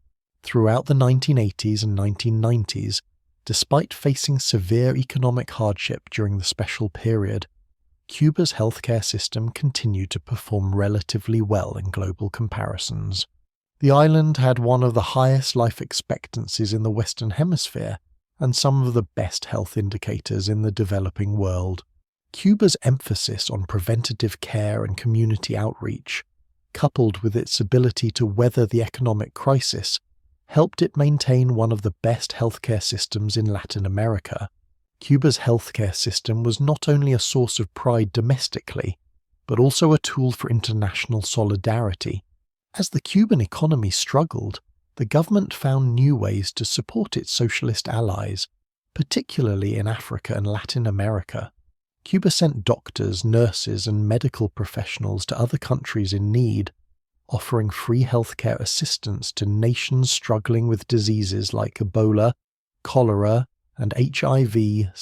Throughout the 1980s and 1990s, despite facing severe economic hardship during the special period, Cuba's healthcare system continued to perform relatively well in global comparisons. The island had one of the highest life expectancies in the Western Hemisphere and some of the best health indicators in the developing world. Cuba's emphasis on preventative care and community outreach, coupled with its ability to weather the economic crisis, helped it maintain one of the best healthcare systems in Latin America. Cuba's healthcare system was not only a source of pride domestically, but also a tool for international solidarity. As the Cuban economy struggled, the government found new ways to support its socialist allies, particularly in Africa and Latin America. Cuba sent doctors, nurses, and medical professionals to other countries in need, offering free healthcare assistance to nations struggling with diseases like Ebola, cholera, and HIV/AIDS.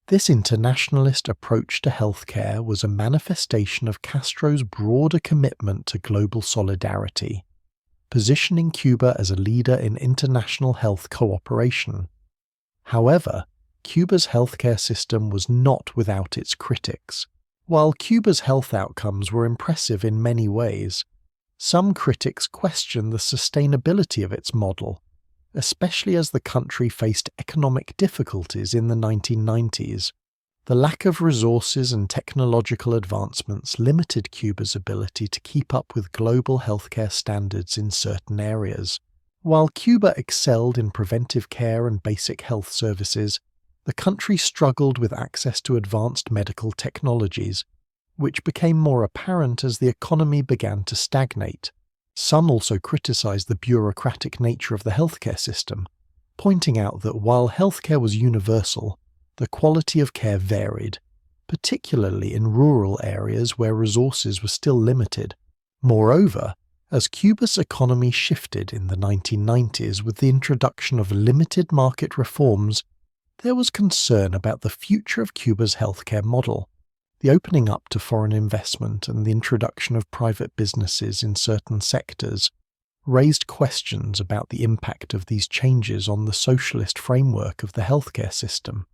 This internationalist approach to healthcare was a manifestation of Castro's broader commitment to global solidarity, positioning Cuba as a leader in international health cooperation. However, Cuba's healthcare system was not without its critics. While Cuba's health outcomes were impressive in many ways, some critics questioned the sustainability of its model, especially as the country faced economic difficulties in the 1990s. The lack of resources and technological advancements limited Cuba's ability to keep up with global healthcare standards in certain areas. While Cuba excelled in preventive care and basic health services, the country struggled with access to advanced medical technologies, which became more apparent as the economy began to stagnate. Some also criticized the bureaucratic nature of the healthcare system, pointing out that while healthcare was universal, the quality of care varied, particularly in rural areas where resources were still limited. Moreover, as Cuba's economy shifted in the 1990s with the introduction of limited market reforms, there was concern about the future of Cuba's healthcare model. The opening up to foreign investment and the introduction of private businesses in certain sectors raised questions about the impact of these changes on the socialist framework of the healthcare system.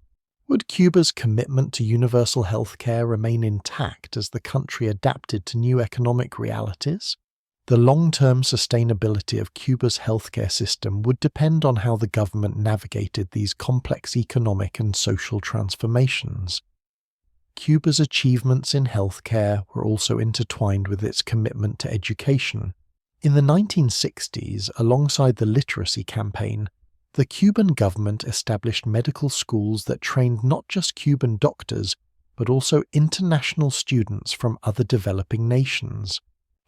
Would Cuba's commitment to universal healthcare remain intact as the country adapted to new economic realities? The long-term sustainability of Cuba's healthcare system would depend on how the government navigated these complex economic and social transformations. Cuba's achievements in healthcare were also intertwined with its commitment to education. In the 1960s, alongside the literacy campaign, the Cuban government established medical schools that trained not just Cuban doctors, but also international students from other developing nations.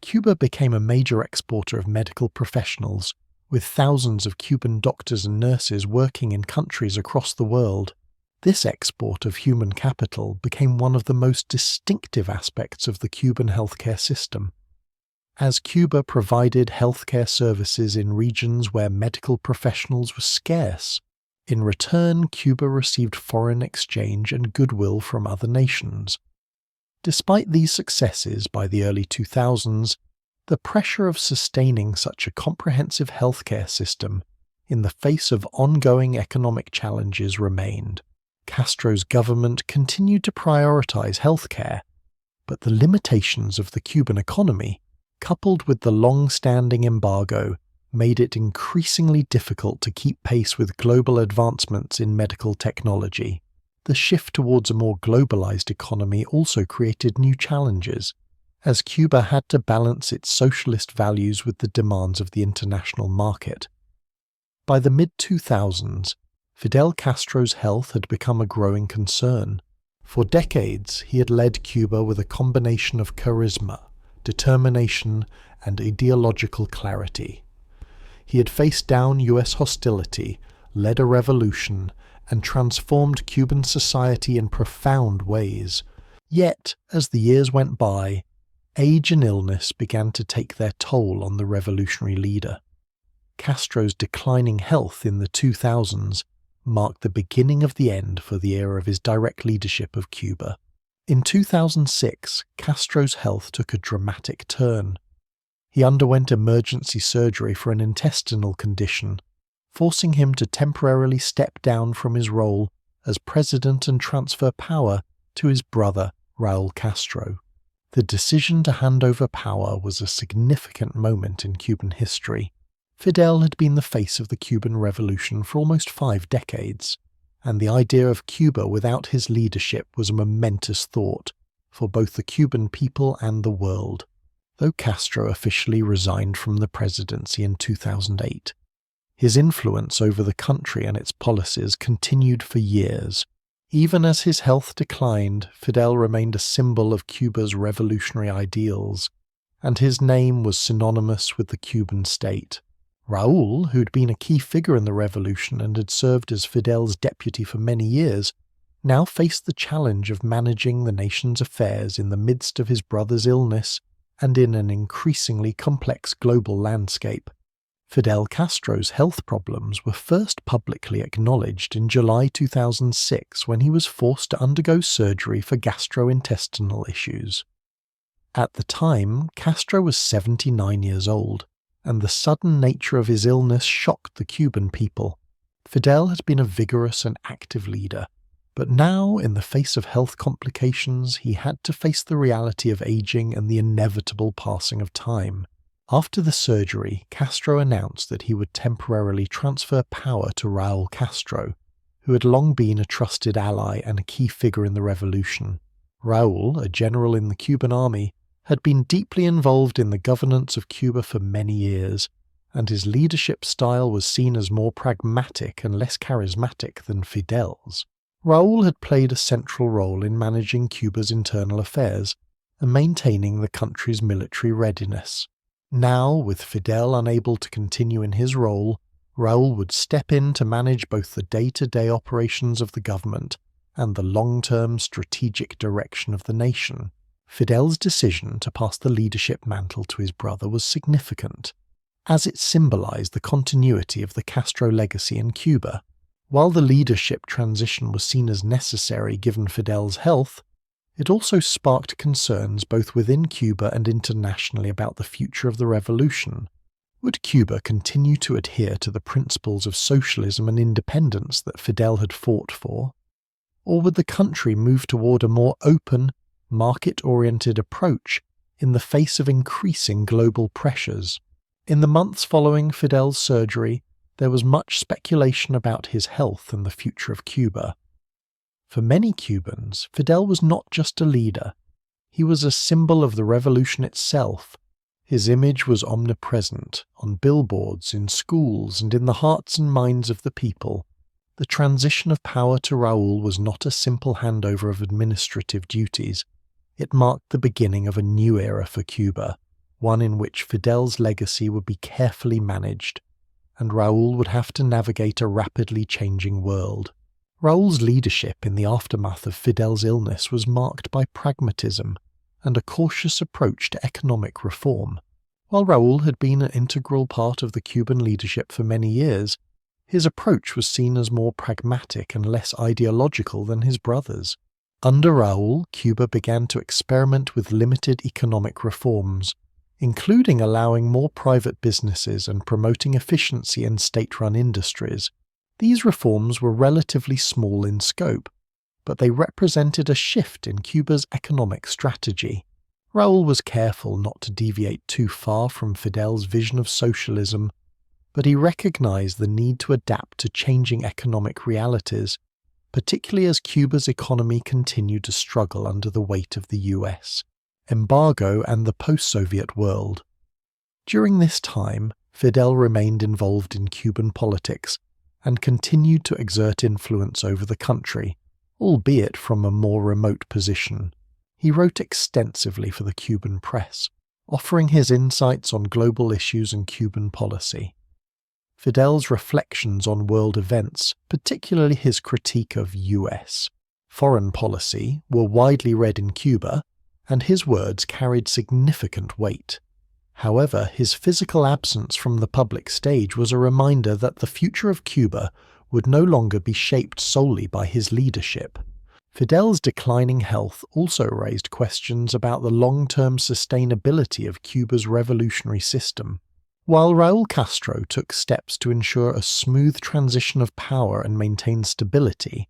Cuba became a major exporter of medical professionals, with thousands of Cuban doctors and nurses working in countries across the world. This export of human capital became one of the most distinctive aspects of the Cuban healthcare system. As Cuba provided healthcare services in regions where medical professionals were scarce, in return Cuba received foreign exchange and goodwill from other nations. Despite these successes by the early 2000s, the pressure of sustaining such a comprehensive healthcare system in the face of ongoing economic challenges remained. Castro's government continued to prioritize healthcare, but the limitations of the Cuban economy, coupled with the long-standing embargo, made it increasingly difficult to keep pace with global advancements in medical technology. The shift towards a more globalized economy also created new challenges, as Cuba had to balance its socialist values with the demands of the international market. By the mid-2000s, Fidel Castro's health had become a growing concern. For decades, he had led Cuba with a combination of charisma, determination, and ideological clarity. He had faced down U.S. hostility, led a revolution, and transformed Cuban society in profound ways. Yet, as the years went by, age and illness began to take their toll on the revolutionary leader. Castro's declining health in the 2000s marked the beginning of the end for the era of his direct leadership of Cuba. In 2006, Castro's health took a dramatic turn. He underwent emergency surgery for an intestinal condition, forcing him to temporarily step down from his role as president and transfer power to his brother, Raúl Castro. The decision to hand over power was a significant moment in Cuban history. Fidel had been the face of the Cuban Revolution for almost 5 decades, and the idea of Cuba without his leadership was a momentous thought for both the Cuban people and the world. Though Castro officially resigned from the presidency in 2008, his influence over the country and its policies continued for years. Even as his health declined, Fidel remained a symbol of Cuba's revolutionary ideals, and his name was synonymous with the Cuban state. Raúl, who'd been a key figure in the revolution and had served as Fidel's deputy for many years, now faced the challenge of managing the nation's affairs in the midst of his brother's illness and in an increasingly complex global landscape. Fidel Castro's health problems were first publicly acknowledged in July 2006 when he was forced to undergo surgery for gastrointestinal issues. At the time, Castro was 79 years old, and the sudden nature of his illness shocked the Cuban people. Fidel had been a vigorous and active leader, but now, in the face of health complications, he had to face the reality of aging and the inevitable passing of time. After the surgery, Castro announced that he would temporarily transfer power to Raúl Castro, who had long been a trusted ally and a key figure in the revolution. Raúl, a general in the Cuban army, had been deeply involved in the governance of Cuba for many years, and his leadership style was seen as more pragmatic and less charismatic than Fidel's. Raúl had played a central role in managing Cuba's internal affairs and maintaining the country's military readiness. Now, with Fidel unable to continue in his role, Raúl would step in to manage both the day-to-day operations of the government and the long-term strategic direction of the nation. Fidel's decision to pass the leadership mantle to his brother was significant, as it symbolized the continuity of the Castro legacy in Cuba. While the leadership transition was seen as necessary given Fidel's health, it also sparked concerns both within Cuba and internationally about the future of the revolution. Would Cuba continue to adhere to the principles of socialism and independence that Fidel had fought for? Or would the country move toward a more open, market-oriented approach in the face of increasing global pressures? In the months following Fidel's surgery, there was much speculation about his health and the future of Cuba. For many Cubans, Fidel was not just a leader. He was a symbol of the revolution itself. His image was omnipresent, on billboards, in schools, and in the hearts and minds of the people. The transition of power to Raúl was not a simple handover of administrative duties. It marked the beginning of a new era for Cuba, one in which Fidel's legacy would be carefully managed, and Raúl would have to navigate a rapidly changing world. Raúl's leadership in the aftermath of Fidel's illness was marked by pragmatism and a cautious approach to economic reform. While Raúl had been an integral part of the Cuban leadership for many years, his approach was seen as more pragmatic and less ideological than his brother's. Under Raúl, Cuba began to experiment with limited economic reforms, including allowing more private businesses and promoting efficiency in state-run industries. These reforms were relatively small in scope, but they represented a shift in Cuba's economic strategy. Raúl was careful not to deviate too far from Fidel's vision of socialism, but he recognized the need to adapt to changing economic realities, particularly as Cuba's economy continued to struggle under the weight of the US, embargo, and the post-Soviet world. During this time, Fidel remained involved in Cuban politics and continued to exert influence over the country, albeit from a more remote position. He wrote extensively for the Cuban press, offering his insights on global issues and Cuban policy. Fidel's reflections on world events, particularly his critique of US foreign policy, were widely read in Cuba, and his words carried significant weight. However, his physical absence from the public stage was a reminder that the future of Cuba would no longer be shaped solely by his leadership. Fidel's declining health also raised questions about the long-term sustainability of Cuba's revolutionary system. While Raúl Castro took steps to ensure a smooth transition of power and maintain stability,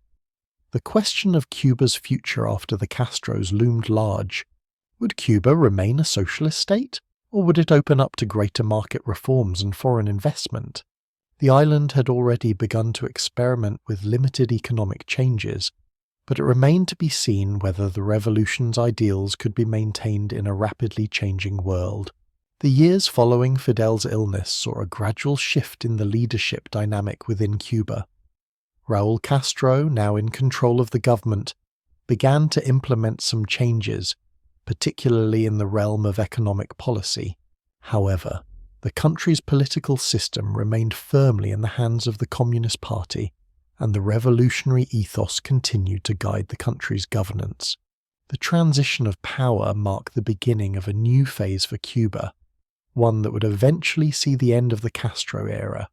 the question of Cuba's future after the Castros loomed large. Would Cuba remain a socialist state, or would it open up to greater market reforms and foreign investment? The island had already begun to experiment with limited economic changes, but it remained to be seen whether the revolution's ideals could be maintained in a rapidly changing world. The years following Fidel's illness saw a gradual shift in the leadership dynamic within Cuba. Raúl Castro, now in control of the government, began to implement some changes, particularly in the realm of economic policy. However, the country's political system remained firmly in the hands of the Communist Party, and the revolutionary ethos continued to guide the country's governance. The transition of power marked the beginning of a new phase for Cuba, one that would eventually see the end of the Castro era,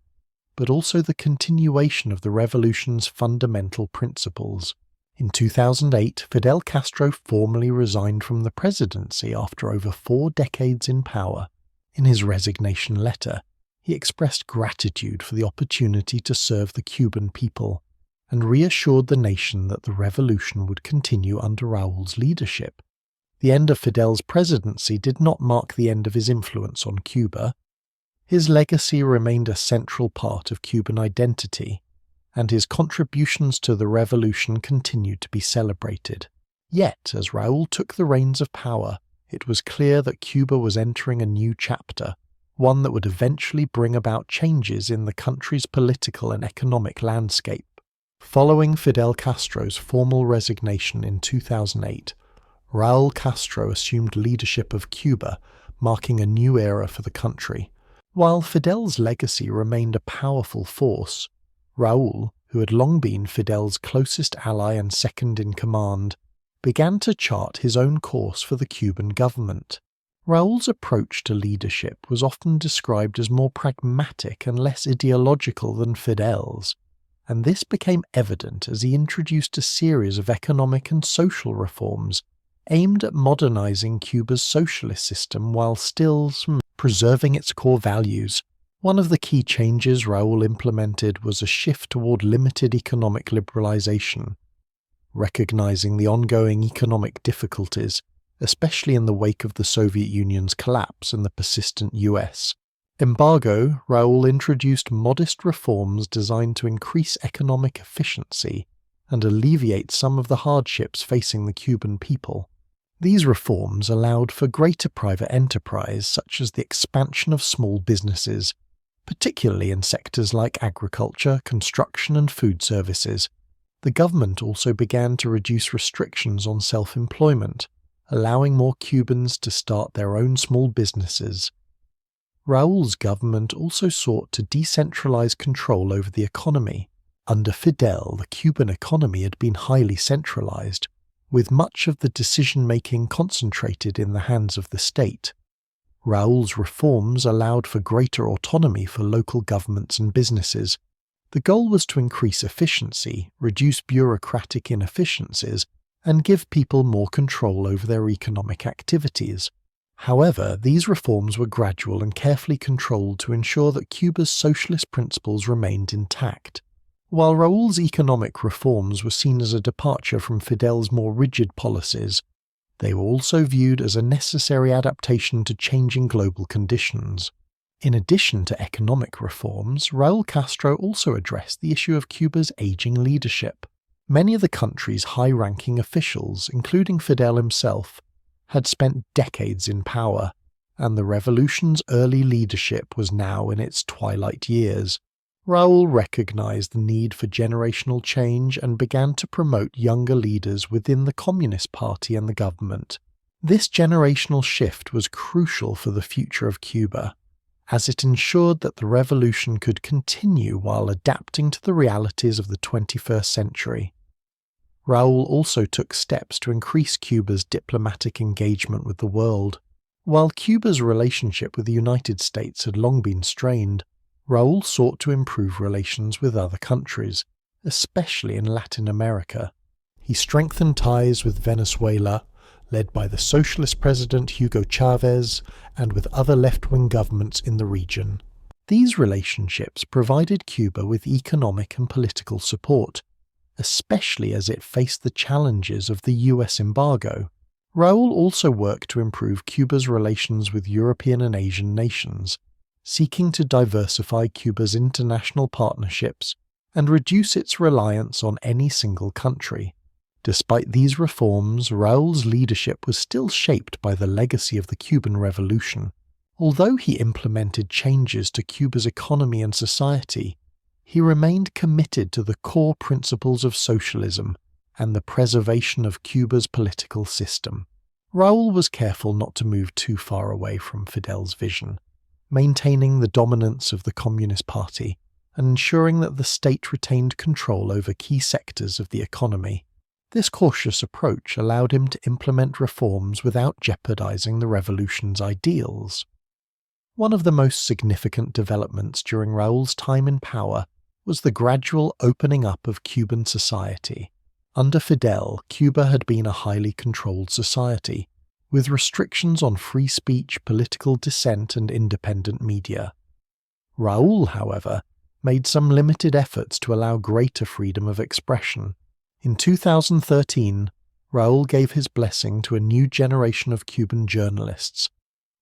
but also the continuation of the revolution's fundamental principles. In 2008, Fidel Castro formally resigned from the presidency after over 4 decades in power. In his resignation letter, he expressed gratitude for the opportunity to serve the Cuban people and reassured the nation that the revolution would continue under Raúl's leadership. The end of Fidel's presidency did not mark the end of his influence on Cuba. His legacy remained a central part of Cuban identity, and his contributions to the revolution continued to be celebrated. Yet, as Raúl took the reins of power, it was clear that Cuba was entering a new chapter, one that would eventually bring about changes in the country's political and economic landscape. Following Fidel Castro's formal resignation in 2008, Raúl Castro assumed leadership of Cuba, marking a new era for the country. While Fidel's legacy remained a powerful force, Raúl, who had long been Fidel's closest ally and second-in-command, began to chart his own course for the Cuban government. Raúl's approach to leadership was often described as more pragmatic and less ideological than Fidel's, and this became evident as he introduced a series of economic and social reforms aimed at modernizing Cuba's socialist system while still preserving its core values. One of the key changes Raúl implemented was a shift toward limited economic liberalization, recognizing the ongoing economic difficulties, especially in the wake of the Soviet Union's collapse and the persistent US. Embargo, Raúl introduced modest reforms designed to increase economic efficiency and alleviate some of the hardships facing the Cuban people. These reforms allowed for greater private enterprise, such as the expansion of small businesses, particularly in sectors like agriculture, construction, and food services. The government also began to reduce restrictions on self-employment, allowing more Cubans to start their own small businesses. Raúl's government also sought to decentralize control over the economy. Under Fidel, the Cuban economy had been highly centralized, with much of the decision-making concentrated in the hands of the state. Raúl's reforms allowed for greater autonomy for local governments and businesses. The goal was to increase efficiency, reduce bureaucratic inefficiencies, and give people more control over their economic activities. However, these reforms were gradual and carefully controlled to ensure that Cuba's socialist principles remained intact. While Raúl's economic reforms were seen as a departure from Fidel's more rigid policies, they were also viewed as a necessary adaptation to changing global conditions. In addition to economic reforms, Raúl Castro also addressed the issue of Cuba's aging leadership. Many of the country's high-ranking officials, including Fidel himself, had spent decades in power, and the revolution's early leadership was now in its twilight years. Raúl recognized the need for generational change and began to promote younger leaders within the Communist Party and the government. This generational shift was crucial for the future of Cuba, as it ensured that the revolution could continue while adapting to the realities of the 21st century. Raúl also took steps to increase Cuba's diplomatic engagement with the world. While Cuba's relationship with the United States had long been strained, Raúl sought to improve relations with other countries, especially in Latin America. He strengthened ties with Venezuela, led by the socialist president Hugo Chavez, and with other left-wing governments in the region. These relationships provided Cuba with economic and political support, especially as it faced the challenges of the US embargo. Raúl also worked to improve Cuba's relations with European and Asian nations, seeking to diversify Cuba's international partnerships and reduce its reliance on any single country. Despite these reforms, Raúl's leadership was still shaped by the legacy of the Cuban Revolution. Although he implemented changes to Cuba's economy and society, he remained committed to the core principles of socialism and the preservation of Cuba's political system. Raúl was careful not to move too far away from Fidel's vision, maintaining the dominance of the Communist Party and ensuring that the state retained control over key sectors of the economy. This cautious approach allowed him to implement reforms without jeopardizing the revolution's ideals. One of the most significant developments during Raúl's time in power was the gradual opening up of Cuban society. Under Fidel, Cuba had been a highly controlled society, with restrictions on free speech, political dissent, and independent media. Raúl, however, made some limited efforts to allow greater freedom of expression. In 2013, Raúl gave his blessing to a new generation of Cuban journalists,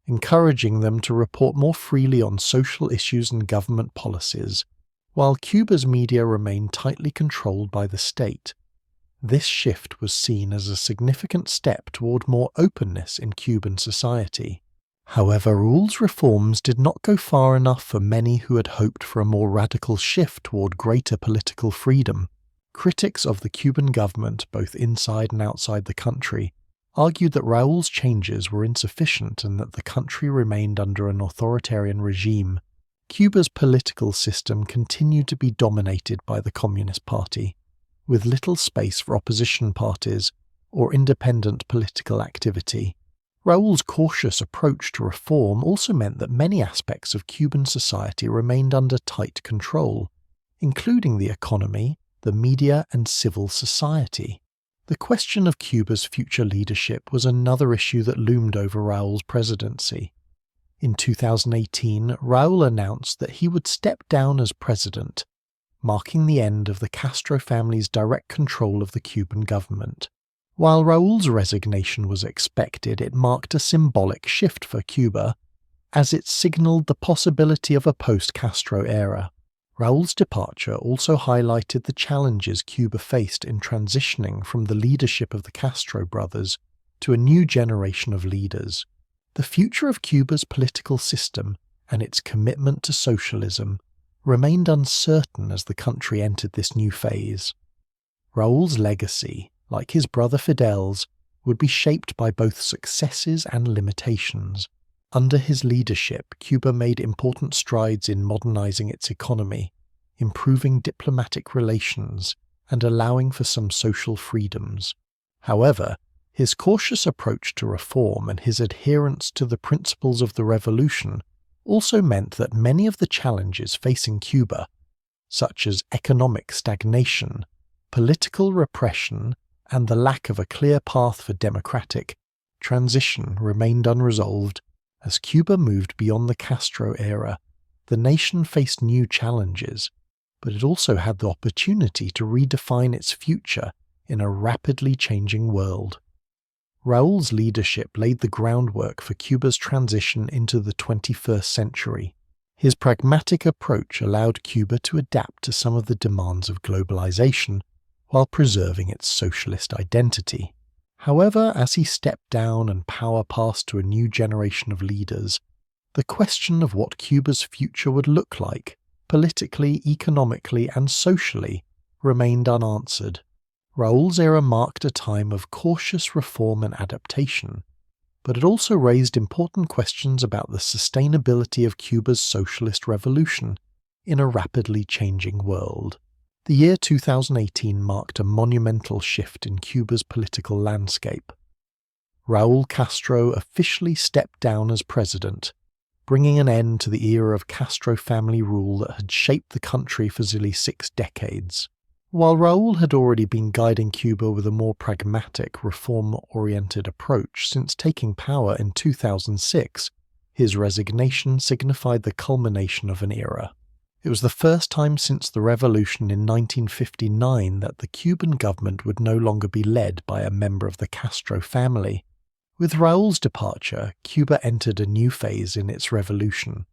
encouraging them to report more freely on social issues and government policies, while Cuba's media remained tightly controlled by the state. This shift was seen as a significant step toward more openness in Cuban society. However, Raúl's reforms did not go far enough for many who had hoped for a more radical shift toward greater political freedom. Critics of the Cuban government, both inside and outside the country, argued that Raúl's changes were insufficient and that the country remained under an authoritarian regime. Cuba's political system continued to be dominated by the Communist Party, with little space for opposition parties or independent political activity. Raúl's cautious approach to reform also meant that many aspects of Cuban society remained under tight control, including the economy, the media, and civil society. The question of Cuba's future leadership was another issue that loomed over Raúl's presidency. In 2018, Raúl announced that he would step down as president, marking the end of the Castro family's direct control of the Cuban government. While Raúl's resignation was expected, it marked a symbolic shift for Cuba, as it signaled the possibility of a post-Castro era. Raúl's departure also highlighted the challenges Cuba faced in transitioning from the leadership of the Castro brothers to a new generation of leaders. The future of Cuba's political system and its commitment to socialism remained uncertain as the country entered this new phase. Raúl's legacy, like his brother Fidel's, would be shaped by both successes and limitations. Under his leadership, Cuba made important strides in modernizing its economy, improving diplomatic relations and allowing for some social freedoms. However, his cautious approach to reform and his adherence to the principles of the revolution also meant that many of the challenges facing Cuba, such as economic stagnation, political repression, and the lack of a clear path for democratic transition, remained unresolved. As Cuba moved beyond the Castro era, the nation faced new challenges, but it also had the opportunity to redefine its future in a rapidly changing world. Raúl's leadership laid the groundwork for Cuba's transition into the 21st century. His pragmatic approach allowed Cuba to adapt to some of the demands of globalization while preserving its socialist identity. However, as he stepped down and power passed to a new generation of leaders, the question of what Cuba's future would look like, politically, economically, and socially, remained unanswered. Raúl's era marked a time of cautious reform and adaptation, but it also raised important questions about the sustainability of Cuba's socialist revolution in a rapidly changing world. The year 2018 marked a monumental shift in Cuba's political landscape. Raúl Castro officially stepped down as president, bringing an end to the era of Castro family rule that had shaped the country for nearly 6 decades. While Raúl had already been guiding Cuba with a more pragmatic, reform-oriented approach since taking power in 2006, his resignation signified the culmination of an era. It was the first time since the revolution in 1959 that the Cuban government would no longer be led by a member of the Castro family. With Raúl's departure, Cuba entered a new phase in its revolution,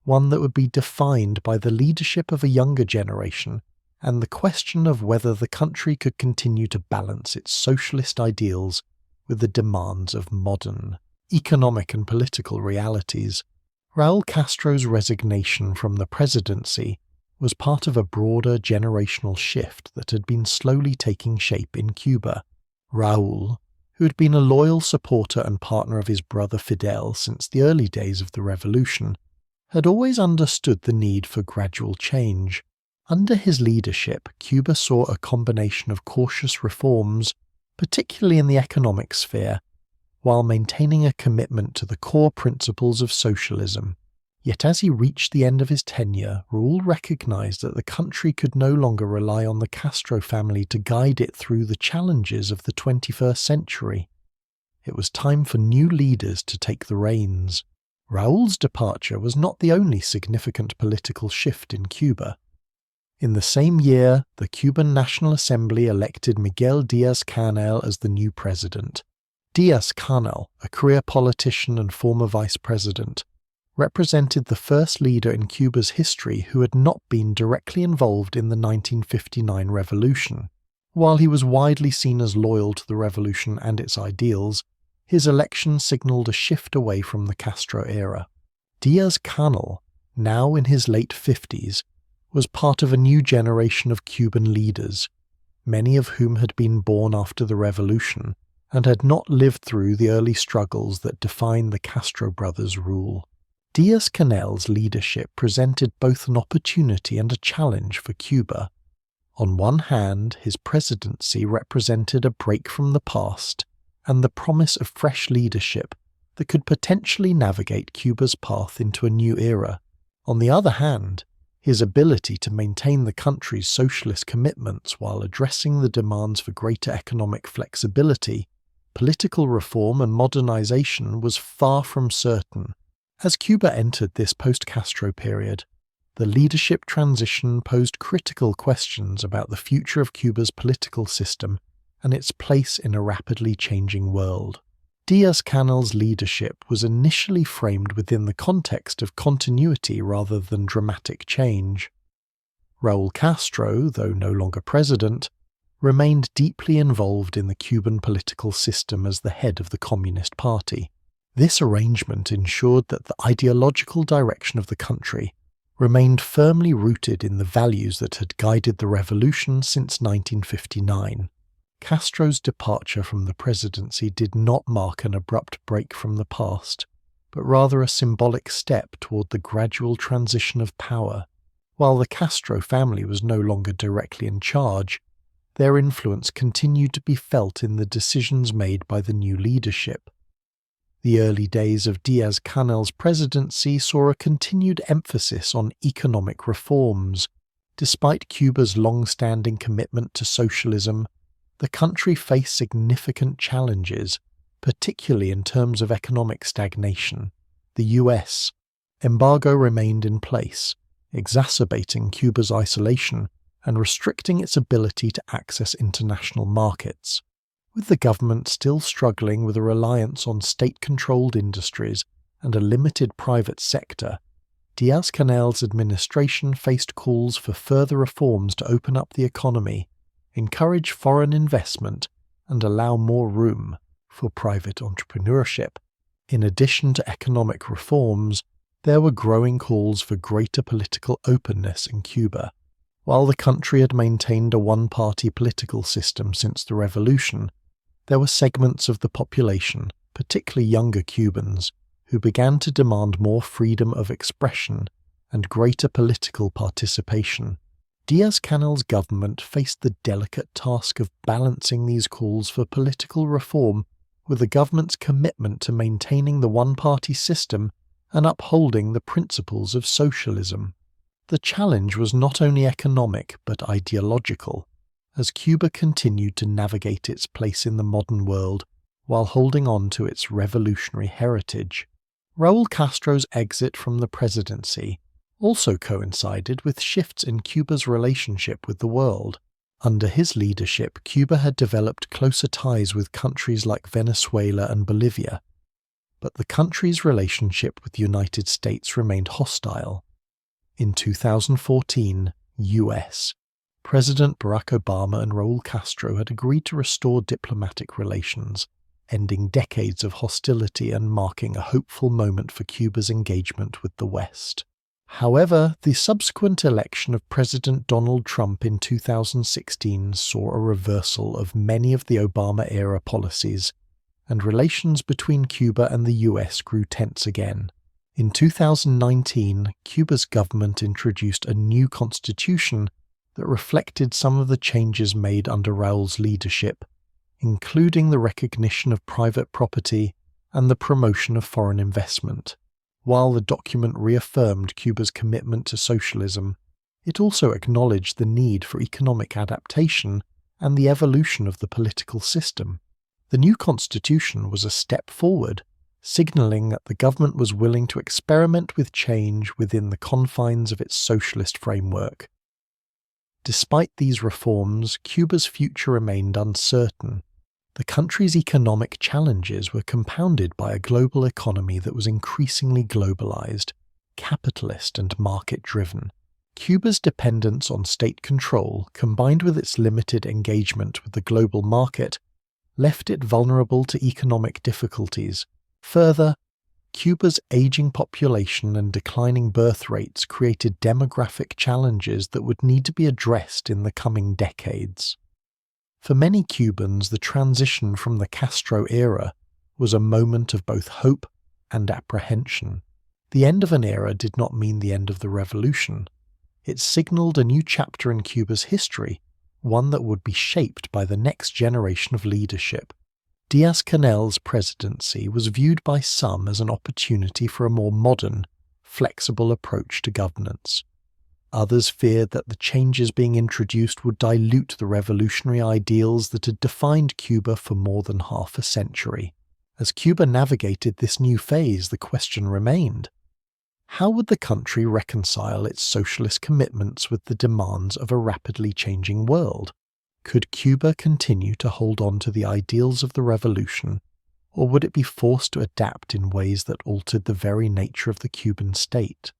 one that would be defined by the leadership of a younger generation and the question of whether the country could continue to balance its socialist ideals with the demands of modern economic and political realities. Raúl Castro's resignation from the presidency was part of a broader generational shift that had been slowly taking shape in Cuba. Raúl, who had been a loyal supporter and partner of his brother Fidel since the early days of the revolution, had always understood the need for gradual change. Under his leadership, Cuba saw a combination of cautious reforms, particularly in the economic sphere, while maintaining a commitment to the core principles of socialism. Yet as he reached the end of his tenure, Raúl recognized that the country could no longer rely on the Castro family to guide it through the challenges of the 21st century. It was time for new leaders to take the reins. Raúl's departure was not the only significant political shift in Cuba. In the same year, the Cuban National Assembly elected Miguel Díaz-Canel as the new president. Díaz-Canel, a career politician and former vice president, represented the first leader in Cuba's history who had not been directly involved in the 1959 revolution. While he was widely seen as loyal to the revolution and its ideals, his election signaled a shift away from the Castro era. Díaz-Canel, now in his late 50s, was part of a new generation of Cuban leaders, many of whom had been born after the revolution and had not lived through the early struggles that defined the Castro brothers' rule. Díaz-Canel's leadership presented both an opportunity and a challenge for Cuba. On one hand, his presidency represented a break from the past and the promise of fresh leadership that could potentially navigate Cuba's path into a new era. On the other hand, his ability to maintain the country's socialist commitments while addressing the demands for greater economic flexibility, political reform and modernization was far from certain. As Cuba entered this post-Castro period, the leadership transition posed critical questions about the future of Cuba's political system and its place in a rapidly changing world. Díaz-Canel's leadership was initially framed within the context of continuity rather than dramatic change. Raúl Castro, though no longer president, remained deeply involved in the Cuban political system as the head of the Communist Party. This arrangement ensured that the ideological direction of the country remained firmly rooted in the values that had guided the revolution since 1959. Castro's departure from the presidency did not mark an abrupt break from the past, but rather a symbolic step toward the gradual transition of power. While the Castro family was no longer directly in charge, their influence continued to be felt in the decisions made by the new leadership. The early days of Díaz-Canel's presidency saw a continued emphasis on economic reforms. Despite Cuba's long-standing commitment to socialism, the country faced significant challenges, particularly in terms of economic stagnation. The U.S. embargo remained in place, exacerbating Cuba's isolation and restricting its ability to access international markets. With the government still struggling with a reliance on state-controlled industries and a limited private sector, Díaz-Canel's administration faced calls for further reforms to open up the economy, encourage foreign investment, and allow more room for private entrepreneurship. In addition to economic reforms, there were growing calls for greater political openness in Cuba. While the country had maintained a one-party political system since the revolution, there were segments of the population, particularly younger Cubans, who began to demand more freedom of expression and greater political participation. Díaz-Canel's government faced the delicate task of balancing these calls for political reform with the government's commitment to maintaining the one-party system and upholding the principles of socialism. The challenge was not only economic but ideological, as Cuba continued to navigate its place in the modern world while holding on to its revolutionary heritage. Raúl Castro's exit from the presidency also coincided with shifts in Cuba's relationship with the world. Under his leadership, Cuba had developed closer ties with countries like Venezuela and Bolivia, but the country's relationship with the United States remained hostile. In 2014, U.S. President Barack Obama and Raúl Castro had agreed to restore diplomatic relations, ending decades of hostility and marking a hopeful moment for Cuba's engagement with the West. However, the subsequent election of President Donald Trump in 2016 saw a reversal of many of the Obama-era policies, and relations between Cuba and the US grew tense again. In 2019, Cuba's government introduced a new constitution that reflected some of the changes made under Raúl's leadership, including the recognition of private property and the promotion of foreign investment. While the document reaffirmed Cuba's commitment to socialism, it also acknowledged the need for economic adaptation and the evolution of the political system. The new constitution was a step forward, signaling that the government was willing to experiment with change within the confines of its socialist framework. Despite these reforms, Cuba's future remained uncertain. The country's economic challenges were compounded by a global economy that was increasingly globalized, capitalist and market-driven. Cuba's dependence on state control, combined with its limited engagement with the global market, left it vulnerable to economic difficulties. Further, Cuba's aging population and declining birth rates created demographic challenges that would need to be addressed in the coming decades. For many Cubans, the transition from the Castro era was a moment of both hope and apprehension. The end of an era did not mean the end of the revolution. It signaled a new chapter in Cuba's history, one that would be shaped by the next generation of leadership. Díaz-Canel's presidency was viewed by some as an opportunity for a more modern, flexible approach to governance. Others feared that the changes being introduced would dilute the revolutionary ideals that had defined Cuba for more than half a century. As Cuba navigated this new phase, the question remained: how would the country reconcile its socialist commitments with the demands of a rapidly changing world? Could Cuba continue to hold on to the ideals of the revolution, or would it be forced to adapt in ways that altered the very nature of the Cuban state?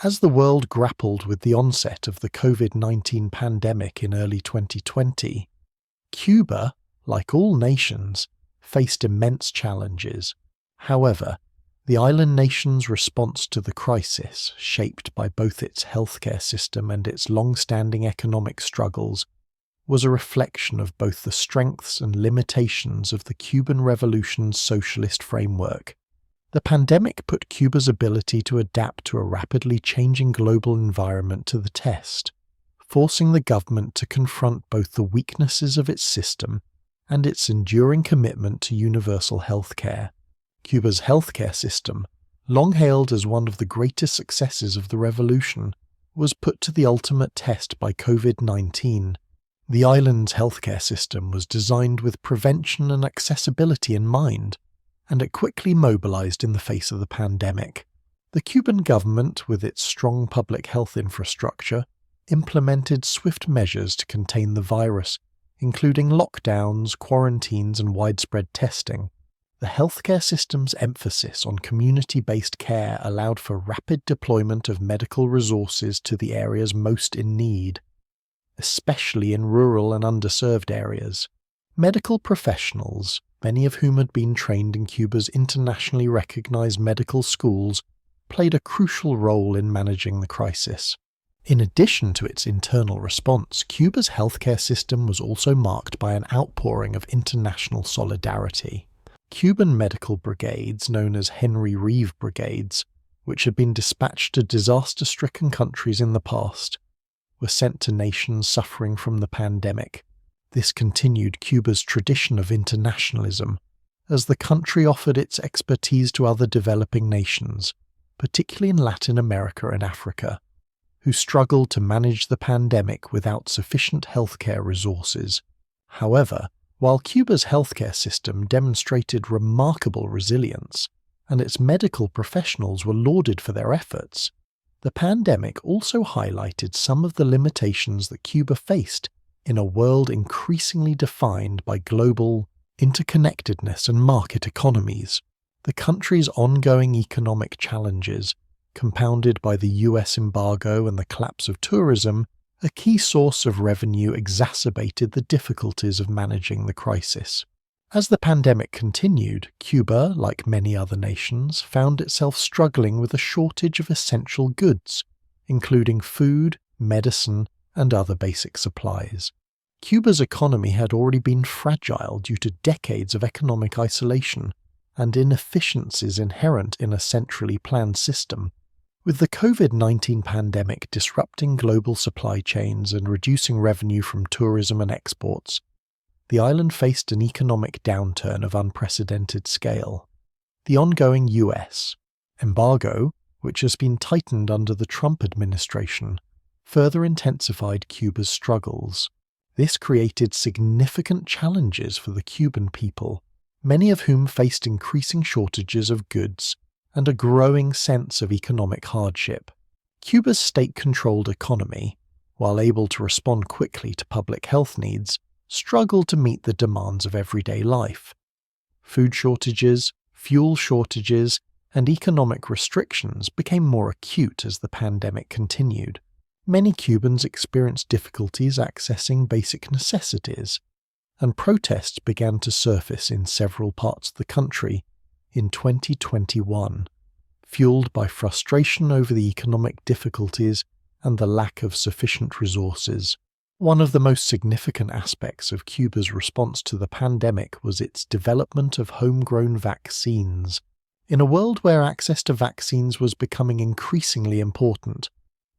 As the world grappled with the onset of the COVID-19 pandemic in early 2020, Cuba, like all nations, faced immense challenges. However, the island nation's response to the crisis, shaped by both its healthcare system and its long-standing economic struggles, was a reflection of both the strengths and limitations of the Cuban Revolution's socialist framework. The pandemic put Cuba's ability to adapt to a rapidly changing global environment to the test, forcing the government to confront both the weaknesses of its system and its enduring commitment to universal healthcare. Cuba's healthcare system, long hailed as one of the greatest successes of the revolution, was put to the ultimate test by COVID-19. The island's healthcare system was designed with prevention and accessibility in mind, and it quickly mobilized in the face of the pandemic. The Cuban government, with its strong public health infrastructure, implemented swift measures to contain the virus, including lockdowns, quarantines, and widespread testing. The healthcare system's emphasis on community-based care allowed for rapid deployment of medical resources to the areas most in need, especially in rural and underserved areas. Medical professionals, many of whom had been trained in Cuba's internationally recognized medical schools, played a crucial role in managing the crisis. In addition to its internal response, Cuba's healthcare system was also marked by an outpouring of international solidarity. Cuban medical brigades, known as Henry Reeve Brigades, which had been dispatched to disaster-stricken countries in the past, were sent to nations suffering from the pandemic. This continued Cuba's tradition of internationalism, as the country offered its expertise to other developing nations, particularly in Latin America and Africa, who struggled to manage the pandemic without sufficient healthcare resources. However, while Cuba's healthcare system demonstrated remarkable resilience, and its medical professionals were lauded for their efforts, the pandemic also highlighted some of the limitations that Cuba faced in a world increasingly defined by global interconnectedness and market economies. The country's ongoing economic challenges, compounded by the US embargo and the collapse of tourism, a key source of revenue, exacerbated the difficulties of managing the crisis. As the pandemic continued, Cuba, like many other nations, found itself struggling with a shortage of essential goods, including food, medicine, and other basic supplies. Cuba's economy had already been fragile due to decades of economic isolation and inefficiencies inherent in a centrally planned system. With the COVID-19 pandemic disrupting global supply chains and reducing revenue from tourism and exports, the island faced an economic downturn of unprecedented scale. The ongoing US embargo, which has been tightened under the Trump administration, further intensified Cuba's struggles. This created significant challenges for the Cuban people, many of whom faced increasing shortages of goods and a growing sense of economic hardship. Cuba's state-controlled economy, while able to respond quickly to public health needs, struggled to meet the demands of everyday life. Food shortages, fuel shortages, and economic restrictions became more acute as the pandemic continued. Many Cubans experienced difficulties accessing basic necessities, and protests began to surface in several parts of the country in 2021, fueled by frustration over the economic difficulties and the lack of sufficient resources. One of the most significant aspects of Cuba's response to the pandemic was its development of homegrown vaccines. In a world where access to vaccines was becoming increasingly important,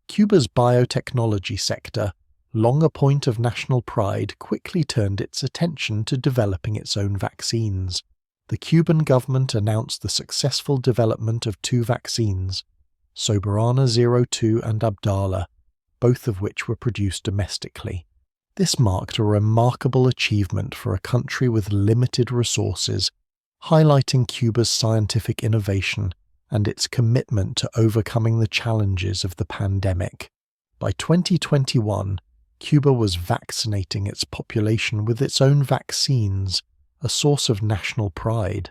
Cuba's biotechnology sector, long a point of national pride, quickly turned its attention to developing its own vaccines. The Cuban government announced the successful development of two vaccines, Soberana 02 and Abdala, both of which were produced domestically. This marked a remarkable achievement for a country with limited resources, highlighting Cuba's scientific innovation and its commitment to overcoming the challenges of the pandemic. By 2021, Cuba was vaccinating its population with its own vaccines, a source of national pride.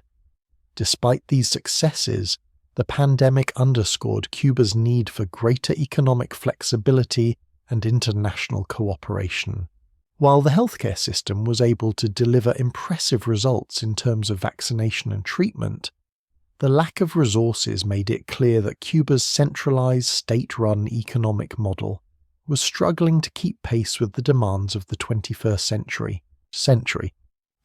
Despite these successes, the pandemic underscored Cuba's need for greater economic flexibility and international cooperation. While the healthcare system was able to deliver impressive results in terms of vaccination and treatment, the lack of resources made it clear that Cuba's centralized, state-run economic model was struggling to keep pace with the demands of the 21st century.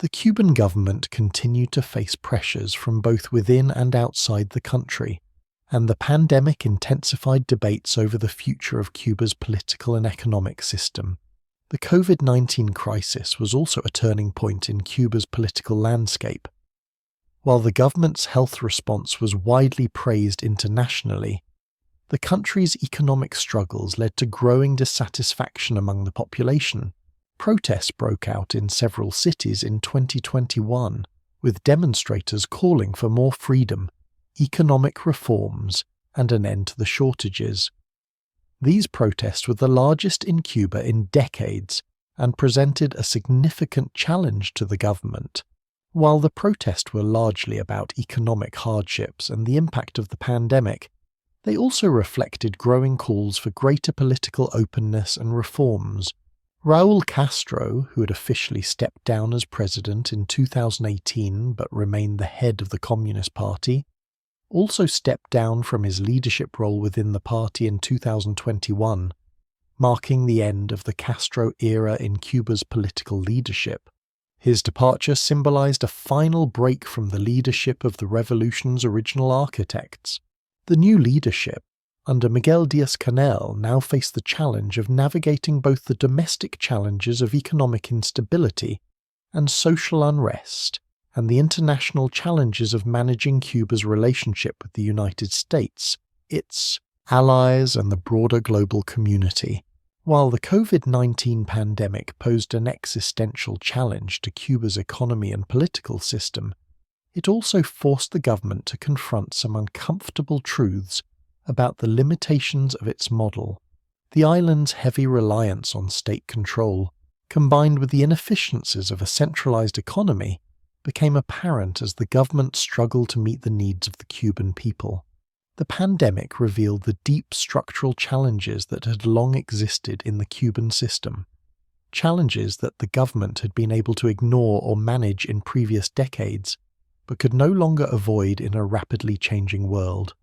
The Cuban government continued to face pressures from both within and outside the country, and the pandemic intensified debates over the future of Cuba's political and economic system. The COVID-19 crisis was also a turning point in Cuba's political landscape. While the government's health response was widely praised internationally, the country's economic struggles led to growing dissatisfaction among the population. Protests broke out in several cities in 2021, with demonstrators calling for more freedom, economic reforms, and an end to the shortages. These protests were the largest in Cuba in decades and presented a significant challenge to the government. While the protests were largely about economic hardships and the impact of the pandemic, they also reflected growing calls for greater political openness and reforms. Raúl Castro, who had officially stepped down as president in 2018 but remained the head of the Communist Party, also stepped down from his leadership role within the party in 2021, marking the end of the Castro era in Cuba's political leadership. His departure symbolized a final break from the leadership of the revolution's original architects. The new leadership, under Miguel Díaz-Canel, now faced the challenge of navigating both the domestic challenges of economic instability and social unrest, and the international challenges of managing Cuba's relationship with the United States, its allies, and the broader global community. While the COVID-19 pandemic posed an existential challenge to Cuba's economy and political system, it also forced the government to confront some uncomfortable truths about the limitations of its model. The island's heavy reliance on state control, combined with the inefficiencies of a centralized economy, became apparent as the government struggled to meet the needs of the Cuban people. The pandemic revealed the deep structural challenges that had long existed in the Cuban system, challenges that the government had been able to ignore or manage in previous decades, but could no longer avoid in a rapidly changing world.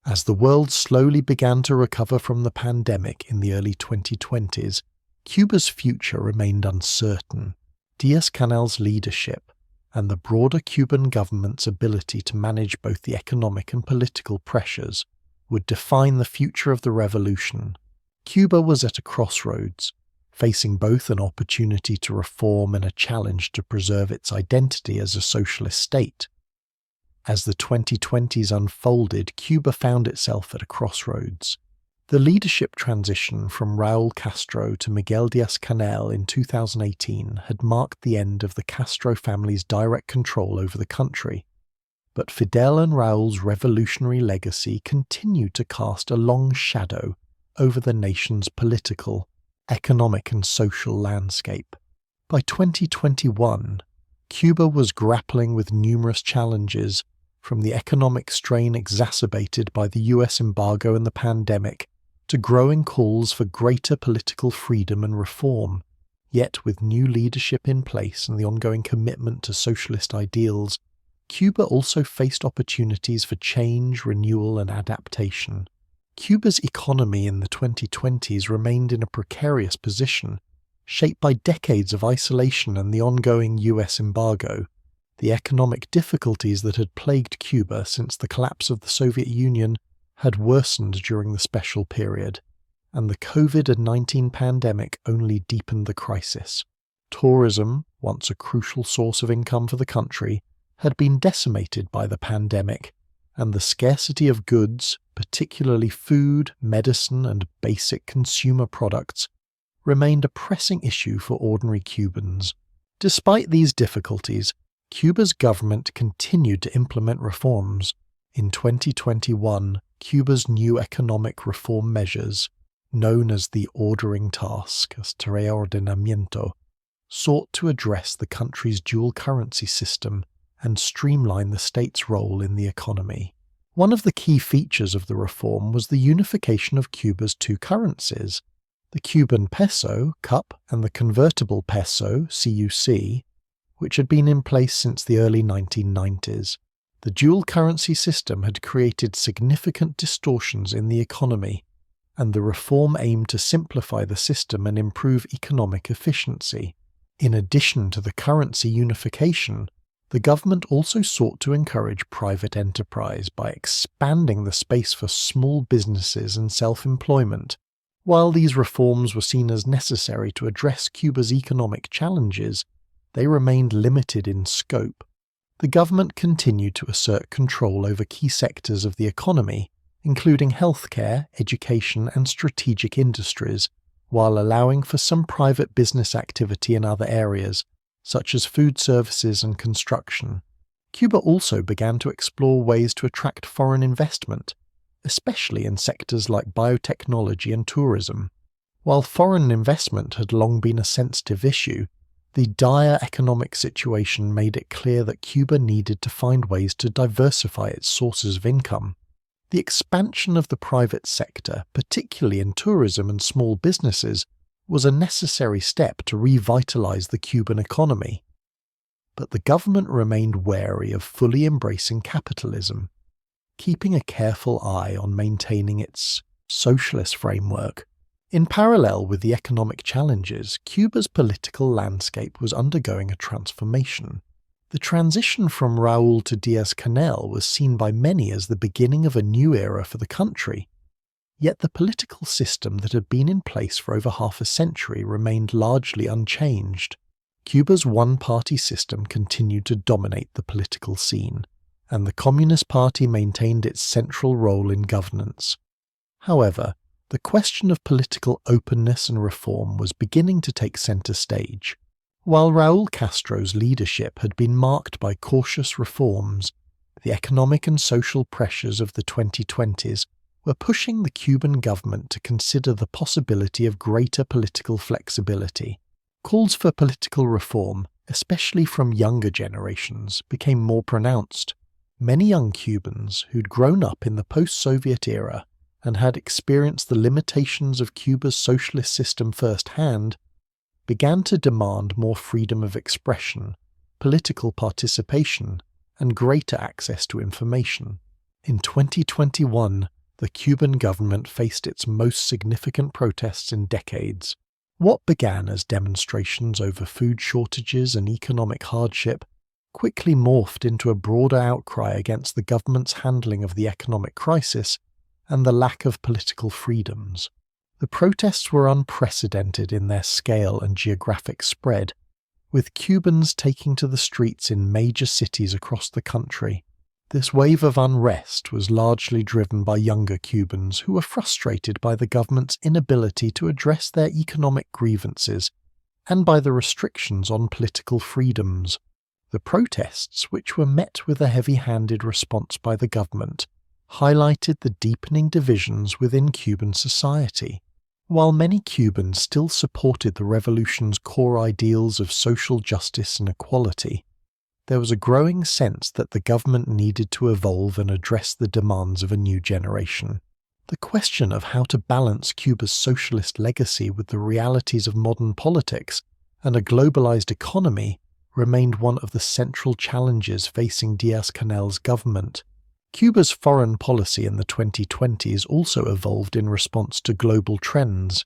As the world slowly began to recover from the pandemic in the early 2020s, Cuba's future remained uncertain. Díaz-Canel's leadership and the broader Cuban government's ability to manage both the economic and political pressures would define the future of the revolution. Cuba was at a crossroads, facing both an opportunity to reform and a challenge to preserve its identity as a socialist state. As the 2020s unfolded, Cuba found itself at a crossroads. The leadership transition from Raúl Castro to Miguel Díaz-Canel in 2018 had marked the end of the Castro family's direct control over the country, but Fidel and Raúl's revolutionary legacy continued to cast a long shadow over the nation's political, economic and social landscape. By 2021, Cuba was grappling with numerous challenges, from the economic strain exacerbated by the US embargo and the pandemic, to growing calls for greater political freedom and reform. Yet, with new leadership in place and the ongoing commitment to socialist ideals, Cuba also faced opportunities for change, renewal and adaptation. Cuba's economy in the 2020s remained in a precarious position, shaped by decades of isolation and the ongoing US embargo. The economic difficulties that had plagued Cuba since the collapse of the Soviet Union had worsened during the special period, and the COVID-19 pandemic only deepened the crisis. Tourism, once a crucial source of income for the country, had been decimated by the pandemic, and the scarcity of goods, particularly food, medicine, and basic consumer products, remained a pressing issue for ordinary Cubans. Despite these difficulties, Cuba's government continued to implement reforms. In 2021, Cuba's new economic reform measures, known as the Ordering Task, reordenamiento, sought to address the country's dual currency system and streamline the state's role in the economy. One of the key features of the reform was the unification of Cuba's two currencies, the Cuban peso, CUP, and the convertible peso, CUC, which had been in place since the early 1990s. The dual currency system had created significant distortions in the economy, and the reform aimed to simplify the system and improve economic efficiency. In addition to the currency unification, the government also sought to encourage private enterprise by expanding the space for small businesses and self-employment. While these reforms were seen as necessary to address Cuba's economic challenges, they remained limited in scope. The government continued to assert control over key sectors of the economy, including healthcare, education, and strategic industries, while allowing for some private business activity in other areas, such as food services and construction. Cuba also began to explore ways to attract foreign investment, especially in sectors like biotechnology and tourism. While foreign investment had long been a sensitive issue, the dire economic situation made it clear that Cuba needed to find ways to diversify its sources of income. The expansion of the private sector, particularly in tourism and small businesses, was a necessary step to revitalize the Cuban economy. But the government remained wary of fully embracing capitalism, keeping a careful eye on maintaining its socialist framework. In parallel with the economic challenges, Cuba's political landscape was undergoing a transformation. The transition from Raúl to Díaz-Canel was seen by many as the beginning of a new era for the country. Yet the political system that had been in place for over half a century remained largely unchanged. Cuba's one-party system continued to dominate the political scene, and the Communist Party maintained its central role in governance. However, the question of political openness and reform was beginning to take center stage. While Raúl Castro's leadership had been marked by cautious reforms, the economic and social pressures of the 2020s were pushing the Cuban government to consider the possibility of greater political flexibility. Calls for political reform, especially from younger generations, became more pronounced. Many young Cubans who'd grown up in the post-Soviet era and had experienced the limitations of Cuba's socialist system firsthand began to demand more freedom of expression, political participation, and greater access to information. In 2021, the Cuban government faced its most significant protests in decades. What began as demonstrations over food shortages and economic hardship quickly morphed into a broader outcry against the government's handling of the economic crisis and the lack of political freedoms. The protests were unprecedented in their scale and geographic spread, with Cubans taking to the streets in major cities across the country. This wave of unrest was largely driven by younger Cubans who were frustrated by the government's inability to address their economic grievances and by the restrictions on political freedoms. The protests, which were met with a heavy-handed response by the government, highlighted the deepening divisions within Cuban society. While many Cubans still supported the revolution's core ideals of social justice and equality, there was a growing sense that the government needed to evolve and address the demands of a new generation. The question of how to balance Cuba's socialist legacy with the realities of modern politics and a globalized economy remained one of the central challenges facing Díaz-Canel's government. Cuba's foreign policy in the 2020s also evolved in response to global trends.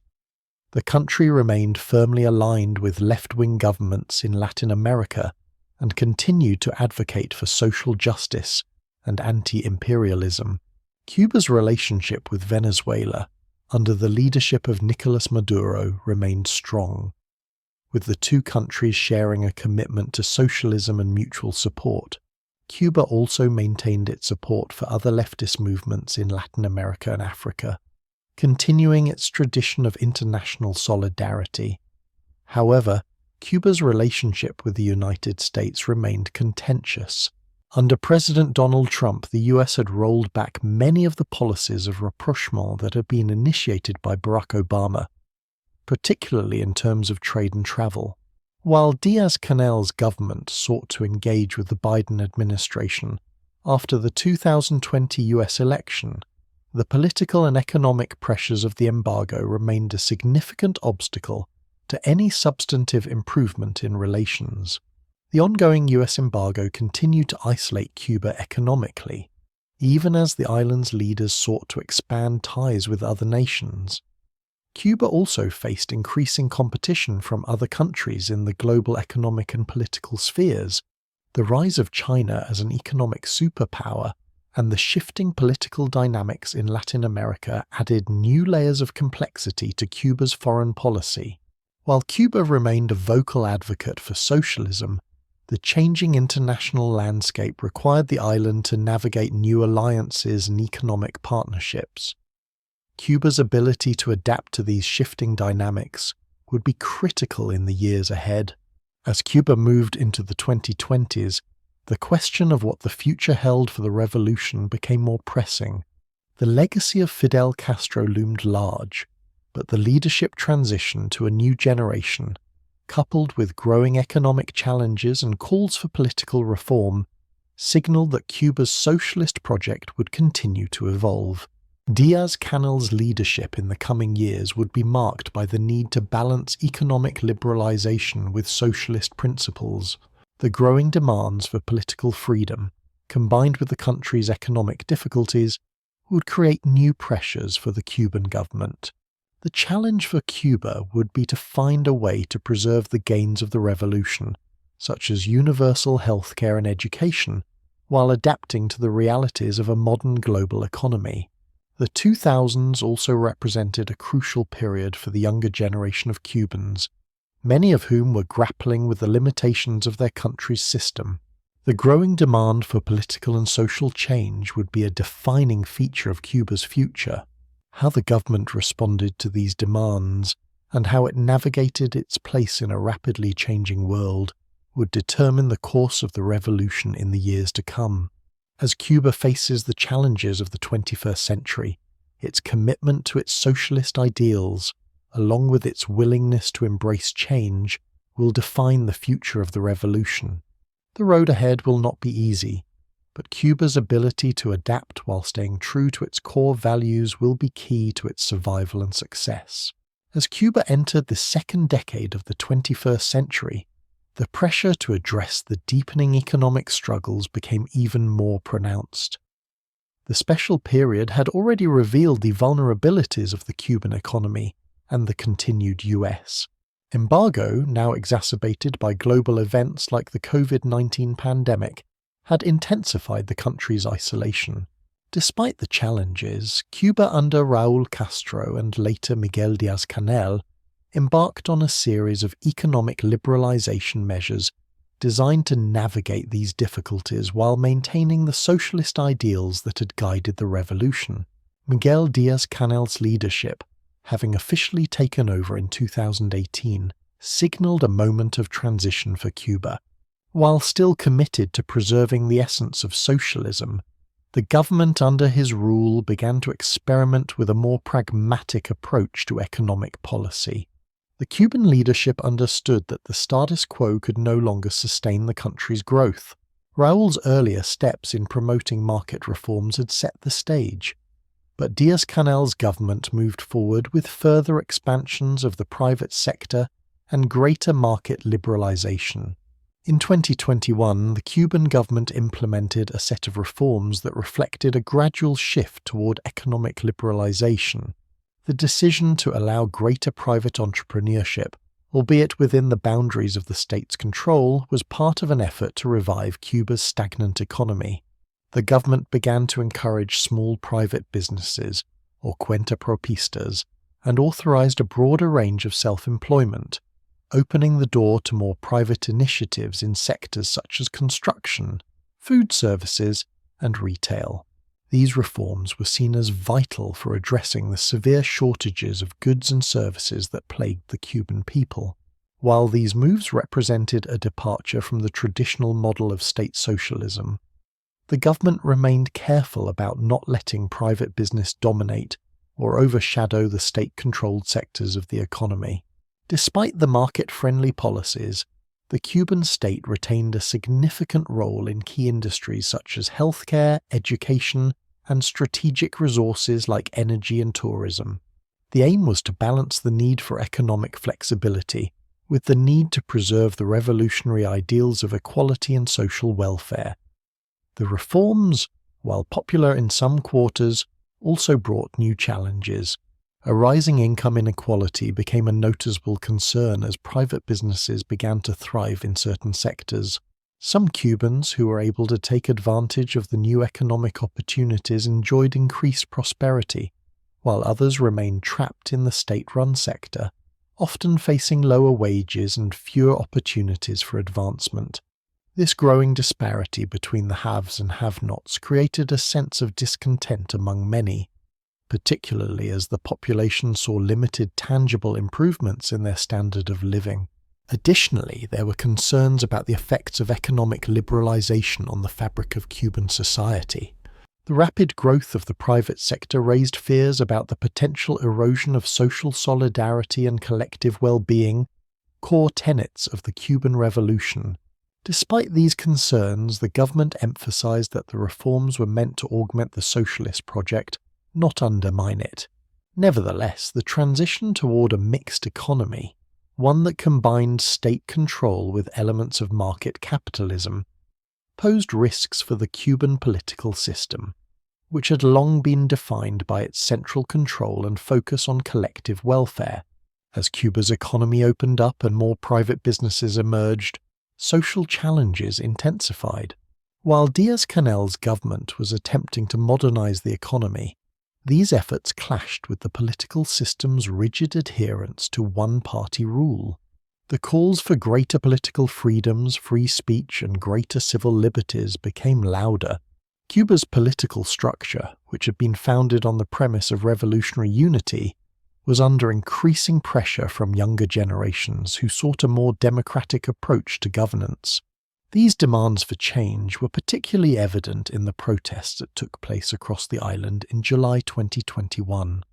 The country remained firmly aligned with left-wing governments in Latin America and continued to advocate for social justice and anti-imperialism. Cuba's relationship with Venezuela, under the leadership of Nicolas Maduro, remained strong, with the two countries sharing a commitment to socialism and mutual support. Cuba also maintained its support for other leftist movements in Latin America and Africa, continuing its tradition of international solidarity. However, Cuba's relationship with the United States remained contentious. Under President Donald Trump, the US had rolled back many of the policies of rapprochement that had been initiated by Barack Obama, particularly in terms of trade and travel. While Díaz-Canel's government sought to engage with the Biden administration after the 2020 US election, the political and economic pressures of the embargo remained a significant obstacle to any substantive improvement in relations. The ongoing US embargo continued to isolate Cuba economically, even as the island's leaders sought to expand ties with other nations. Cuba also faced increasing competition from other countries in the global economic and political spheres. The rise of China as an economic superpower and the shifting political dynamics in Latin America added new layers of complexity to Cuba's foreign policy. While Cuba remained a vocal advocate for socialism, the changing international landscape required the island to navigate new alliances and economic partnerships. Cuba's ability to adapt to these shifting dynamics would be critical in the years ahead. As Cuba moved into the 2020s, the question of what the future held for the revolution became more pressing. The legacy of Fidel Castro loomed large, but the leadership transition to a new generation, coupled with growing economic challenges and calls for political reform, signaled that Cuba's socialist project would continue to evolve. Díaz-Canel's leadership in the coming years would be marked by the need to balance economic liberalization with socialist principles. The growing demands for political freedom, combined with the country's economic difficulties, would create new pressures for the Cuban government. The challenge for Cuba would be to find a way to preserve the gains of the revolution, such as universal healthcare and education, while adapting to the realities of a modern global economy. The 2000s also represented a crucial period for the younger generation of Cubans, many of whom were grappling with the limitations of their country's system. The growing demand for political and social change would be a defining feature of Cuba's future. How the government responded to these demands and how it navigated its place in a rapidly changing world would determine the course of the revolution in the years to come. As Cuba faces the challenges of the 21st century, its commitment to its socialist ideals, along with its willingness to embrace change, will define the future of the revolution. The road ahead will not be easy, but Cuba's ability to adapt while staying true to its core values will be key to its survival and success. As Cuba entered the second decade of the 21st century, the pressure to address the deepening economic struggles became even more pronounced. The special period had already revealed the vulnerabilities of the Cuban economy and the continued US. Embargo, now exacerbated by global events like the COVID-19 pandemic, had intensified the country's isolation. Despite the challenges, Cuba under Raúl Castro and later Miguel Díaz-Canel embarked on a series of economic liberalization measures designed to navigate these difficulties while maintaining the socialist ideals that had guided the revolution. Miguel Díaz-Canel's leadership, having officially taken over in 2018, signaled a moment of transition for Cuba. While still committed to preserving the essence of socialism, the government under his rule began to experiment with a more pragmatic approach to economic policy. The Cuban leadership understood that the status quo could no longer sustain the country's growth. Raúl's earlier steps in promoting market reforms had set the stage, but Díaz-Canel's government moved forward with further expansions of the private sector and greater market liberalization. In 2021, the Cuban government implemented a set of reforms that reflected a gradual shift toward economic liberalization. The decision to allow greater private entrepreneurship, albeit within the boundaries of the state's control, was part of an effort to revive Cuba's stagnant economy. The government began to encourage small private businesses, or cuentapropistas, and authorized a broader range of self-employment, opening the door to more private initiatives in sectors such as construction, food services, and retail. These reforms were seen as vital for addressing the severe shortages of goods and services that plagued the Cuban people. While these moves represented a departure from the traditional model of state socialism, the government remained careful about not letting private business dominate or overshadow the state-controlled sectors of the economy. Despite the market-friendly policies, the Cuban state retained a significant role in key industries such as healthcare, education, and strategic resources like energy and tourism. The aim was to balance the need for economic flexibility with the need to preserve the revolutionary ideals of equality and social welfare. The reforms, while popular in some quarters, also brought new challenges. A rising income inequality became a noticeable concern as private businesses began to thrive in certain sectors. Some Cubans who were able to take advantage of the new economic opportunities enjoyed increased prosperity, while others remained trapped in the state-run sector, often facing lower wages and fewer opportunities for advancement. This growing disparity between the haves and have-nots created a sense of discontent among many, particularly as the population saw limited tangible improvements in their standard of living. Additionally, there were concerns about the effects of economic liberalization on the fabric of Cuban society. The rapid growth of the private sector raised fears about the potential erosion of social solidarity and collective well-being, core tenets of the Cuban Revolution. Despite these concerns, the government emphasized that the reforms were meant to augment the socialist project, not undermine it. Nevertheless, the transition toward a mixed economy, one that combined state control with elements of market capitalism, posed risks for the Cuban political system, which had long been defined by its central control and focus on collective welfare. As Cuba's economy opened up and more private businesses emerged, social challenges intensified. While Díaz-Canel's government was attempting to modernize the economy, these efforts clashed with the political system's rigid adherence to one-party rule. The calls for greater political freedoms, free speech, and greater civil liberties became louder. Cuba's political structure, which had been founded on the premise of revolutionary unity, was under increasing pressure from younger generations who sought a more democratic approach to governance. These demands for change were particularly evident in the protests that took place across the island in July 2021.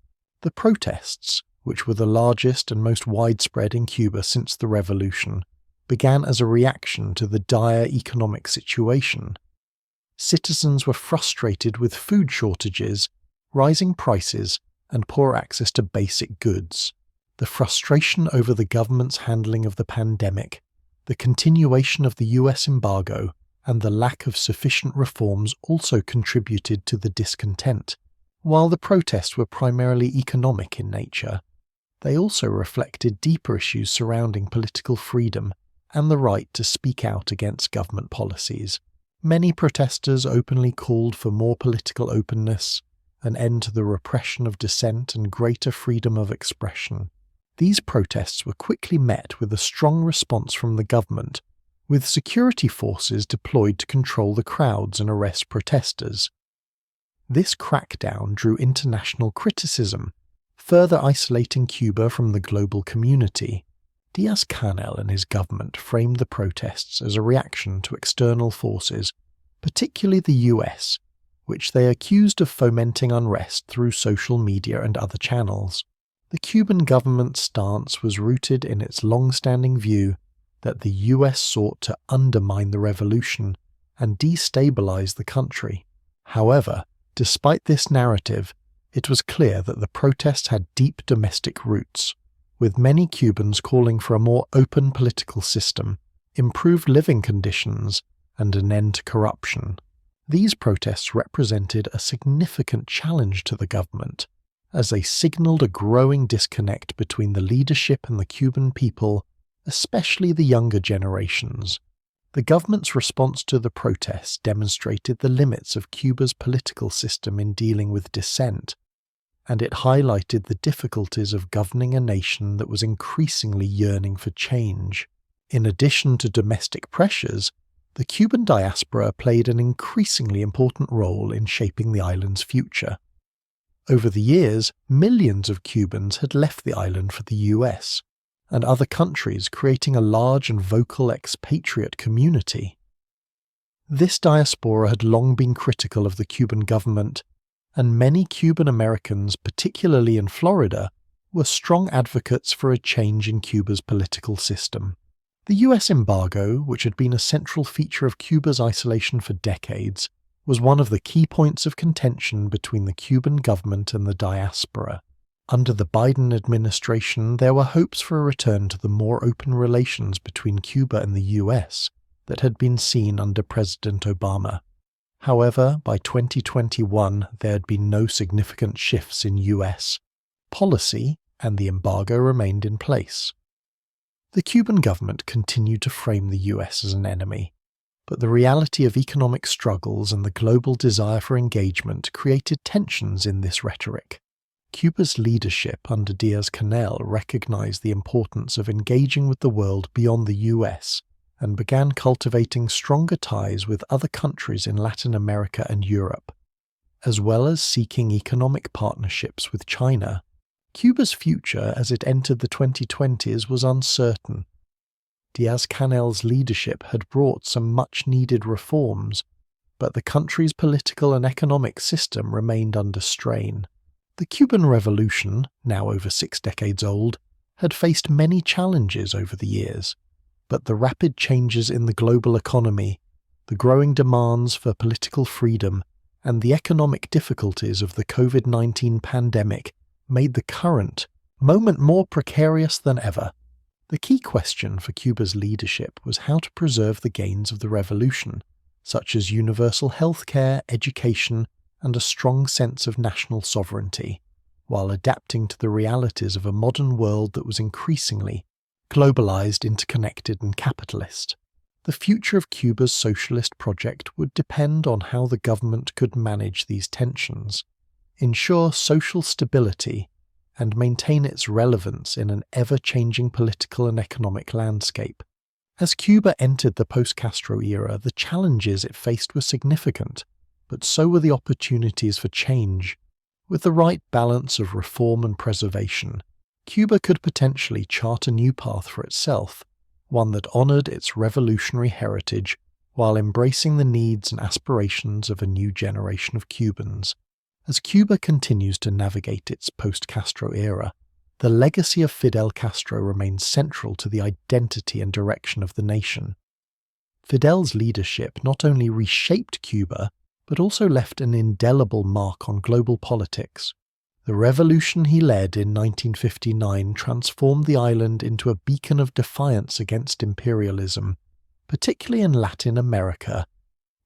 The protests, which were the largest and most widespread in Cuba since the revolution, began as a reaction to the dire economic situation. Citizens were frustrated with food shortages, rising prices, and poor access to basic goods. The frustration over the government's handling of the pandemic, the continuation of the US embargo, and the lack of sufficient reforms also contributed to the discontent. While the protests were primarily economic in nature, they also reflected deeper issues surrounding political freedom and the right to speak out against government policies. Many protesters openly called for more political openness, an end to the repression of dissent, and greater freedom of expression. These protests were quickly met with a strong response from the government, with security forces deployed to control the crowds and arrest protesters. This crackdown drew international criticism, further isolating Cuba from the global community. Díaz-Canel and his government framed the protests as a reaction to external forces, particularly the US, which they accused of fomenting unrest through social media and other channels. The Cuban government's stance was rooted in its long-standing view that the US sought to undermine the revolution and destabilize the country. However, despite this narrative, it was clear that the protests had deep domestic roots, with many Cubans calling for a more open political system, improved living conditions, and an end to corruption. These protests represented a significant challenge to the government, as they signaled a growing disconnect between the leadership and the Cuban people, especially the younger generations. The government's response to the protests demonstrated the limits of Cuba's political system in dealing with dissent, and it highlighted the difficulties of governing a nation that was increasingly yearning for change. In addition to domestic pressures, the Cuban diaspora played an increasingly important role in shaping the island's future. Over the years, millions of Cubans had left the island for the US and other countries, creating a large and vocal expatriate community. This diaspora had long been critical of the Cuban government, and many Cuban Americans, particularly in Florida, were strong advocates for a change in Cuba's political system. The US embargo, which had been a central feature of Cuba's isolation for decades, was one of the key points of contention between the Cuban government and the diaspora. Under the Biden administration, there were hopes for a return to the more open relations between Cuba and the US that had been seen under President Obama. However, by 2021, there had been no significant shifts in US Policy and the embargo remained in place. The Cuban government continued to frame the US as an enemy, but the reality of economic struggles and the global desire for engagement created tensions in this rhetoric. Cuba's leadership under Díaz-Canel recognized the importance of engaging with the world beyond the US and began cultivating stronger ties with other countries in Latin America and Europe, as well as seeking economic partnerships with China. Cuba's future as it entered the 2020s was uncertain. Díaz-Canel's leadership had brought some much-needed reforms, but the country's political and economic system remained under strain. The Cuban Revolution, now over 6 decades old, had faced many challenges over the years, but the rapid changes in the global economy, the growing demands for political freedom, and the economic difficulties of the COVID-19 pandemic made the current moment more precarious than ever. The key question for Cuba's leadership was how to preserve the gains of the revolution, such as universal healthcare, education, and a strong sense of national sovereignty, while adapting to the realities of a modern world that was increasingly globalized, interconnected, and capitalist. The future of Cuba's socialist project would depend on how the government could manage these tensions, ensure social stability, and maintain its relevance in an ever-changing political and economic landscape. As Cuba entered the post-Castro era, the challenges it faced were significant, but so were the opportunities for change. With the right balance of reform and preservation, Cuba could potentially chart a new path for itself, one that honored its revolutionary heritage while embracing the needs and aspirations of a new generation of Cubans. As Cuba continues to navigate its post-Castro era, the legacy of Fidel Castro remains central to the identity and direction of the nation. Fidel's leadership not only reshaped Cuba, but also left an indelible mark on global politics. The revolution he led in 1959 transformed the island into a beacon of defiance against imperialism, particularly in Latin America,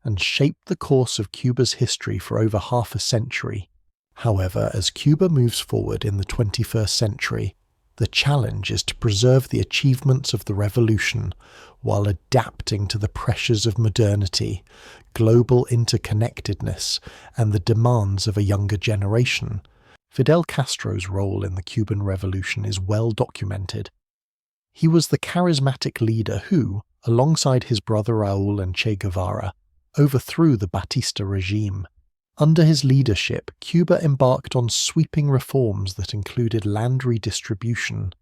and shaped the course of Cuba's history for over half a century. However, as Cuba moves forward in the 21st century, the challenge is to preserve the achievements of the revolution while adapting to the pressures of modernity, global interconnectedness, and the demands of a younger generation. Fidel Castro's role in the Cuban Revolution is well documented. He was the charismatic leader who, alongside his brother Raúl and Che Guevara, overthrew the Batista regime. Under his leadership, Cuba embarked on sweeping reforms that included land redistribution,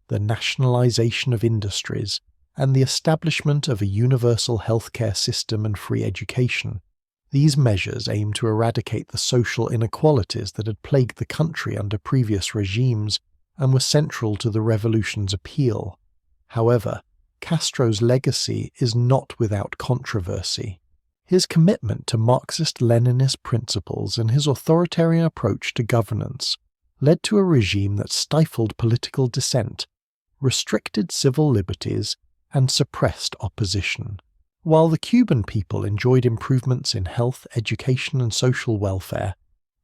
the nationalization of industries, and the establishment of a universal healthcare system and free education. These measures aimed to eradicate the social inequalities that had plagued the country under previous regimes and were central to the revolution's appeal. However, Castro's legacy is not without controversy. His commitment to Marxist-Leninist principles and his authoritarian approach to governance led to a regime that stifled political dissent, restricted civil liberties, and suppressed opposition. While the Cuban people enjoyed improvements in health, education, and social welfare,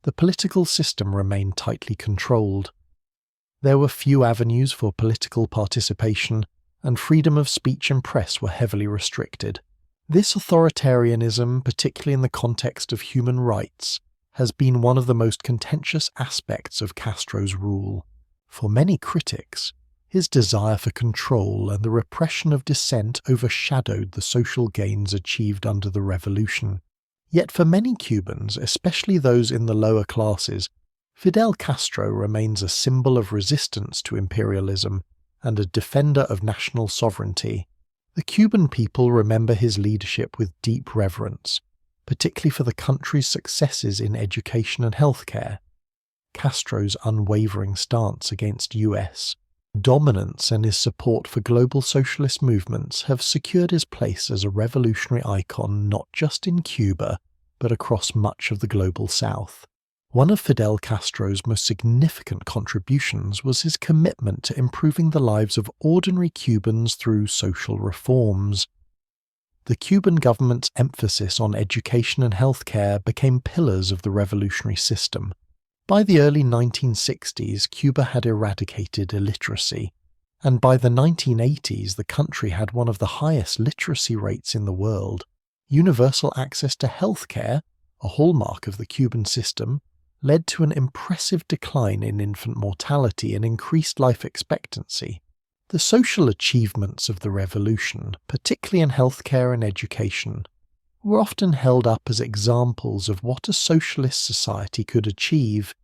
the political system remained tightly controlled. There were few avenues for political participation, and freedom of speech and press were heavily restricted. This authoritarianism, particularly in the context of human rights, has been one of the most contentious aspects of Castro's rule. For many critics, his desire for control and the repression of dissent overshadowed the social gains achieved under the revolution. Yet for many Cubans, especially those in the lower classes, Fidel Castro remains a symbol of resistance to imperialism and a defender of national sovereignty. The Cuban people remember his leadership with deep reverence, particularly for the country's successes in education and healthcare. Castro's unwavering stance against US dominance and his support for global socialist movements have secured his place as a revolutionary icon not just in Cuba, but across much of the global South. One of Fidel Castro's most significant contributions was his commitment to improving the lives of ordinary Cubans through social reforms. The Cuban government's emphasis on education and healthcare became pillars of the revolutionary system. By the early 1960s, Cuba had eradicated illiteracy, and by the 1980s the country had one of the highest literacy rates in the world. Universal access to healthcare, a hallmark of the Cuban system, led to an impressive decline in infant mortality and increased life expectancy. The social achievements of the revolution, particularly in healthcare and education, were often held up as examples of what a socialist society could achieve.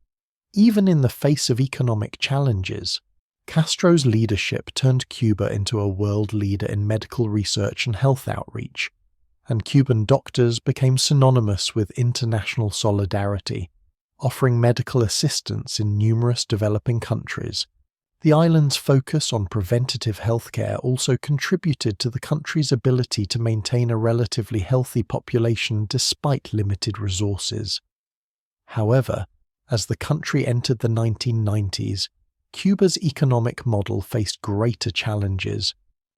Even in the face of economic challenges, Castro's leadership turned Cuba into a world leader in medical research and health outreach, and Cuban doctors became synonymous with international solidarity, offering medical assistance in numerous developing countries. The island's focus on preventative healthcare also contributed to the country's ability to maintain a relatively healthy population despite limited resources. However, as the country entered the 1990s, Cuba's economic model faced greater challenges.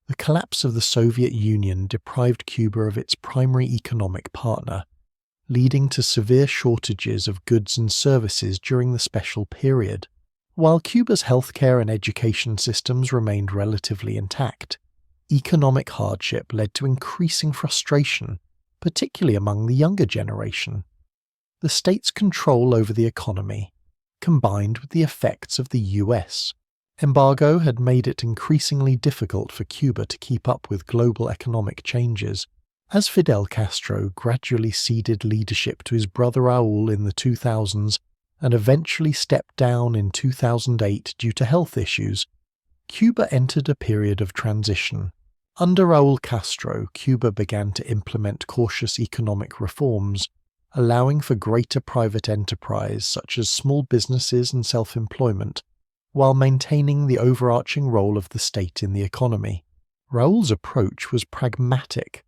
The collapse of the Soviet Union deprived Cuba of its primary economic partner, leading to severe shortages of goods and services during the special period. While Cuba's healthcare and education systems remained relatively intact, economic hardship led to increasing frustration, particularly among the younger generation. The state's control over the economy, combined with the effects of the US embargo, had made it increasingly difficult for Cuba to keep up with global economic changes. As Fidel Castro gradually ceded leadership to his brother Raúl in the 2000s and eventually stepped down in 2008 due to health issues, Cuba entered a period of transition. Under Raúl Castro, Cuba began to implement cautious economic reforms, allowing for greater private enterprise such as small businesses and self-employment, while maintaining the overarching role of the state in the economy. Raúl's approach was pragmatic,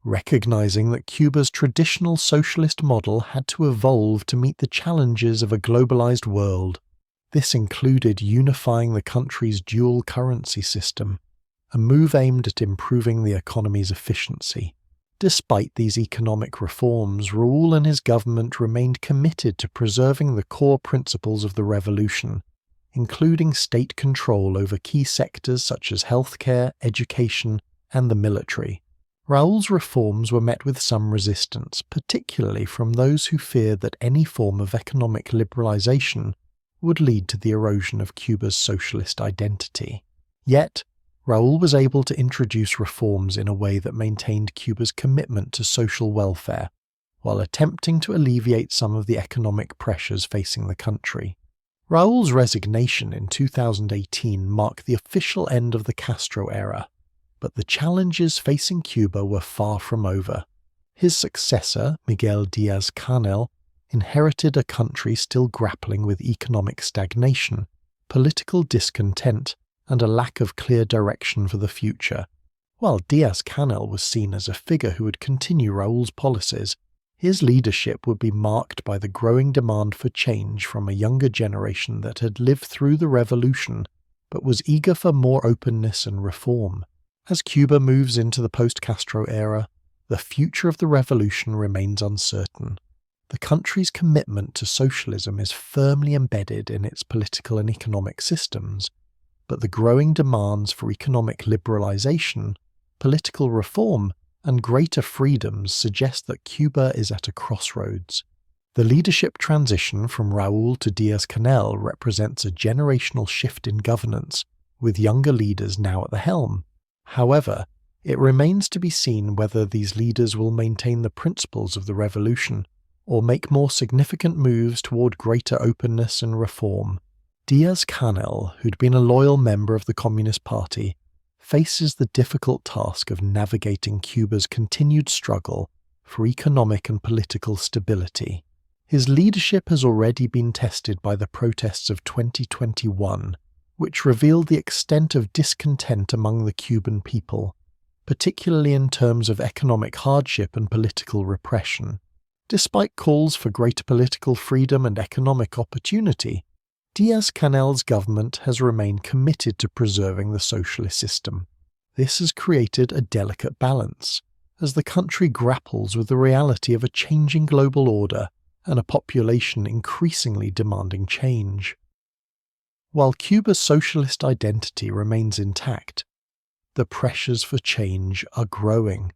recognizing that Cuba's traditional socialist model had to evolve to meet the challenges of a globalized world. This included unifying the country's dual currency system, a move aimed at improving the economy's efficiency. Despite these economic reforms, Raúl and his government remained committed to preserving the core principles of the revolution, including state control over key sectors such as healthcare, education, and the military. Raúl's reforms were met with some resistance, particularly from those who feared that any form of economic liberalization would lead to the erosion of Cuba's socialist identity. Yet, Raúl was able to introduce reforms in a way that maintained Cuba's commitment to social welfare, while attempting to alleviate some of the economic pressures facing the country. Raúl's resignation in 2018 marked the official end of the Castro era, but the challenges facing Cuba were far from over. His successor, Miguel Díaz-Canel, inherited a country still grappling with economic stagnation, political discontent, and a lack of clear direction for the future. While Díaz-Canel was seen as a figure who would continue Raúl's policies, his leadership would be marked by the growing demand for change from a younger generation that had lived through the revolution but was eager for more openness and reform. As Cuba moves into the post-Castro era, the future of the revolution remains uncertain. The country's commitment to socialism is firmly embedded in its political and economic systems, but the growing demands for economic liberalization, political reform, and greater freedoms suggest that Cuba is at a crossroads. The leadership transition from Raúl to Díaz-Canel represents a generational shift in governance, with younger leaders now at the helm. However, it remains to be seen whether these leaders will maintain the principles of the revolution or make more significant moves toward greater openness and reform. Díaz-Canel, who'd been a loyal member of the Communist Party, faces the difficult task of navigating Cuba's continued struggle for economic and political stability. His leadership has already been tested by the protests of 2021, which revealed the extent of discontent among the Cuban people, particularly in terms of economic hardship and political repression. Despite calls for greater political freedom and economic opportunity, Díaz-Canel's government has remained committed to preserving the socialist system. This has created a delicate balance, as the country grapples with the reality of a changing global order and a population increasingly demanding change. While Cuba's socialist identity remains intact, the pressures for change are growing.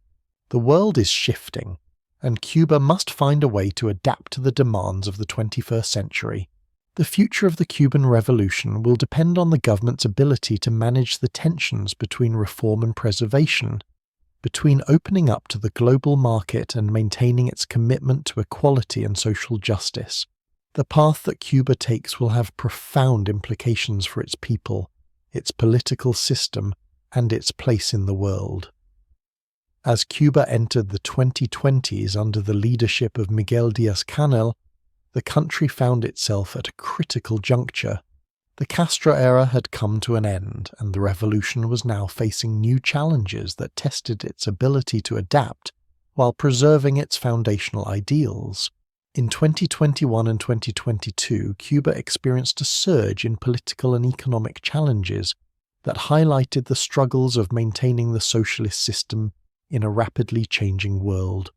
The world is shifting, and Cuba must find a way to adapt to the demands of the 21st century. The future of the Cuban Revolution will depend on the government's ability to manage the tensions between reform and preservation, between opening up to the global market and maintaining its commitment to equality and social justice. The path that Cuba takes will have profound implications for its people, its political system, and its place in the world. As Cuba entered the 2020s under the leadership of Miguel Díaz-Canel, the country found itself at a critical juncture. The Castro era had come to an end, and the revolution was now facing new challenges that tested its ability to adapt while preserving its foundational ideals. In 2021 and 2022, Cuba experienced a surge in political and economic challenges that highlighted the struggles of maintaining the socialist system in a rapidly changing world.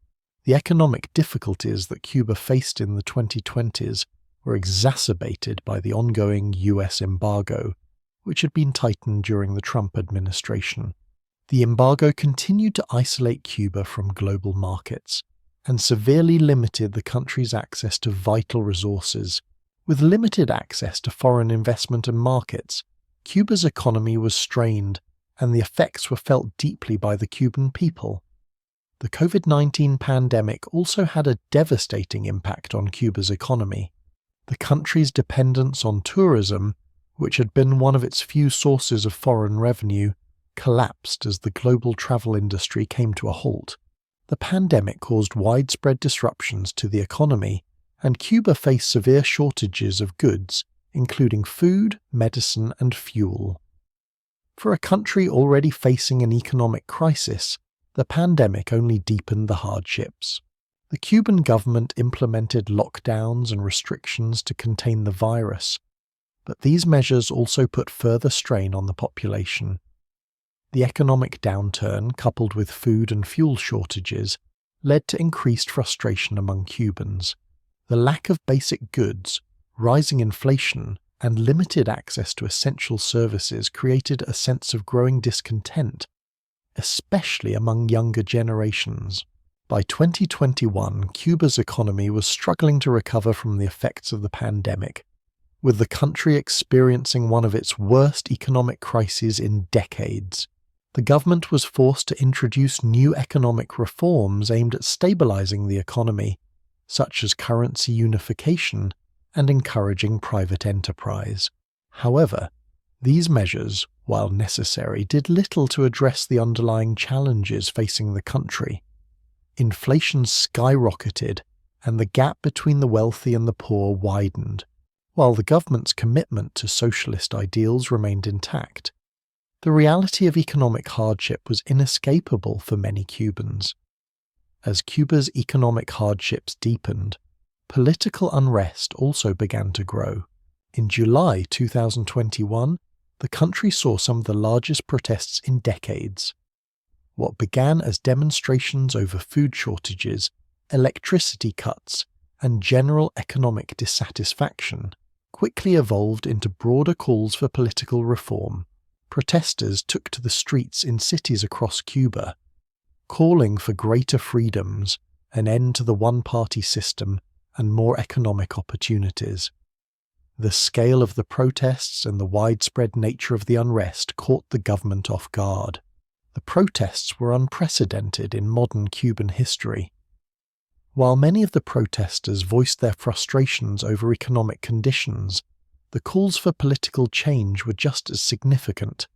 The economic difficulties that Cuba faced in the 2020s were exacerbated by the ongoing US embargo, which had been tightened during the Trump administration. The embargo continued to isolate Cuba from global markets and severely limited the country's access to vital resources. With limited access to foreign investment and markets, Cuba's economy was strained, and the effects were felt deeply by the Cuban people. The COVID-19 pandemic also had a devastating impact on Cuba's economy. The country's dependence on tourism, which had been one of its few sources of foreign revenue, collapsed as the global travel industry came to a halt. The pandemic caused widespread disruptions to the economy, and Cuba faced severe shortages of goods, including food, medicine, and fuel. For a country already facing an economic crisis, the pandemic only deepened the hardships. The Cuban government implemented lockdowns and restrictions to contain the virus, but these measures also put further strain on the population. The economic downturn, coupled with food and fuel shortages, led to increased frustration among Cubans. The lack of basic goods, rising inflation, and limited access to essential services created a sense of growing discontent, especially among younger generations. By 2021, Cuba's economy was struggling to recover from the effects of the pandemic, with the country experiencing one of its worst economic crises in decades. The government was forced to introduce new economic reforms aimed at stabilizing the economy, such as currency unification and encouraging private enterprise. However, these measures, while necessary, did little to address the underlying challenges facing the country. Inflation skyrocketed, and the gap between the wealthy and the poor widened, while the government's commitment to socialist ideals remained intact. The reality of economic hardship was inescapable for many Cubans. As Cuba's economic hardships deepened, political unrest also began to grow. In July 2021, the country saw some of the largest protests in decades. What began as demonstrations over food shortages, electricity cuts, and general economic dissatisfaction quickly evolved into broader calls for political reform. Protesters took to the streets in cities across Cuba, calling for greater freedoms, an end to the one-party system, and more economic opportunities. The scale of the protests and the widespread nature of the unrest caught the government off guard. The protests were unprecedented in modern Cuban history. While many of the protesters voiced their frustrations over economic conditions, the calls for political change were just as significant.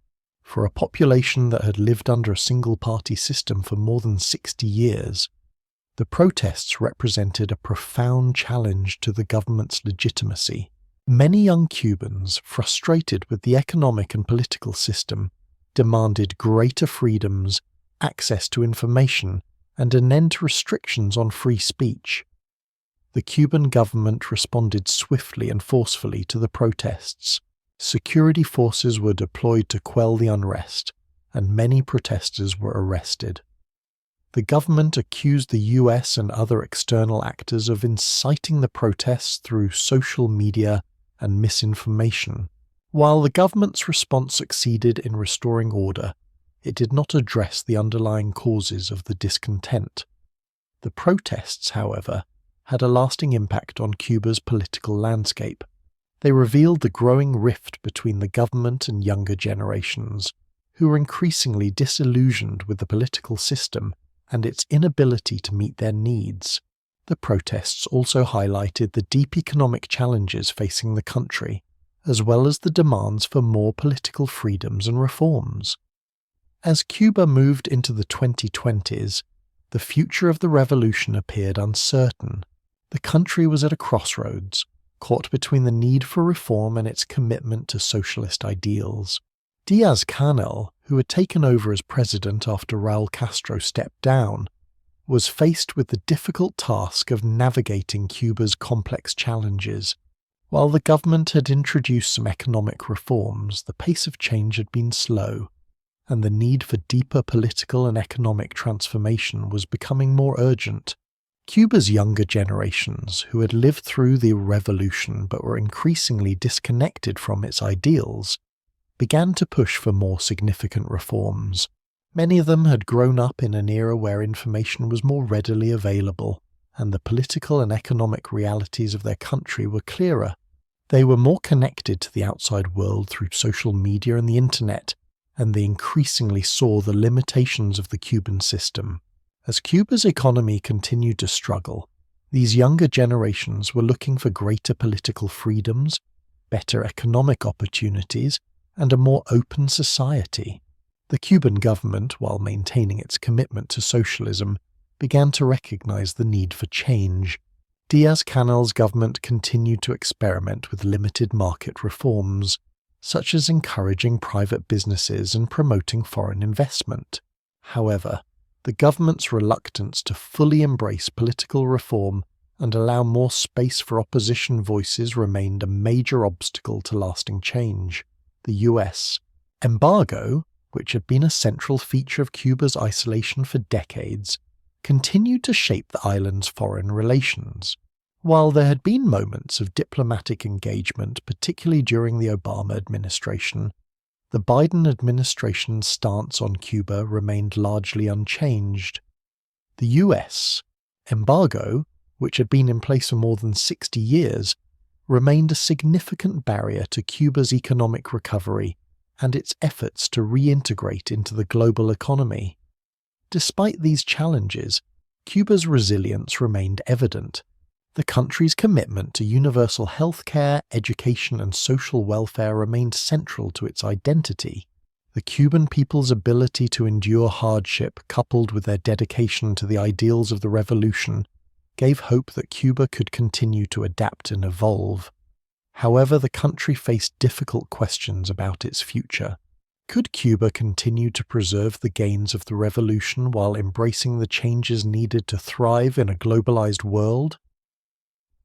For a population that had lived under a single-party system for more than 60 years, the protests represented a profound challenge to the government's legitimacy. Many young Cubans, frustrated with the economic and political system, demanded greater freedoms, access to information, and an end to restrictions on free speech. The Cuban government responded swiftly and forcefully to the protests. Security forces were deployed to quell the unrest, and many protesters were arrested. the government accused the US and other external actors of inciting the protests through social media and misinformation. While the government's response succeeded in restoring order, it did not address the underlying causes of the discontent. The protests, however, had a lasting impact on Cuba's political landscape. They revealed the growing rift between the government and younger generations, who were increasingly disillusioned with the political system and its inability to meet their needs. The protests also highlighted the deep economic challenges facing the country, as well as the demands for more political freedoms and reforms. As Cuba moved into the 2020s, the future of the revolution appeared uncertain. The country was at a crossroads, caught between the need for reform and its commitment to socialist ideals. Díaz-Canel, who had taken over as president after Raúl Castro stepped down, was faced with the difficult task of navigating Cuba's complex challenges. While the government had introduced some economic reforms, the pace of change had been slow, and the need for deeper political and economic transformation was becoming more urgent. Cuba's younger generations, who had lived through the revolution but were increasingly disconnected from its ideals, began to push for more significant reforms. Many of them had grown up in an era where information was more readily available, and the political and economic realities of their country were clearer. They were more connected to the outside world through social media and the internet, and they increasingly saw the limitations of the Cuban system. As Cuba's economy continued to struggle, these younger generations were looking for greater political freedoms, better economic opportunities, and a more open society. The Cuban government, while maintaining its commitment to socialism, began to recognize the need for change. Díaz-Canel's government continued to experiment with limited market reforms, such as encouraging private businesses and promoting foreign investment. However, the government's reluctance to fully embrace political reform and allow more space for opposition voices remained a major obstacle to lasting change. The US embargo, which had been a central feature of Cuba's isolation for decades, continued to shape the island's foreign relations. While there had been moments of diplomatic engagement, particularly during the Obama administration, the Biden administration's stance on Cuba remained largely unchanged. The US embargo, which had been in place for more than 60 years, remained a significant barrier to Cuba's economic recovery and its efforts to reintegrate into the global economy. Despite these challenges, Cuba's resilience remained evident. The country's commitment to universal healthcare, education, and social welfare remained central to its identity. The Cuban people's ability to endure hardship, coupled with their dedication to the ideals of the revolution, gave hope that Cuba could continue to adapt and evolve. However, the country faced difficult questions about its future. Could Cuba continue to preserve the gains of the revolution while embracing the changes needed to thrive in a globalized world?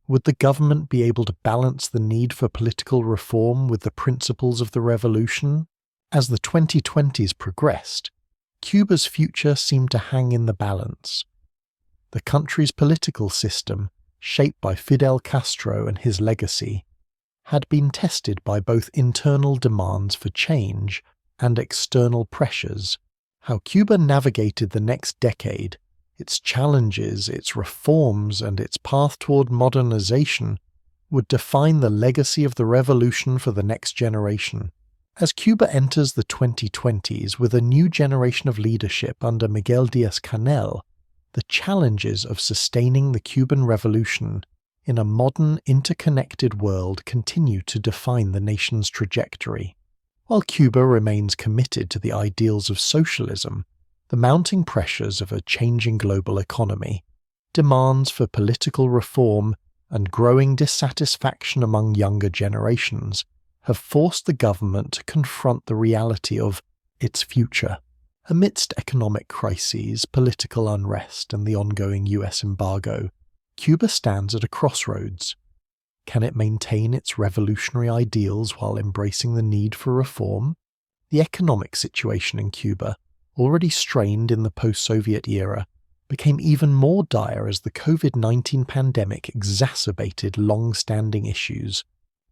Would the government be able to balance the need for political reform with the principles of the revolution? As the 2020s progressed, Cuba's future seemed to hang in the balance. The country's political system, shaped by Fidel Castro and his legacy, had been tested by both internal demands for change and external pressures. How Cuba navigated the next decade, its challenges, its reforms, and its path toward modernization would define the legacy of the revolution for the next generation. As Cuba enters the 2020s with a new generation of leadership under Miguel Díaz-Canel, the challenges of sustaining the Cuban Revolution in a modern, interconnected world continue to define the nation's trajectory. While Cuba remains committed to the ideals of socialism, the mounting pressures of a changing global economy, demands for political reform, and growing dissatisfaction among younger generations have forced the government to confront the reality of its future. Amidst economic crises, political unrest, and the ongoing US embargo, Cuba stands at a crossroads. Can it maintain its revolutionary ideals while embracing the need for reform? The economic situation in Cuba, already strained in the post-Soviet era, became even more dire as the COVID-19 pandemic exacerbated long-standing issues.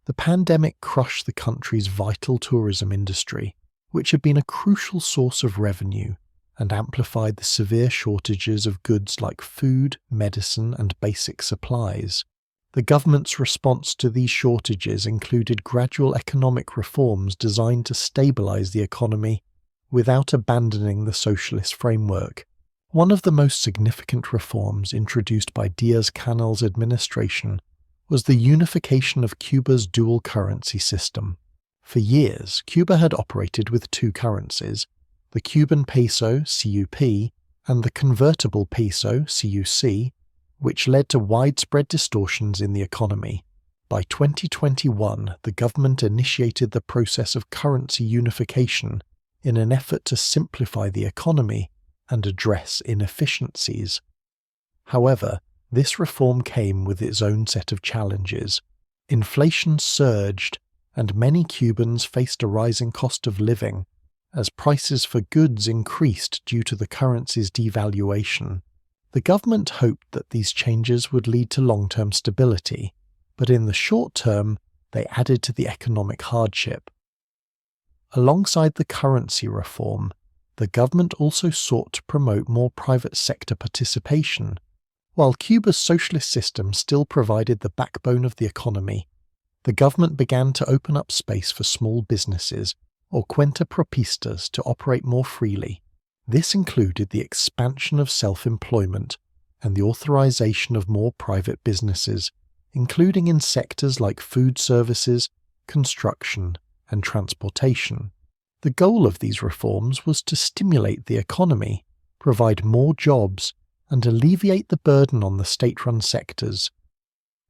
The pandemic crushed the country's vital tourism industry, which had been a crucial source of revenue, and amplified the severe shortages of goods like food, medicine, and basic supplies. The government's response to these shortages included gradual economic reforms designed to stabilize the economy without abandoning the socialist framework. One of the most significant reforms introduced by Díaz-Canel's administration was the unification of Cuba's dual currency system. For years, Cuba had operated with two currencies, the Cuban peso, CUP, and the convertible peso, CUC, which led to widespread distortions in the economy. By 2021, the government initiated the process of currency unification in an effort to simplify the economy and address inefficiencies. However, this reform came with its own set of challenges. Inflation surged, and many Cubans faced a rising cost of living as prices for goods increased due to the currency's devaluation. The government hoped that these changes would lead to long-term stability, but in the short term, they added to the economic hardship. Alongside the currency reform, the government also sought to promote more private sector participation. While Cuba's socialist system still provided the backbone of the economy, the government began to open up space for small businesses, or cuentapropistas, to operate more freely. This included the expansion of self-employment and the authorization of more private businesses, including in sectors like food services, construction, and transportation. The goal of these reforms was to stimulate the economy, provide more jobs, and alleviate the burden on the state-run sectors.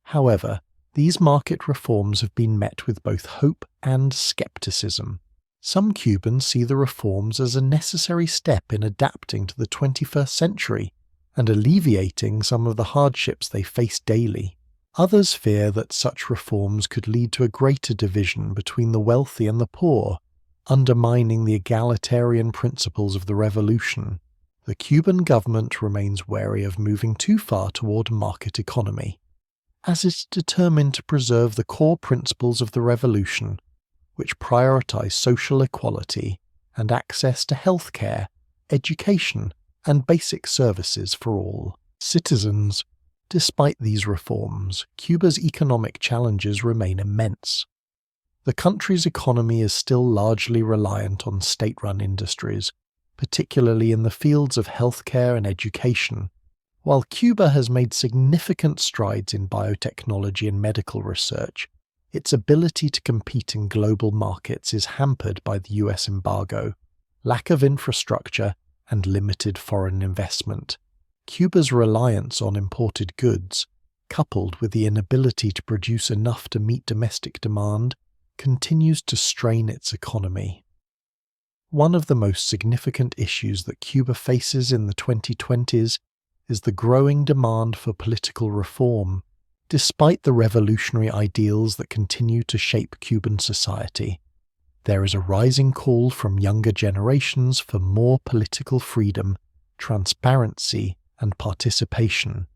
However, these market reforms have been met with both hope and skepticism. Some Cubans see the reforms as a necessary step in adapting to the 21st century and alleviating some of the hardships they face daily. Others fear that such reforms could lead to a greater division between the wealthy and the poor, undermining the egalitarian principles of the revolution. The Cuban government remains wary of moving too far toward a market economy, as it's determined to preserve the core principles of the revolution, which prioritize social equality and access to healthcare, education, and basic services for all citizens. Despite these reforms, Cuba's economic challenges remain immense. The country's economy is still largely reliant on state-run industries, particularly in the fields of healthcare and education. While Cuba has made significant strides in biotechnology and medical research, its ability to compete in global markets is hampered by the US embargo, lack of infrastructure, and limited foreign investment. Cuba's reliance on imported goods, coupled with the inability to produce enough to meet domestic demand, continues to strain its economy. One of the most significant issues that Cuba faces in the 2020s is the growing demand for political reform. Despite the revolutionary ideals that continue to shape Cuban society, there is a rising call from younger generations for more political freedom, transparency, and participation.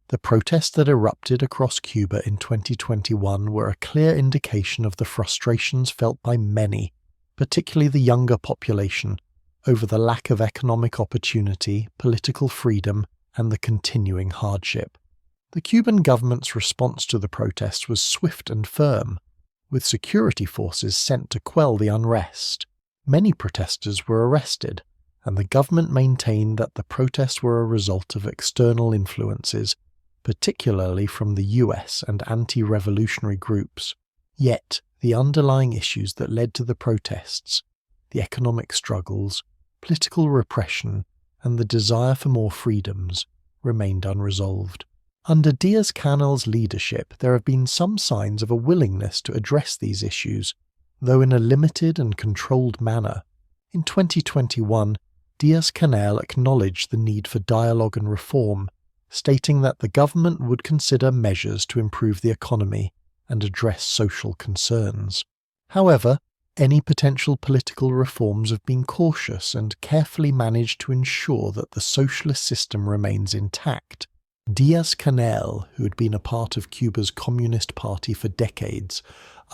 The protests that erupted across Cuba in 2021 were a clear indication of the frustrations felt by many, particularly the younger population, over the lack of economic opportunity, political freedom, and the continuing hardship. The Cuban government's response to the protests was swift and firm, with security forces sent to quell the unrest. Many protesters were arrested, and the government maintained that the protests were a result of external influences, particularly from the US and anti-revolutionary groups. Yet, the underlying issues that led to the protests, the economic struggles, political repression, and the desire for more freedoms, remained unresolved. Under Díaz-Canel's leadership, there have been some signs of a willingness to address these issues, though in a limited and controlled manner. In 2021, Díaz-Canel acknowledged the need for dialogue and reform, stating that the government would consider measures to improve the economy and address social concerns. However, Any potential political reforms have been cautious and carefully managed to ensure that the socialist system remains intact. Díaz-Canel, who had been a part of Cuba's Communist Party for decades,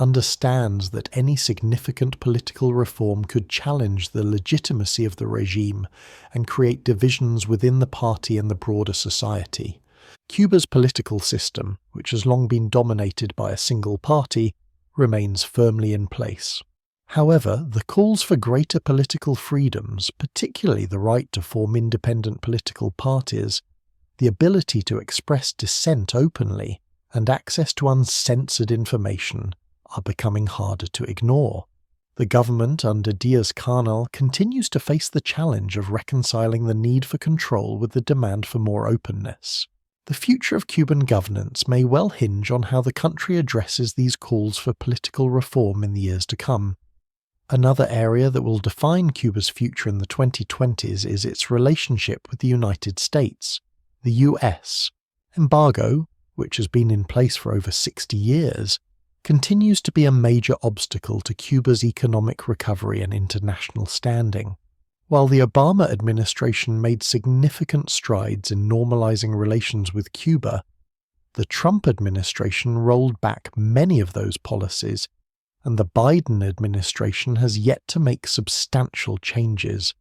understands that any significant political reform could challenge the legitimacy of the regime and create divisions within the party and the broader society. Cuba's political system, which has long been dominated by a single party, remains firmly in place. However, the calls for greater political freedoms, particularly the right to form independent political parties, the ability to express dissent openly, and access to uncensored information, are becoming harder to ignore. The government under Díaz-Canel continues to face the challenge of reconciling the need for control with the demand for more openness. The future of Cuban governance may well hinge on how the country addresses these calls for political reform in the years to come. Another area that will define Cuba's future in the 2020s is its relationship with the United States. The US embargo, which has been in place for over 60 years, continues to be a major obstacle to Cuba's economic recovery and international standing. While the Obama administration made significant strides in normalizing relations with Cuba, the Trump administration rolled back many of those policies, and the Biden administration has yet to make substantial changes.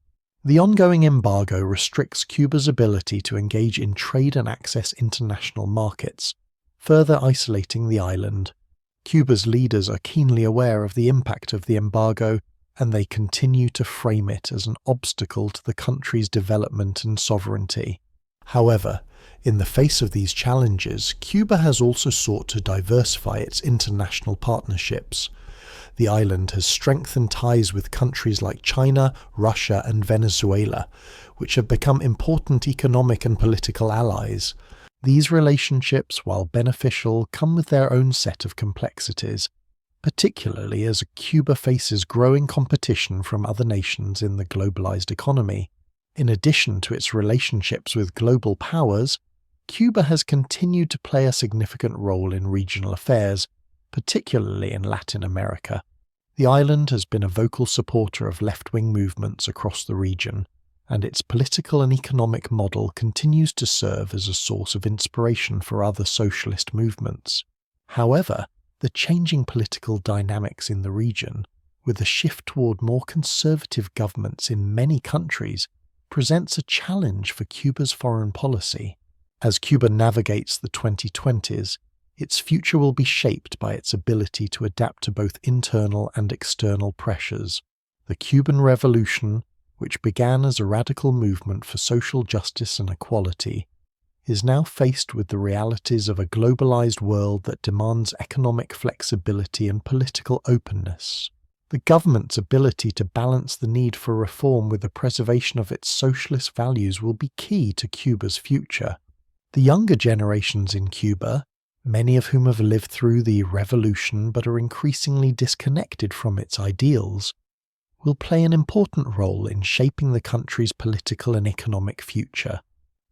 The ongoing embargo restricts Cuba's ability to engage in trade and access international markets, further isolating the island. Cuba's leaders are keenly aware of the impact of the embargo, and they continue to frame it as an obstacle to the country's development and sovereignty. However, in the face of these challenges, Cuba has also sought to diversify its international partnerships. The island has strengthened ties with countries like China, Russia, and Venezuela, which have become important economic and political allies. These relationships, while beneficial, come with their own set of complexities, particularly as Cuba faces growing competition from other nations in the globalized economy. In addition to its relationships with global powers, Cuba has continued to play a significant role in regional affairs, particularly in Latin America. The island has been a vocal supporter of left-wing movements across the region, and its political and economic model continues to serve as a source of inspiration for other socialist movements. However, the changing political dynamics in the region, with a shift toward more conservative governments in many countries, presents a challenge for Cuba's foreign policy. As Cuba navigates the 2020s, its future will be shaped by its ability to adapt to both internal and external pressures. The Cuban Revolution, which began as a radical movement for social justice and equality, is now faced with the realities of a globalized world that demands economic flexibility and political openness. The government's ability to balance the need for reform with the preservation of its socialist values will be key to Cuba's future. The younger generations in Cuba, many of whom have lived through the revolution but are increasingly disconnected from its ideals, will play an important role in shaping the country's political and economic future.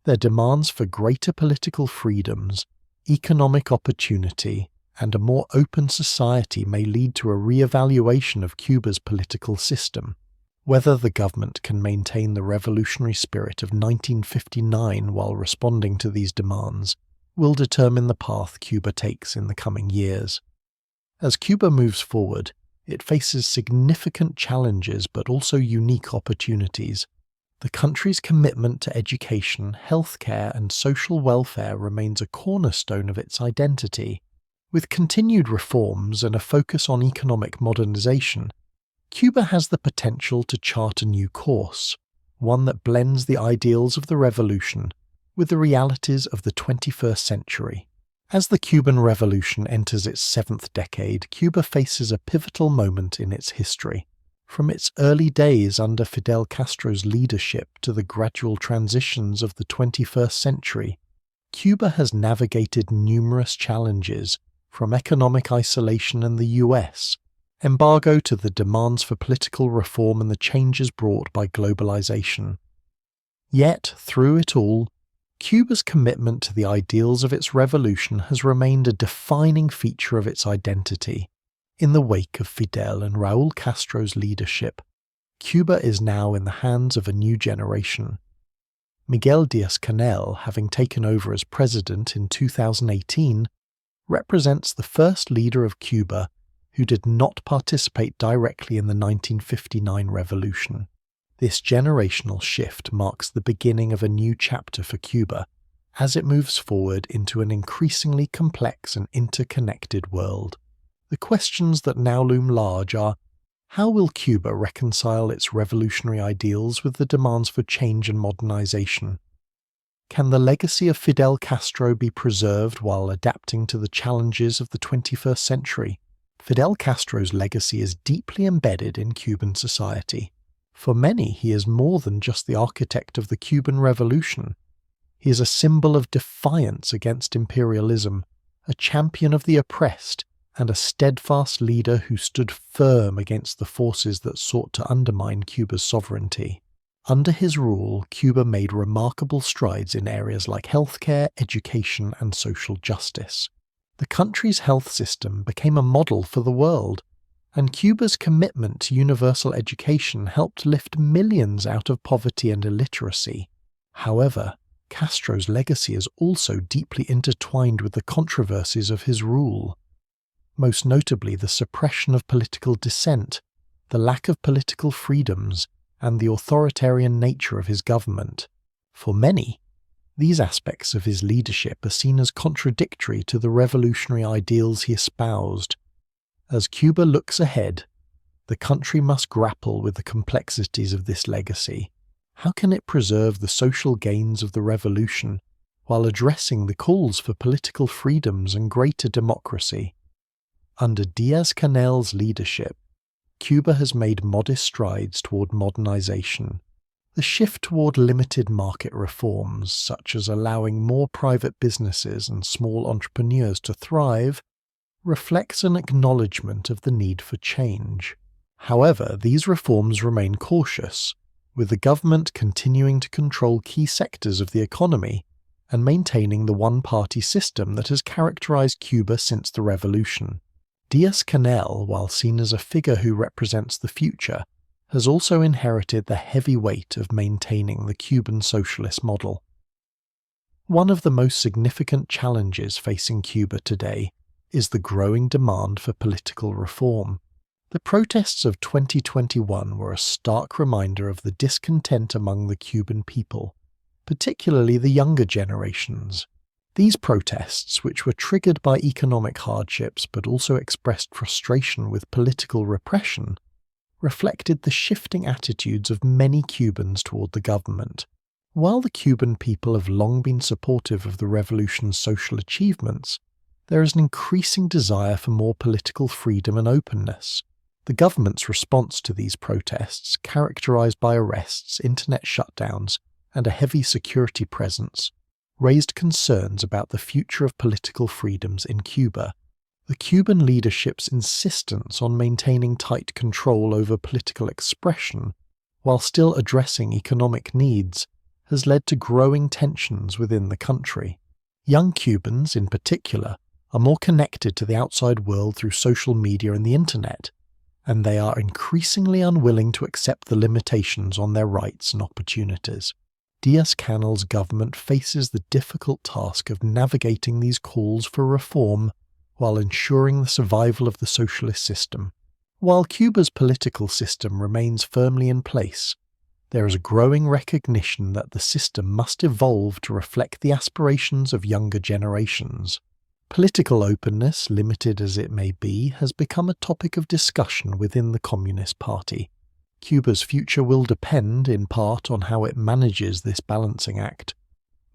Their demands for greater political freedoms, economic opportunity, and a more open society may lead to a re-evaluation of Cuba's political system. Whether the government can maintain the revolutionary spirit of 1959 while responding to these demands will determine the path Cuba takes in the coming years. As Cuba moves forward, it faces significant challenges but also unique opportunities. The country's commitment to education, healthcare, and social welfare remains a cornerstone of its identity. With continued reforms and a focus on economic modernization, Cuba has the potential to chart a new course, one that blends the ideals of the revolution with the realities of the 21st century. As the Cuban Revolution enters its 7th decade, Cuba faces a pivotal moment in its history. From its early days under Fidel Castro's leadership to the gradual transitions of the 21st century, Cuba has navigated numerous challenges, from economic isolation and the US, embargo to the demands for political reform and the changes brought by globalization. Yet, through it all, Cuba's commitment to the ideals of its revolution has remained a defining feature of its identity. In the wake of Fidel and Raúl Castro's leadership, Cuba is now in the hands of a new generation. Miguel Díaz-Canel, having taken over as president in 2018, represents the first leader of Cuba who did not participate directly in the 1959 revolution. This generational shift marks the beginning of a new chapter for Cuba as it moves forward into an increasingly complex and interconnected world. The questions that now loom large are: how will Cuba reconcile its revolutionary ideals with the demands for change and modernization? Can the legacy of Fidel Castro be preserved while adapting to the challenges of the 21st century? Fidel Castro's legacy is deeply embedded in Cuban society. For many, he is more than just the architect of the Cuban Revolution. He is a symbol of defiance against imperialism, a champion of the oppressed, and a steadfast leader who stood firm against the forces that sought to undermine Cuba's sovereignty. Under his rule, Cuba made remarkable strides in areas like healthcare, education, and social justice. The country's health system became a model for the world, and Cuba's commitment to universal education helped lift millions out of poverty and illiteracy. However, Castro's legacy is also deeply intertwined with the controversies of his rule. Most notably the suppression of political dissent, the lack of political freedoms, and the authoritarian nature of his government. For many, these aspects of his leadership are seen as contradictory to the revolutionary ideals he espoused. As Cuba looks ahead, the country must grapple with the complexities of this legacy. How can it preserve the social gains of the revolution while addressing the calls for political freedoms and greater democracy? Under Díaz-Canel's leadership, Cuba has made modest strides toward modernization. The shift toward limited market reforms, such as allowing more private businesses and small entrepreneurs to thrive, reflects an acknowledgement of the need for change. However, these reforms remain cautious, with the government continuing to control key sectors of the economy and maintaining the one-party system that has characterized Cuba since the revolution. Díaz-Canel, while seen as a figure who represents the future, has also inherited the heavy weight of maintaining the Cuban socialist model. One of the most significant challenges facing Cuba today is the growing demand for political reform. The protests of 2021 were a stark reminder of the discontent among the Cuban people, particularly the younger generations. These protests, which were triggered by economic hardships but also expressed frustration with political repression, reflected the shifting attitudes of many Cubans toward the government. While the Cuban people have long been supportive of the revolution's social achievements, there is an increasing desire for more political freedom and openness. The government's response to these protests, characterized by arrests, internet shutdowns, and a heavy security presence, raised concerns about the future of political freedoms in Cuba. The Cuban leadership's insistence on maintaining tight control over political expression, while still addressing economic needs, has led to growing tensions within the country. Young Cubans, in particular, are more connected to the outside world through social media and the internet, and they are increasingly unwilling to accept the limitations on their rights and opportunities. Díaz-Canel's government faces the difficult task of navigating these calls for reform while ensuring the survival of the socialist system. While Cuba's political system remains firmly in place, there is a growing recognition that the system must evolve to reflect the aspirations of younger generations. Political openness, limited as it may be, has become a topic of discussion within the Communist Party. Cuba's future will depend, in part, on how it manages this balancing act,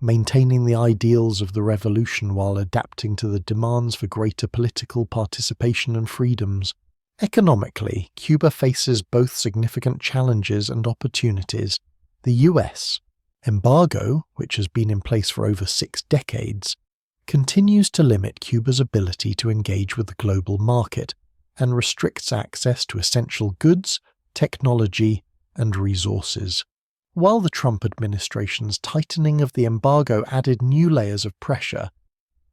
maintaining the ideals of the revolution while adapting to the demands for greater political participation and freedoms. Economically, Cuba faces both significant challenges and opportunities. The US embargo, which has been in place for over 6 decades, continues to limit Cuba's ability to engage with the global market and restricts access to essential goods, technology, and resources. While the Trump administration's tightening of the embargo added new layers of pressure,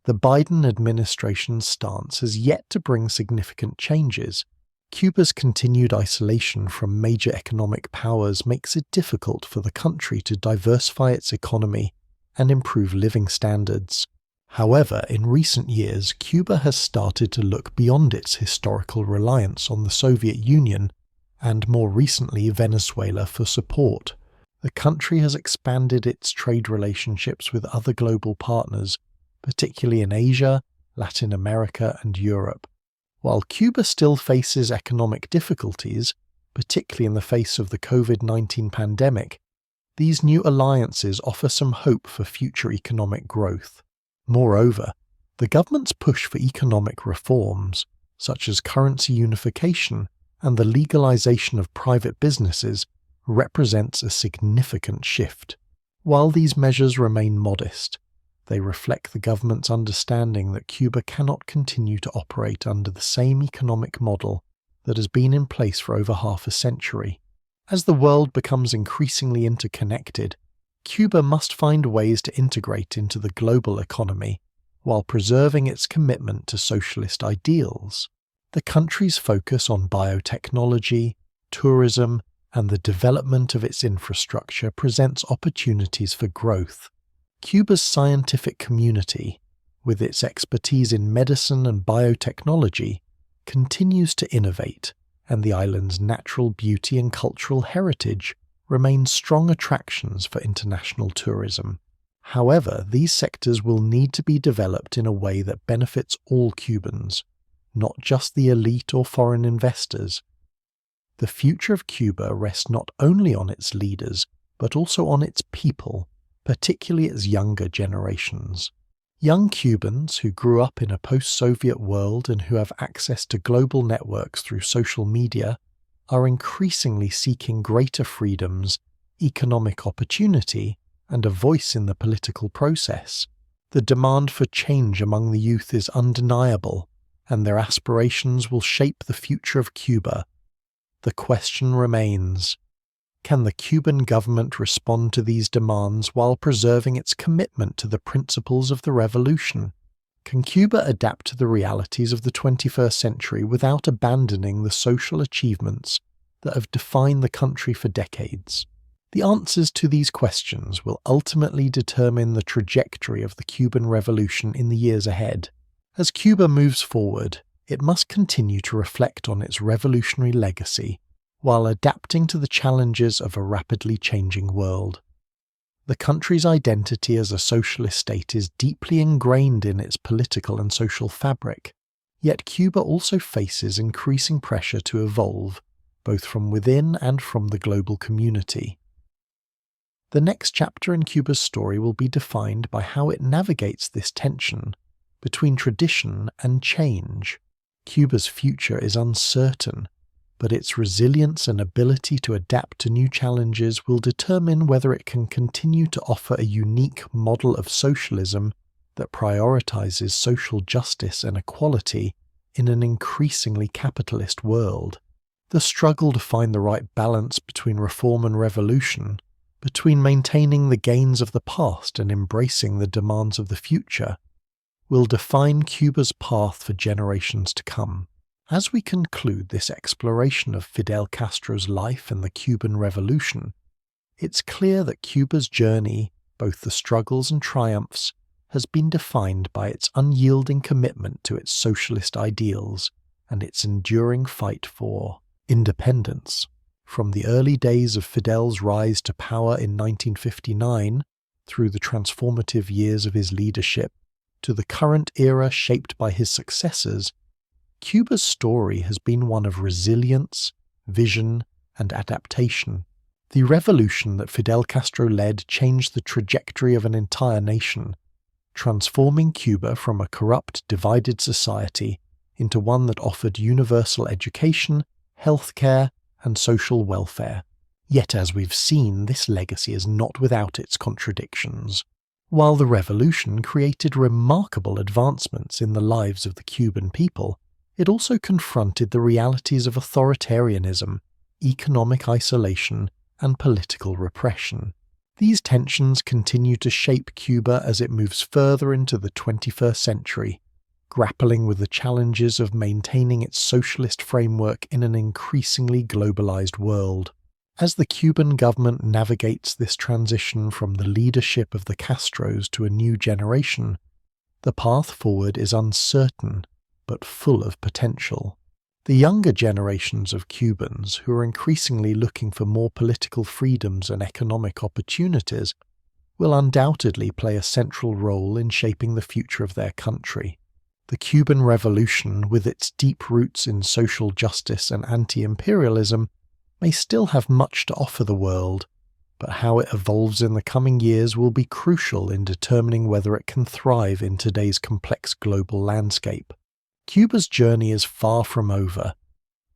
The Biden administration's stance has yet to bring significant changes. Cuba's continued isolation from major economic powers makes it difficult for the country to diversify its economy and improve living standards. However, in recent years, Cuba has started to look beyond its historical reliance on the Soviet Union and more recently Venezuela for support. The country has expanded its trade relationships with other global partners, particularly in Asia, Latin America, and Europe. While Cuba still faces economic difficulties, particularly in the face of the COVID-19 pandemic, these new alliances offer some hope for future economic growth. Moreover, the government's push for economic reforms, such as currency unification and the legalization of private businesses, represents a significant shift. While these measures remain modest, they reflect the government's understanding that Cuba cannot continue to operate under the same economic model that has been in place for over half a century. As the world becomes increasingly interconnected, Cuba must find ways to integrate into the global economy while preserving its commitment to socialist ideals. The country's focus on biotechnology, tourism, and the development of its infrastructure presents opportunities for growth. Cuba's scientific community, with its expertise in medicine and biotechnology, continues to innovate, and the island's natural beauty and cultural heritage remain strong attractions for international tourism. However, these sectors will need to be developed in a way that benefits all Cubans, not just the elite or foreign investors. The future of Cuba rests not only on its leaders, but also on its people, particularly its younger generations. Young Cubans who grew up in a post-Soviet world and who have access to global networks through social media are increasingly seeking greater freedoms, economic opportunity, and a voice in the political process. The demand for change among the youth is undeniable, and their aspirations will shape the future of Cuba. The question remains: can the Cuban government respond to these demands while preserving its commitment to the principles of the revolution? Can Cuba adapt to the realities of the 21st century without abandoning the social achievements that have defined the country for decades? The answers to these questions will ultimately determine the trajectory of the Cuban Revolution in the years ahead. As Cuba moves forward, it must continue to reflect on its revolutionary legacy while adapting to the challenges of a rapidly changing world. The country's identity as a socialist state is deeply ingrained in its political and social fabric, yet Cuba also faces increasing pressure to evolve, both from within and from the global community. The next chapter in Cuba's story will be defined by how it navigates this tension between tradition and change. Cuba's future is uncertain, but its resilience and ability to adapt to new challenges will determine whether it can continue to offer a unique model of socialism that prioritizes social justice and equality in an increasingly capitalist world. The struggle to find the right balance between reform and revolution, between maintaining the gains of the past and embracing the demands of the future, will define Cuba's path for generations to come. As we conclude this exploration of Fidel Castro's life and the Cuban Revolution, it's clear that Cuba's journey, both the struggles and triumphs, has been defined by its unyielding commitment to its socialist ideals and its enduring fight for independence. From the early days of Fidel's rise to power in 1959, through the transformative years of his leadership, to the current era shaped by his successors, Cuba's story has been one of resilience, vision, and adaptation. The revolution that Fidel Castro led changed the trajectory of an entire nation, transforming Cuba from a corrupt, divided society into one that offered universal education, healthcare, and social welfare. Yet, as we've seen, this legacy is not without its contradictions. While the revolution created remarkable advancements in the lives of the Cuban people, it also confronted the realities of authoritarianism, economic isolation, and political repression. These tensions continue to shape Cuba as it moves further into the 21st century, grappling with the challenges of maintaining its socialist framework in an increasingly globalized world. As the Cuban government navigates this transition from the leadership of the Castros to a new generation, the path forward is uncertain but full of potential. The younger generations of Cubans, who are increasingly looking for more political freedoms and economic opportunities, will undoubtedly play a central role in shaping the future of their country. The Cuban Revolution, with its deep roots in social justice and anti-imperialism, may still have much to offer the world, but how it evolves in the coming years will be crucial in determining whether it can thrive in today's complex global landscape. Cuba's journey is far from over.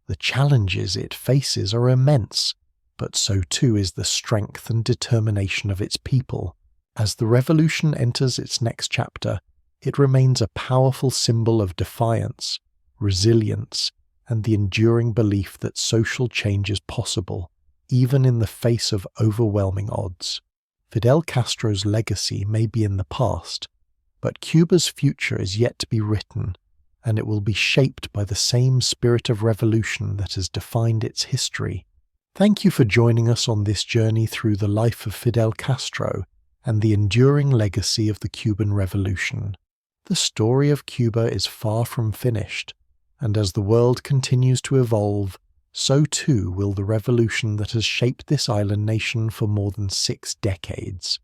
The challenges it faces are immense, but so too is the strength and determination of its people. As the revolution enters its next chapter, it remains a powerful symbol of defiance, resilience, and the enduring belief that social change is possible, even in the face of overwhelming odds. Fidel Castro's legacy may be in the past, but Cuba's future is yet to be written, and it will be shaped by the same spirit of revolution that has defined its history. Thank you for joining us on this journey through the life of Fidel Castro and the enduring legacy of the Cuban Revolution. The story of Cuba is far from finished, and as the world continues to evolve, so too will the revolution that has shaped this island nation for more than 6 decades.